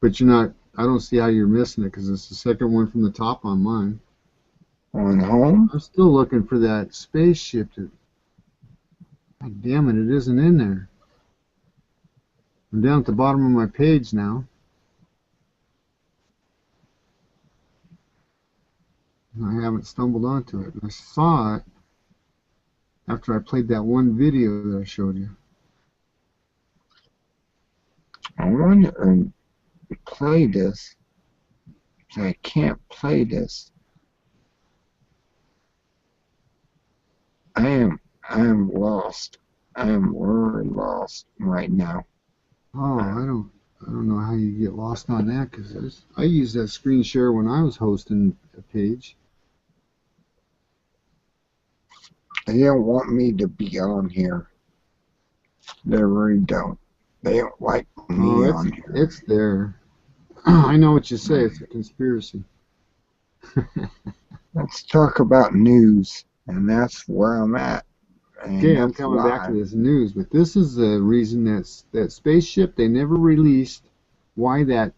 But you're not, I don't see how you're missing it because it's the second one from the top on mine. On home? I'm still looking for that spaceship. God damn it, it isn't in there. I'm down at the bottom of my page now. I haven't stumbled onto it. I saw it after I played that one video that I showed you. I want to play this. I can't play this. I am lost. I am really lost right now. Oh, I don't know how you get lost on that because I used that screen share when I was hosting a page. They don't want me to be on here. They really don't. They don't like me on here. It's there. I know what you say. It's a conspiracy. Let's talk about news, and that's where I'm at. And okay, I'm coming back to this news, but this is the reason that spaceship they never released why that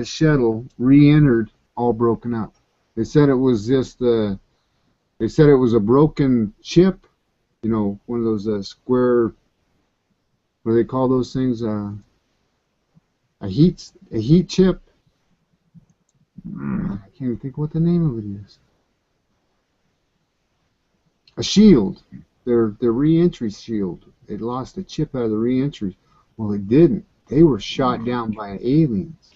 shuttle re-entered all broken up. They said it was just they said it was a broken chip, you know, one of those square, what do they call those things? A heat chip. I can't even think what the name of it is. A shield. Their re-entry shield. It lost a chip out of the re-entry. Well, it didn't. They were shot down by aliens.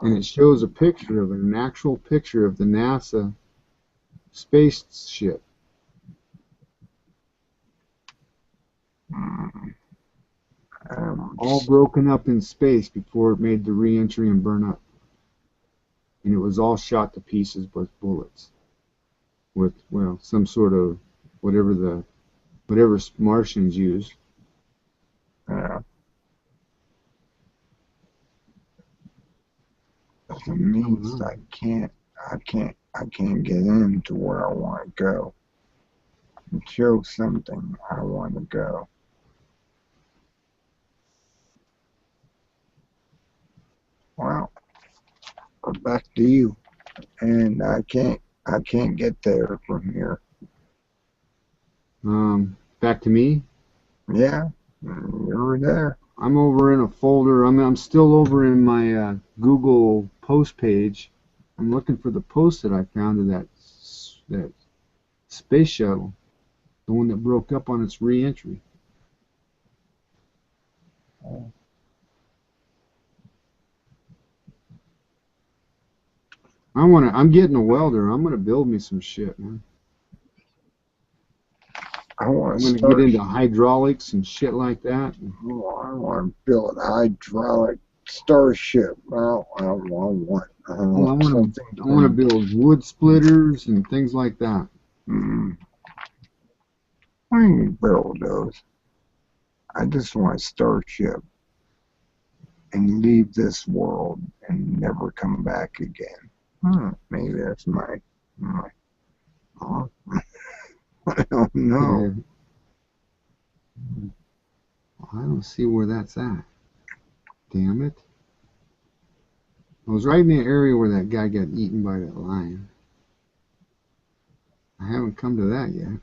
And it shows a picture of it, an actual picture of the NASA spaceship. All broken up in space before it made the re-entry and burn up. And it was all shot to pieces with bullets. with, well, some sort of whatever Martians use. Yeah. It means I can't get into where I want to go. And show something I want to go. Well, we're back to you, and I can't get there from here. Back to me. Yeah, you're there. I'm over in a folder. I'm still over in my Google post page. I'm looking for the post that I found of that space shuttle, the one that broke up on its re-entry. Oh. I'm getting a welder. I'm gonna build me some shit, man. I'm gonna get into hydraulics and shit like that. Oh, I want to build a hydraulic starship. Well, I want to build wood splitters and things like that. I can build those. I just want a starship and leave this world and never come back again. Maybe that's my I don't know. I don't see where that's at. Damn it. I was right in the area where that guy got eaten by that lion. I haven't come to that yet.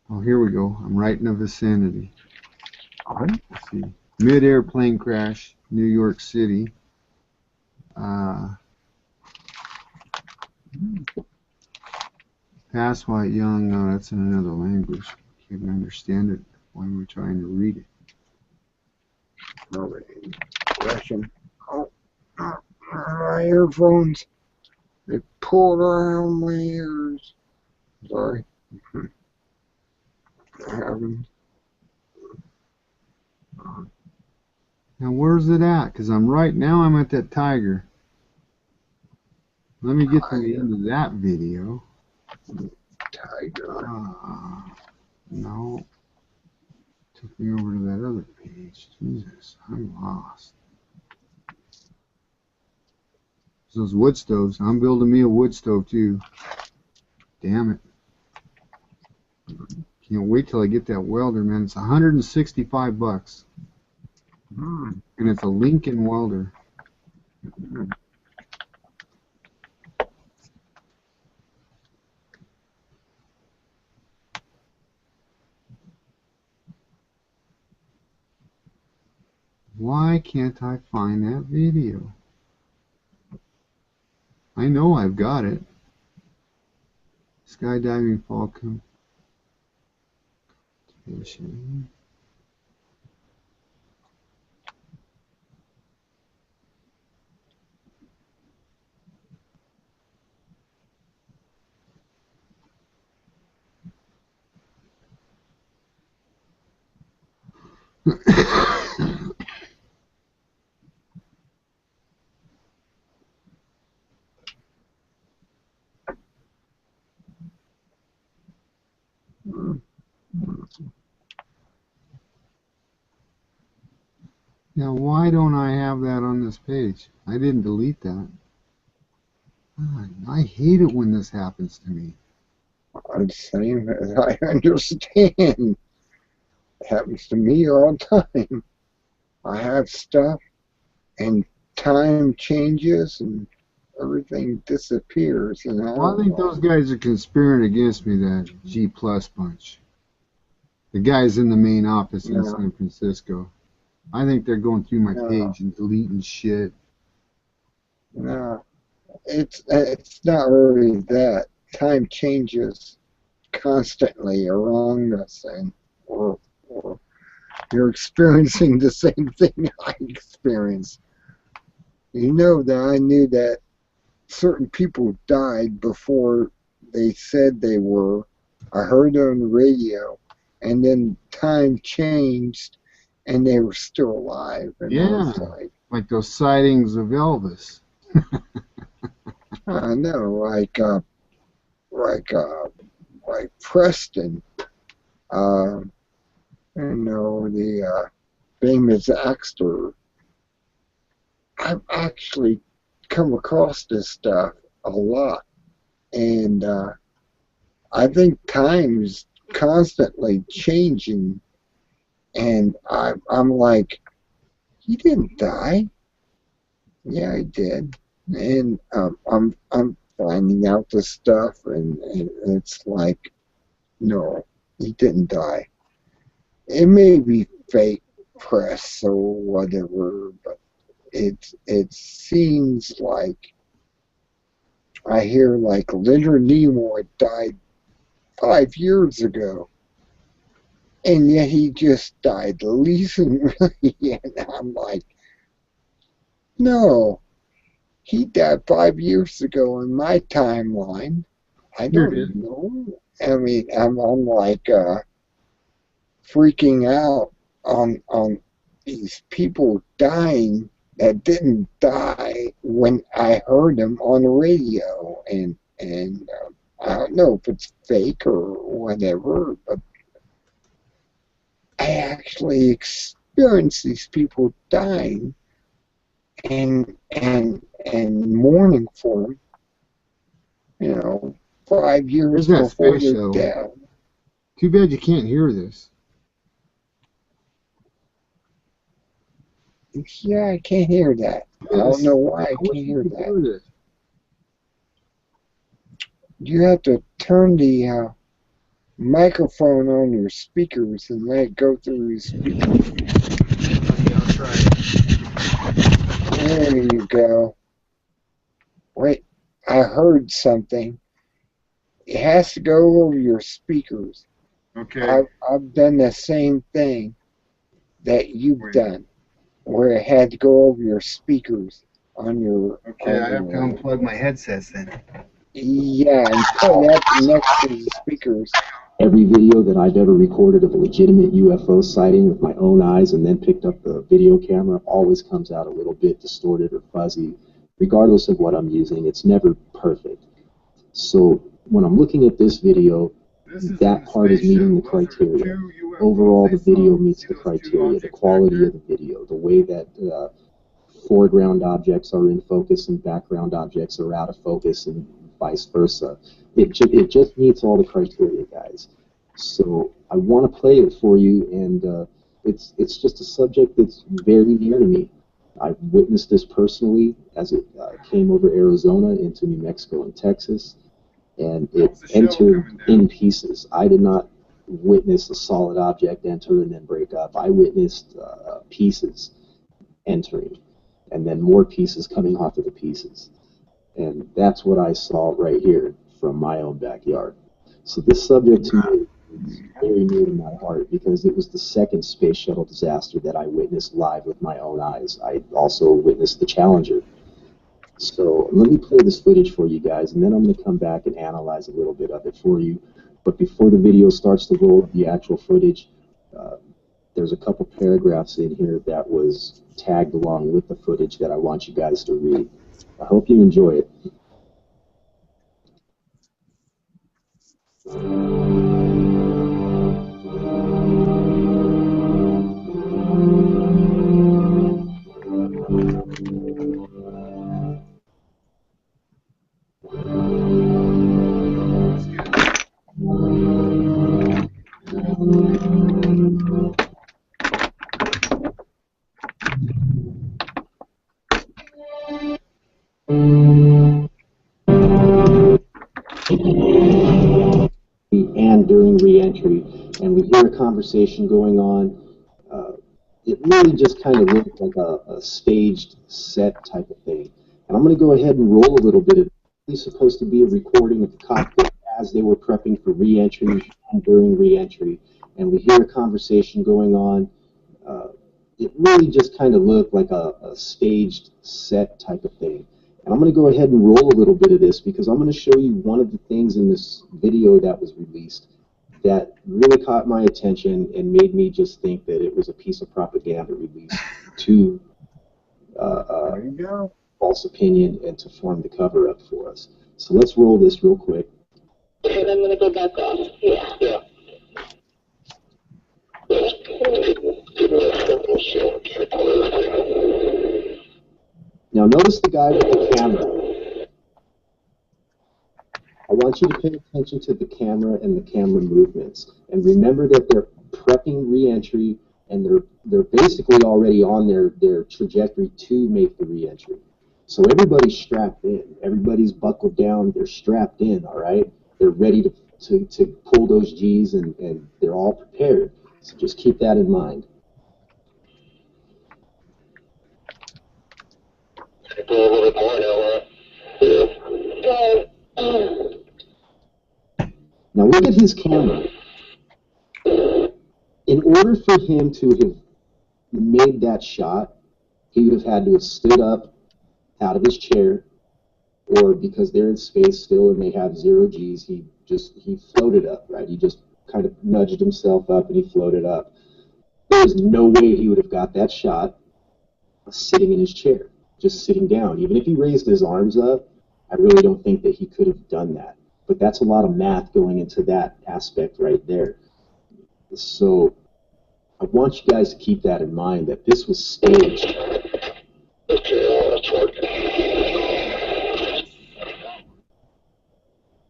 Oh, here we go. I'm right in the vicinity. Let's see. Mid-air plane crash, New York City. Pass White Young. No, that's in another language. Can't understand it when we're trying to read it. Russian. Oh, my earphones. They pulled around my ears. Sorry. Now where's it at? Because I'm at that tiger. Let me get to the end of that video. Tiger. No. Took me over to that other page. Jesus, I'm lost. Those wood stoves. I'm building me a wood stove too. Damn it. Can't wait till I get that welder, man. It's $165. And it's a Lincoln welder. Why can't I find that video? I know I've got it. Skydiving Falcon. Now, why don't I have that on this page? I didn't delete that. I hate it when this happens to me. I'm saying that I understand. It happens to me all the time. I have stuff, and time changes, and everything disappears. And I think those guys are conspiring against me, that G Plus bunch. The guys in the main office in San Francisco. I think they're going through my page and deleting shit. No, it's not really that. Time changes constantly around us, and or you're experiencing the same thing I experienced. You know that I knew that certain people died before they said they were. I heard it on the radio, and then time changed, and they were still alive. And I was Yeah, like those sightings of Elvis. I know, like like Preston, uh, the famous actor. I've actually come across this stuff a lot, and I think time's constantly changing, and I'm like, he didn't die. Yeah, he did, and I'm finding out this stuff, and it's like, no, he didn't die. It may be fake press or whatever, but it seems like I hear like Leonard Nimoy died 5 years ago, and yet he just died recently, and I'm like, no, he died 5 years ago in my timeline. I Here it is. don't know. I mean, I'm like freaking out on these people dying that didn't die when I heard them on the radio, and I don't know if it's fake or whatever, but I actually experienced these people dying and mourning for them, 5 years There's that before space their shuttle. death. Too bad you can't hear this. Yeah, I can't hear that. I don't know why I can't hear that. This. You have to turn the microphone on your speakers and let it go through your speakers. Okay, I'll try it. There you go. Wait, I heard something. It has to go over your speakers. Okay. I've done the same thing that you've done, where it had to go over your speakers on your. Okay, I have to unplug my headsets then. Yeah, and put that next to the speakers. Every video that I've ever recorded of a legitimate UFO sighting with my own eyes and then picked up the video camera always comes out a little bit distorted or fuzzy. Regardless of what I'm using, it's never perfect. So when I'm looking at this video, that part is meeting the criteria. Overall, the video meets the criteria, the quality of the video, the way that foreground objects are in focus and background objects are out of focus and vice versa. It just meets all the criteria, guys. So I want to play it for you, and it's just a subject that's very near to me. I've witnessed this personally as it came over Arizona into New Mexico and Texas, and it entered in pieces. I did not witness a solid object enter and then break up. I witnessed pieces entering, and then more pieces coming off of the pieces. And that's what I saw right here from my own backyard. So this subject to me is very near to my heart because it was the second space shuttle disaster that I witnessed live with my own eyes. I also witnessed the Challenger. So let me play this footage for you guys, and then I'm going to come back and analyze a little bit of it for you. But before the video starts to roll the actual footage, there's a couple paragraphs in here that was tagged along with the footage that I want you guys to read. I hope you enjoy it. And during re-entry, and we hear a conversation going on. It really just kind of looked like a staged set type of thing. And I'm going to go ahead and roll a little bit. It's supposed to be a recording of the cockpit as they were prepping for re-entry and during re-entry. And we hear a conversation going on. It really just kind of looked like a staged set type of thing. And I'm going to go ahead and roll a little bit of this because I'm going to show you one of the things in this video that was released that really caught my attention and made me just think that it was a piece of propaganda released to There you go. false opinion and to form the cover up for us. So let's roll this real quick. And I'm going to go back off. Yeah. Now notice the guy with the camera. I want you to pay attention to the camera and the camera movements. And remember that they're prepping re-entry and they're basically already on their trajectory to make the re-entry. So everybody's strapped in. Everybody's buckled down. They're strapped in, all right? They're ready to pull those G's and they're all prepared. So just keep that in mind. A little bit more now. Now look at his camera. In order for him to have made that shot, he would have had to have stood up out of his chair, or because they're in space still and they have 0 G's, he floated up, right? He just kind of nudged himself up and he floated up. There's no way he would have got that shot sitting in his chair, just sitting down. Even if he raised his arms up, I really don't think that he could have done that. But that's a lot of math going into that aspect right there. So I want you guys to keep that in mind, that this was staged.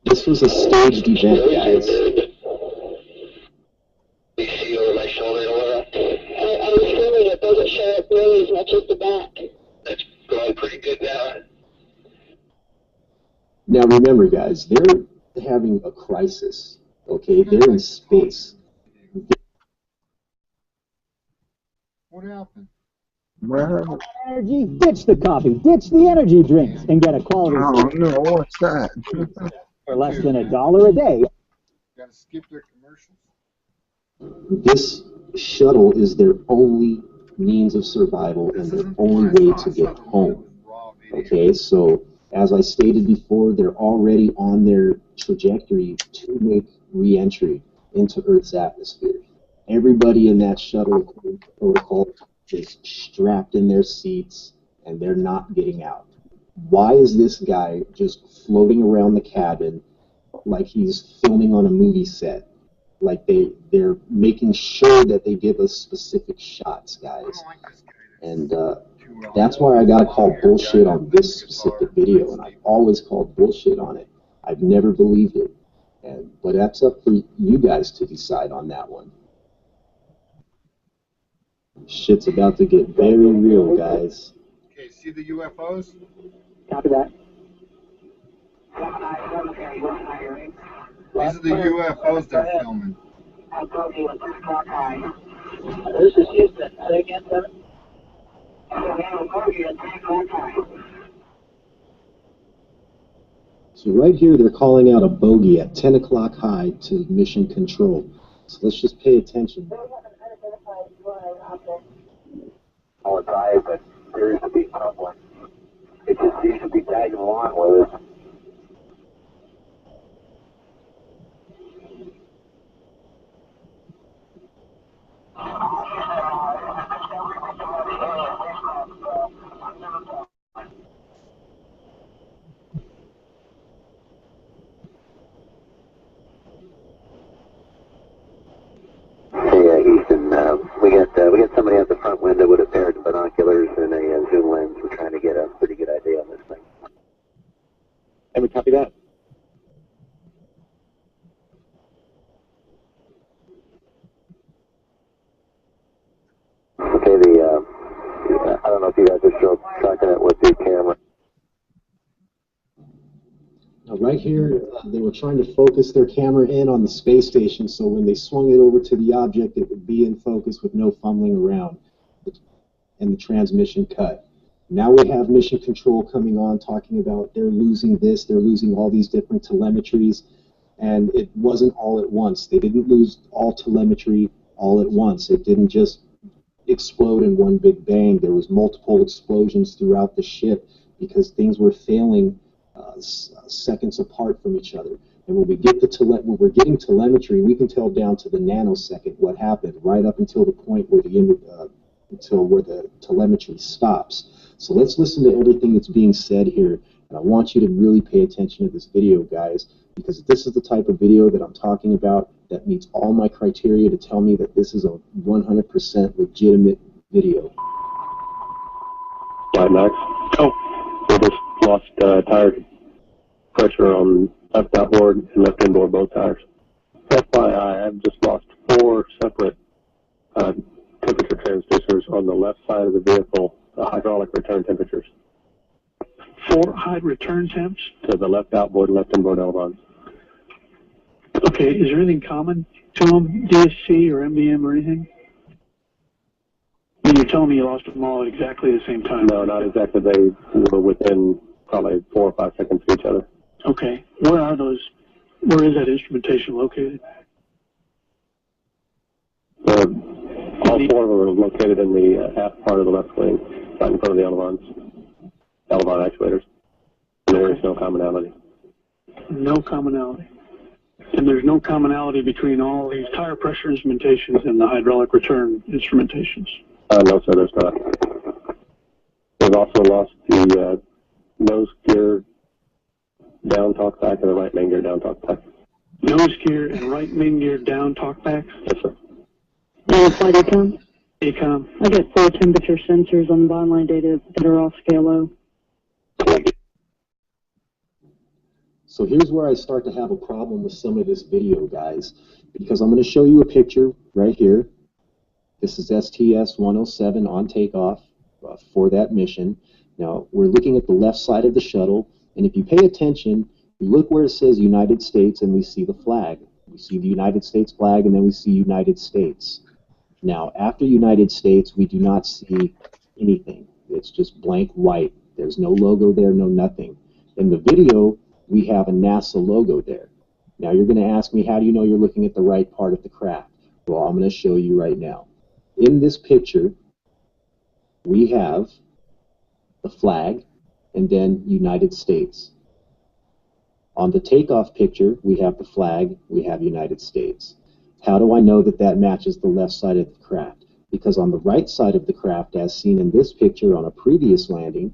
This was a staged event, guys. You see over my shoulder, Laura? I was feeling it doesn't show up really as much as the back. That's going pretty good now. Now remember, guys, they're having a crisis, okay? They're in space. What happened? Well, Energy, ditch the coffee, ditch the energy drinks, and get a quality oh no, what's that? for less than $1 a day. Got to skip their commercials. This shuttle is their only means of survival and their only way to get home, okay? So as I stated before, they're already on their trajectory to make re-entry into Earth's atmosphere. Everybody in that shuttle protocol is strapped in their seats and they're not getting out. Why is this guy just floating around the cabin like he's filming on a movie set? Like they're making sure that they give us specific shots, guys. And that's why I gotta call bullshit on this specific video, and I've always called bullshit on it. I've never believed it. But that's up for you guys to decide on that one. Shit's about to get very real, guys. Okay, see the UFOs? Copy that. These are the UFOs they're filming. This is Houston. Say again, Kevin? So right here, they're calling out a bogey at 10 o'clock high to mission control. So let's just pay attention. All the time, but there used to be someone. It just used to be tagging along with us. Houston, we got somebody out the front window with a pair of binoculars and a zoom lens. We're trying to get a pretty good idea on this thing. And we copy that. Okay, I don't know if you guys are still tracking it with the camera. Now right here, they were trying to focus their camera in on the space station, so when they swung it over to the object, it would be in focus with no fumbling around, and the transmission cut. Now we have mission control coming on, talking about they're losing this, they're losing all these different telemetries, and it wasn't all at once. They didn't lose all telemetry all at once. It didn't just explode in one big bang. There was multiple explosions throughout the ship because things were failing seconds apart from each other. And when we get when we're getting telemetry, we can tell down to the nanosecond what happened, right up until the point where the telemetry stops. So let's listen to everything that's being said here. And I want you to really pay attention to this video, guys, because this is the type of video that I'm talking about that meets all my criteria to tell me that this is a 100% legitimate video. Hi, Max. Oh. We just lost tire pressure on left outboard and left inboard both tires. FYI, I've just lost 4 separate temperature transducers on the left side of the vehicle, the hydraulic return temperatures. 4 high return temps? To the left outboard and left inboard elevons. Okay, is there anything common to them, DSC or MBM or anything? I mean, you're telling me you lost them all at exactly the same time? No, not exactly. They were within probably 4 or 5 seconds of each other. Okay. Where are those? Where is that instrumentation located? All 4 of them are located in the aft part of the left wing, right in front of the elevon actuators. There is no commonality. No commonality. And there's no commonality between all these tire pressure instrumentations and the hydraulic return instrumentations? No, sir, there's not. We've also lost the nose gear down talkback and the right main gear down talkback. Nose gear and right main gear down talkbacks? Yes, sir. Flight ACOM? ACOM. I got 4 temperature sensors on the bottom line data that are off scale low. So here's where I start to have a problem with some of this video, guys, because I'm going to show you a picture right here. This is STS-107 on takeoff for that mission. Now, we're looking at the left side of the shuttle, and if you pay attention, you look where it says United States, and we see the flag. We see the United States flag, and then we see United States. Now, after United States, we do not see anything. It's just blank white. There's no logo there, no nothing. In the video, we have a NASA logo there. Now, you're going to ask me, how do you know you're looking at the right part of the craft? Well, I'm going to show you right now. In this picture, we have the flag and then United States. On the takeoff picture, we have the flag, we have United States. How do I know that that matches the left side of the craft? Because on the right side of the craft, as seen in this picture on a previous landing,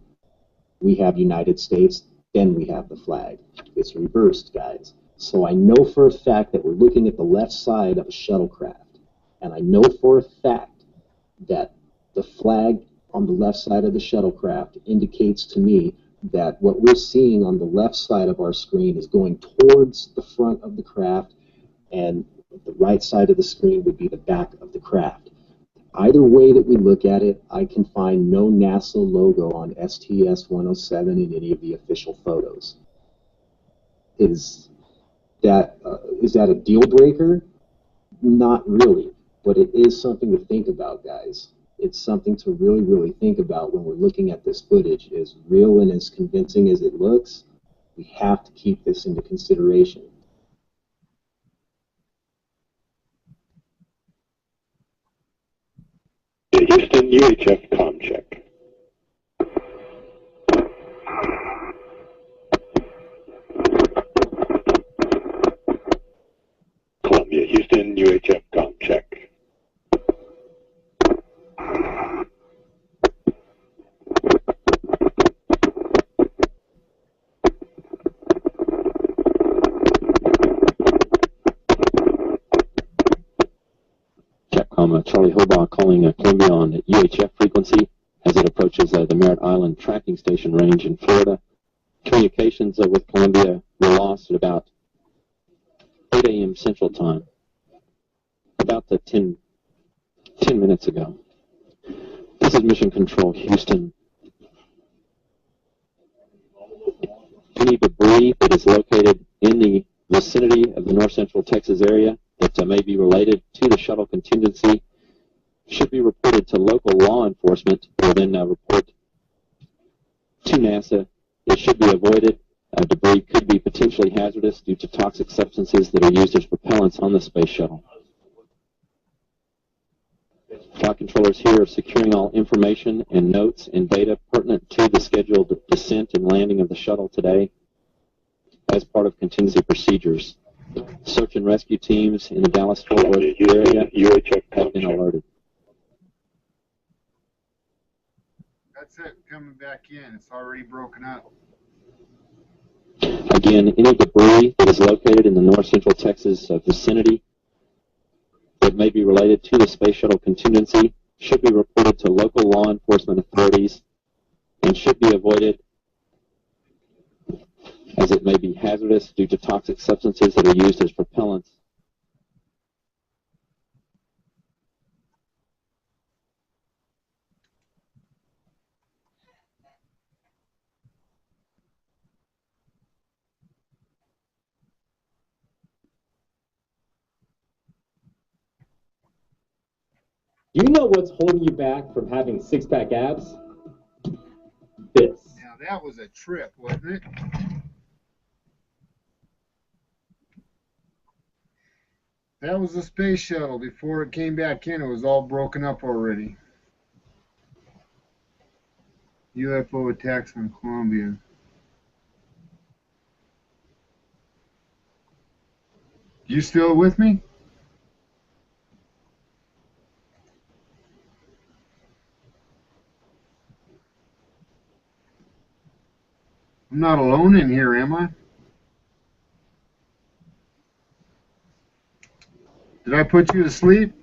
we have United States, then we have the flag. It's reversed, guys. So I know for a fact that we're looking at the left side of a shuttlecraft. And I know for a fact that the flag on the left side of the shuttlecraft indicates to me that what we're seeing on the left side of our screen is going towards the front of the craft, and the right side of the screen would be the back of the craft. Either way that we look at it, I can find no NASA logo on STS-107 in any of the official photos. Is that a deal breaker? Not really, but it is something to think about, guys. It's something to really, really think about when we're looking at this footage. As real and as convincing as it looks, we have to keep this into consideration. Houston, UHF com check. Columbia, Houston, UHF com check. Charlie Hobaugh calling Columbia on UHF frequency as it approaches the Merritt Island tracking station range in Florida. Communications with Columbia were lost at about 8 a.m. Central Time, about 10 minutes ago. This is Mission Control, Houston. Any debris that is located in the vicinity of the North Central Texas area that may be related to the shuttle contingency should be reported to local law enforcement, or then report to NASA. It should be avoided. Debris could be potentially hazardous due to toxic substances that are used as propellants on the space shuttle. Flight controllers here are securing all information and notes and data pertinent to the scheduled descent and landing of the shuttle today. as part of contingency procedures. Search and rescue teams in the Dallas-Fort Worth area UHF have been check. alerted. That's it, coming back in. It's already broken up. Again, any debris that is located in the North Central Texas vicinity that may be related to the Space Shuttle contingency should be reported to local law enforcement authorities and should be avoided as it may be hazardous due to toxic substances that are used as propellants. Do you know what's holding you back from having six-pack abs? This. Now that was a trip, wasn't it? That was the space shuttle. Before it came back in, it was all broken up already. UFO attacks on Columbia. You still with me? I'm not alone in here, am I? Did I put you to sleep?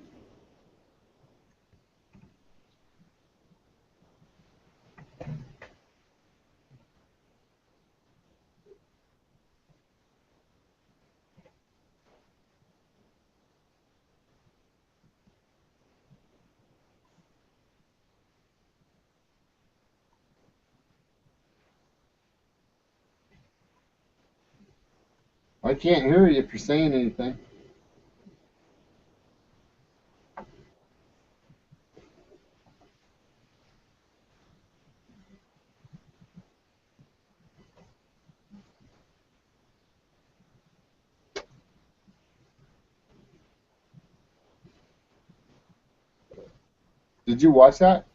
I can't hear you if you're saying anything. Did you watch that?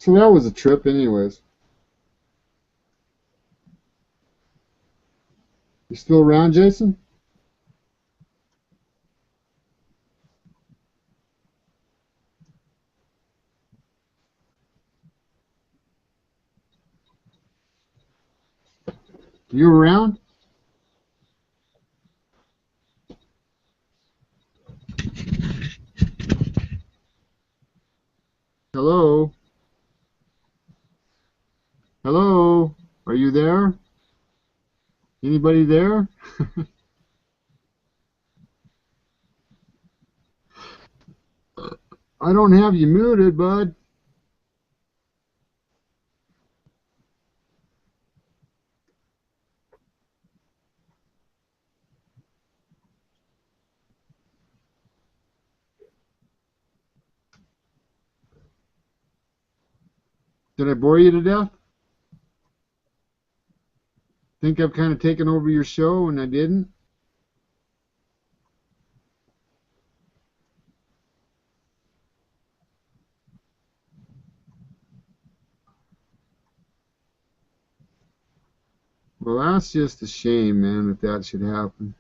So that was a trip anyways. You still around, Jason? You around? Hello? Hello? Are you there? Anybody there? I don't have you muted, bud. Did I bore you to death? Think I've kind of taken over your show and I didn't? Well, that's just a shame, man, that that should happen.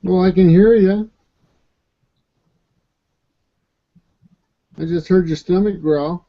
Well, I can hear you. I just heard your stomach growl.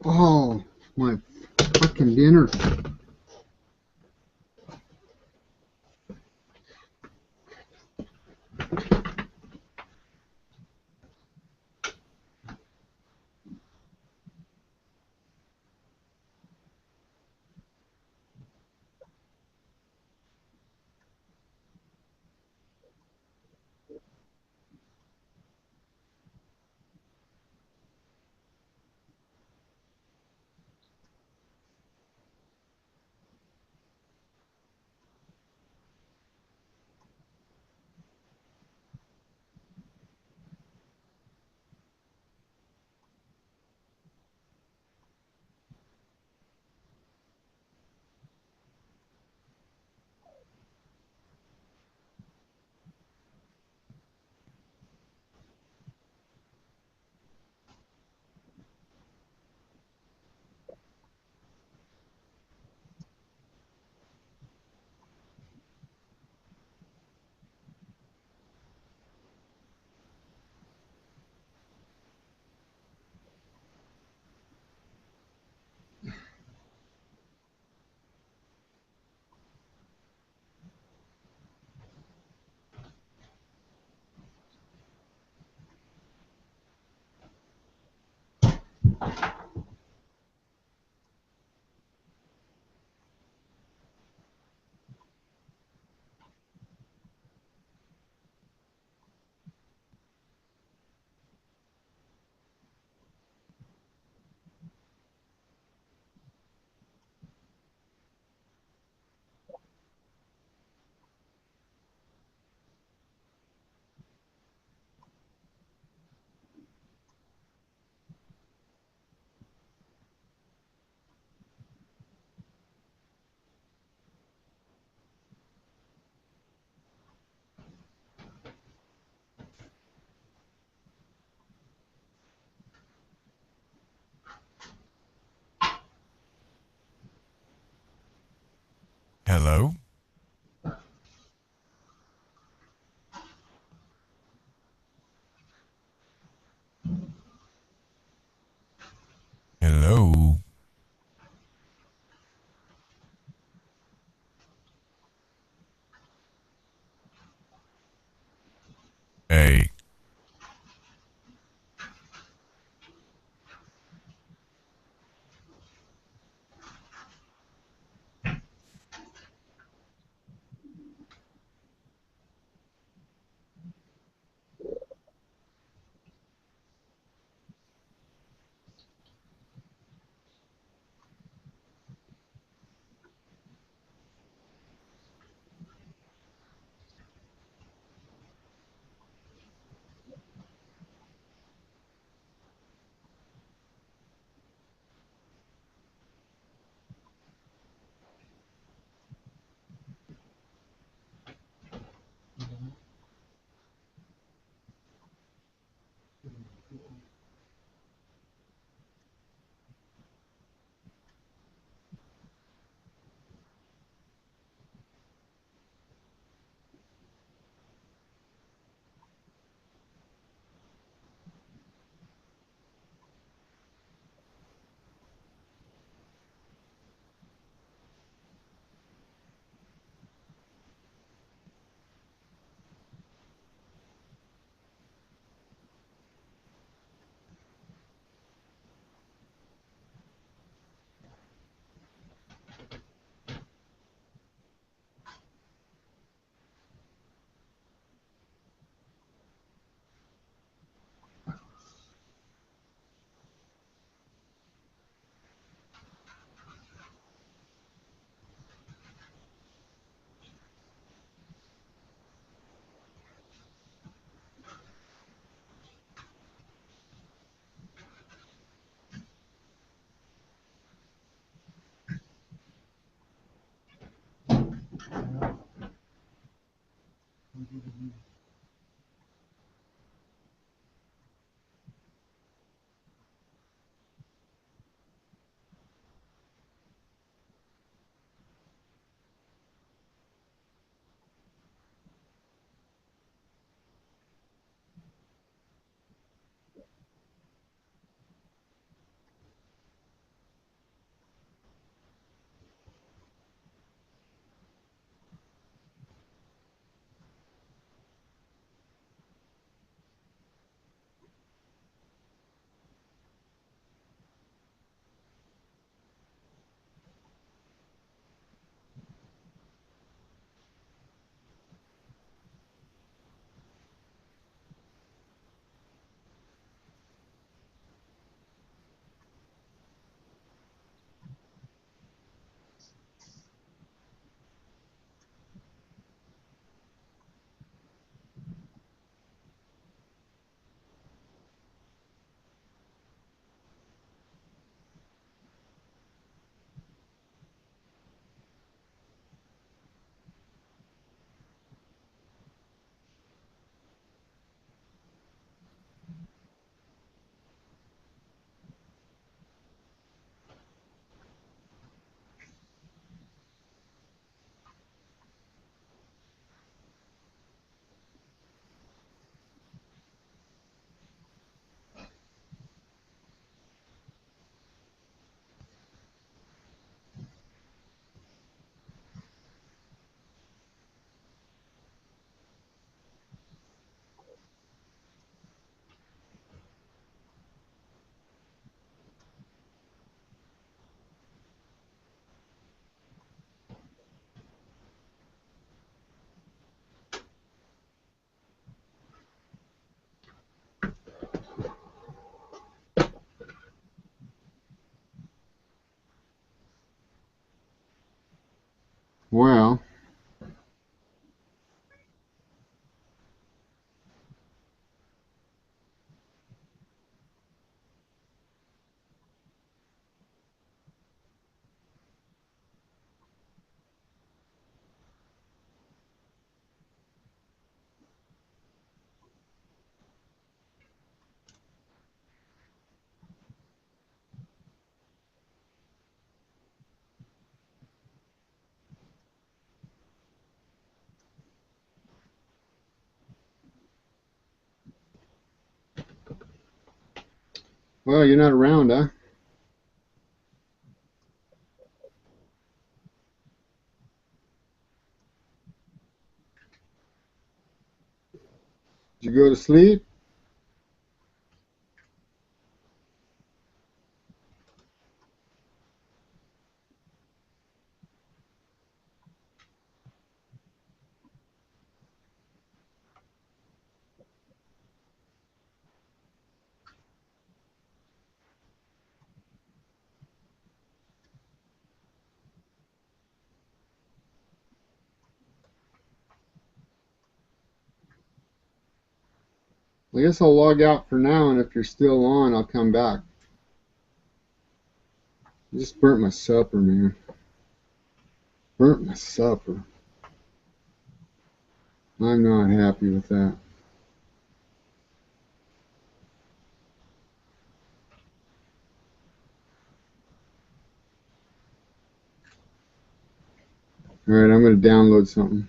Oh, my fucking dinner. Hello? Hello? Hey. Well, you're not around, huh? Did you go to sleep? I guess I'll log out for now, and if you're still on, I'll come back. I just burnt my supper, man. Burnt my supper. I'm not happy with that. All right, I'm going to download something.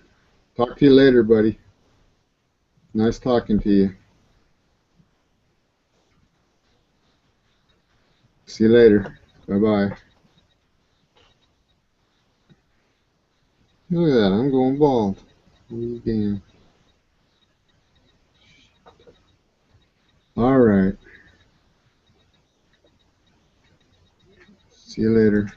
Talk to you later, buddy. Nice talking to you. See you later. Bye-bye. Look at that. I'm going bald. Again. All right. See you later.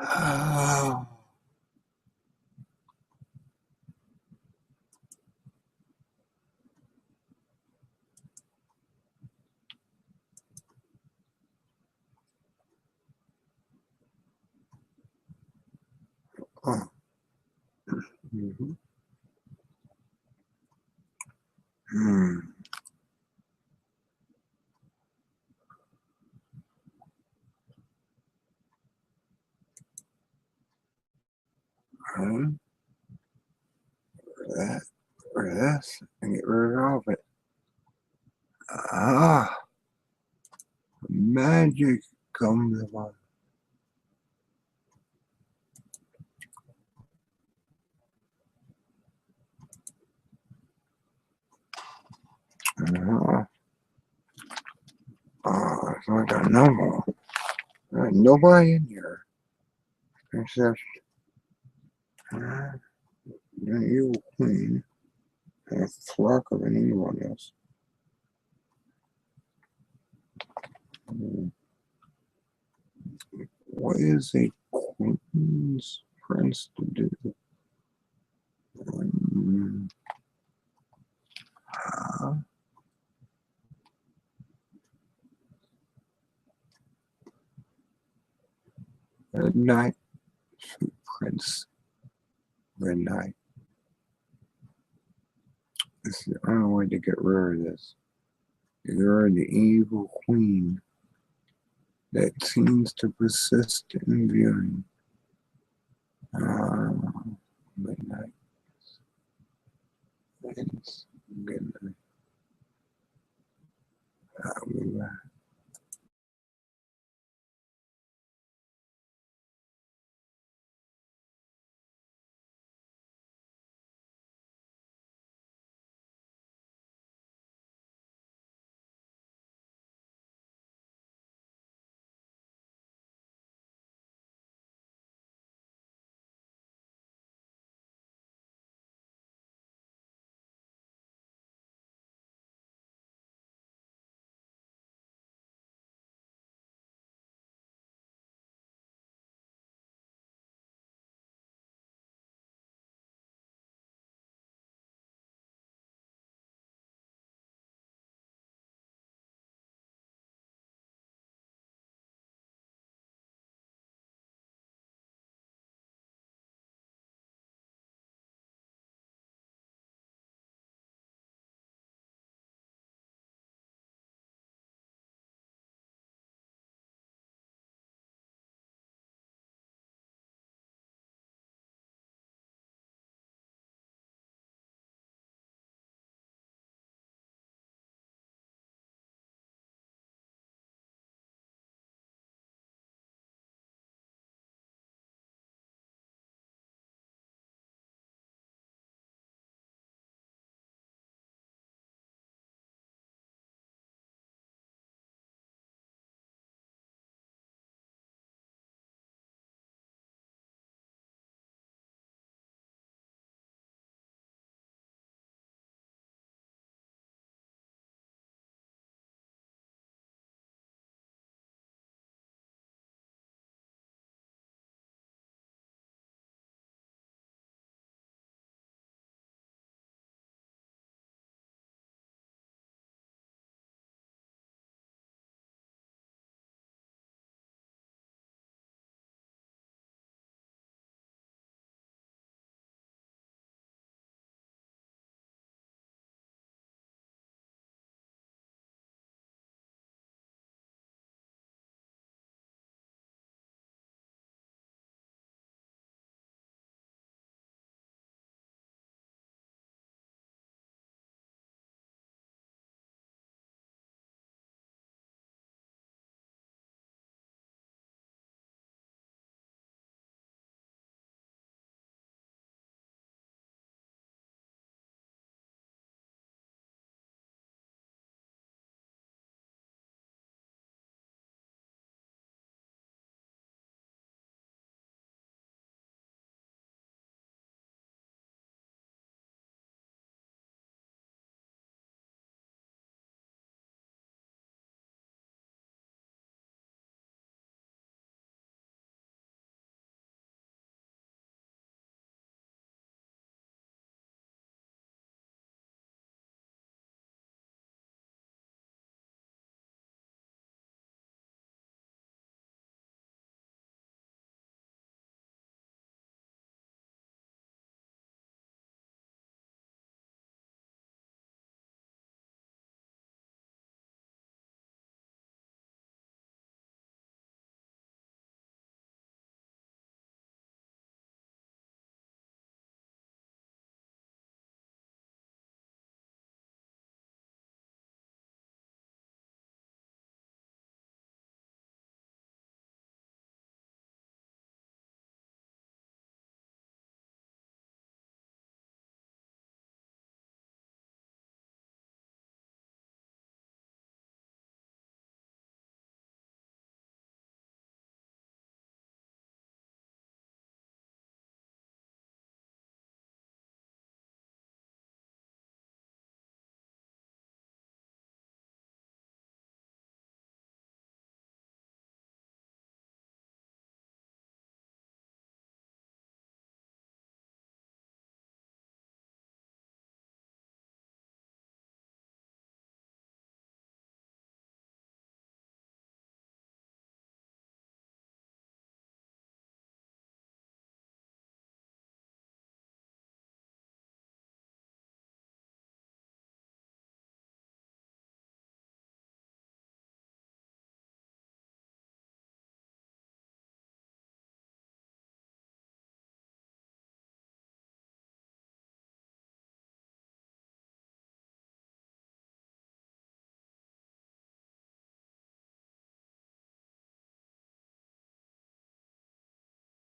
Oh. Oh. Mm-hmm. Hmm. Huh? That or this and get rid of it. Ah, magic comes along. Oh, so I got no more. Nobody in here except the evil queen and a flock of anyone else. What is a queen's prince to do? Midnight, sweet prince. Midnight. This is the only way to get rid of this. You're the evil queen that seems to persist in viewing. Midnight. It's good night.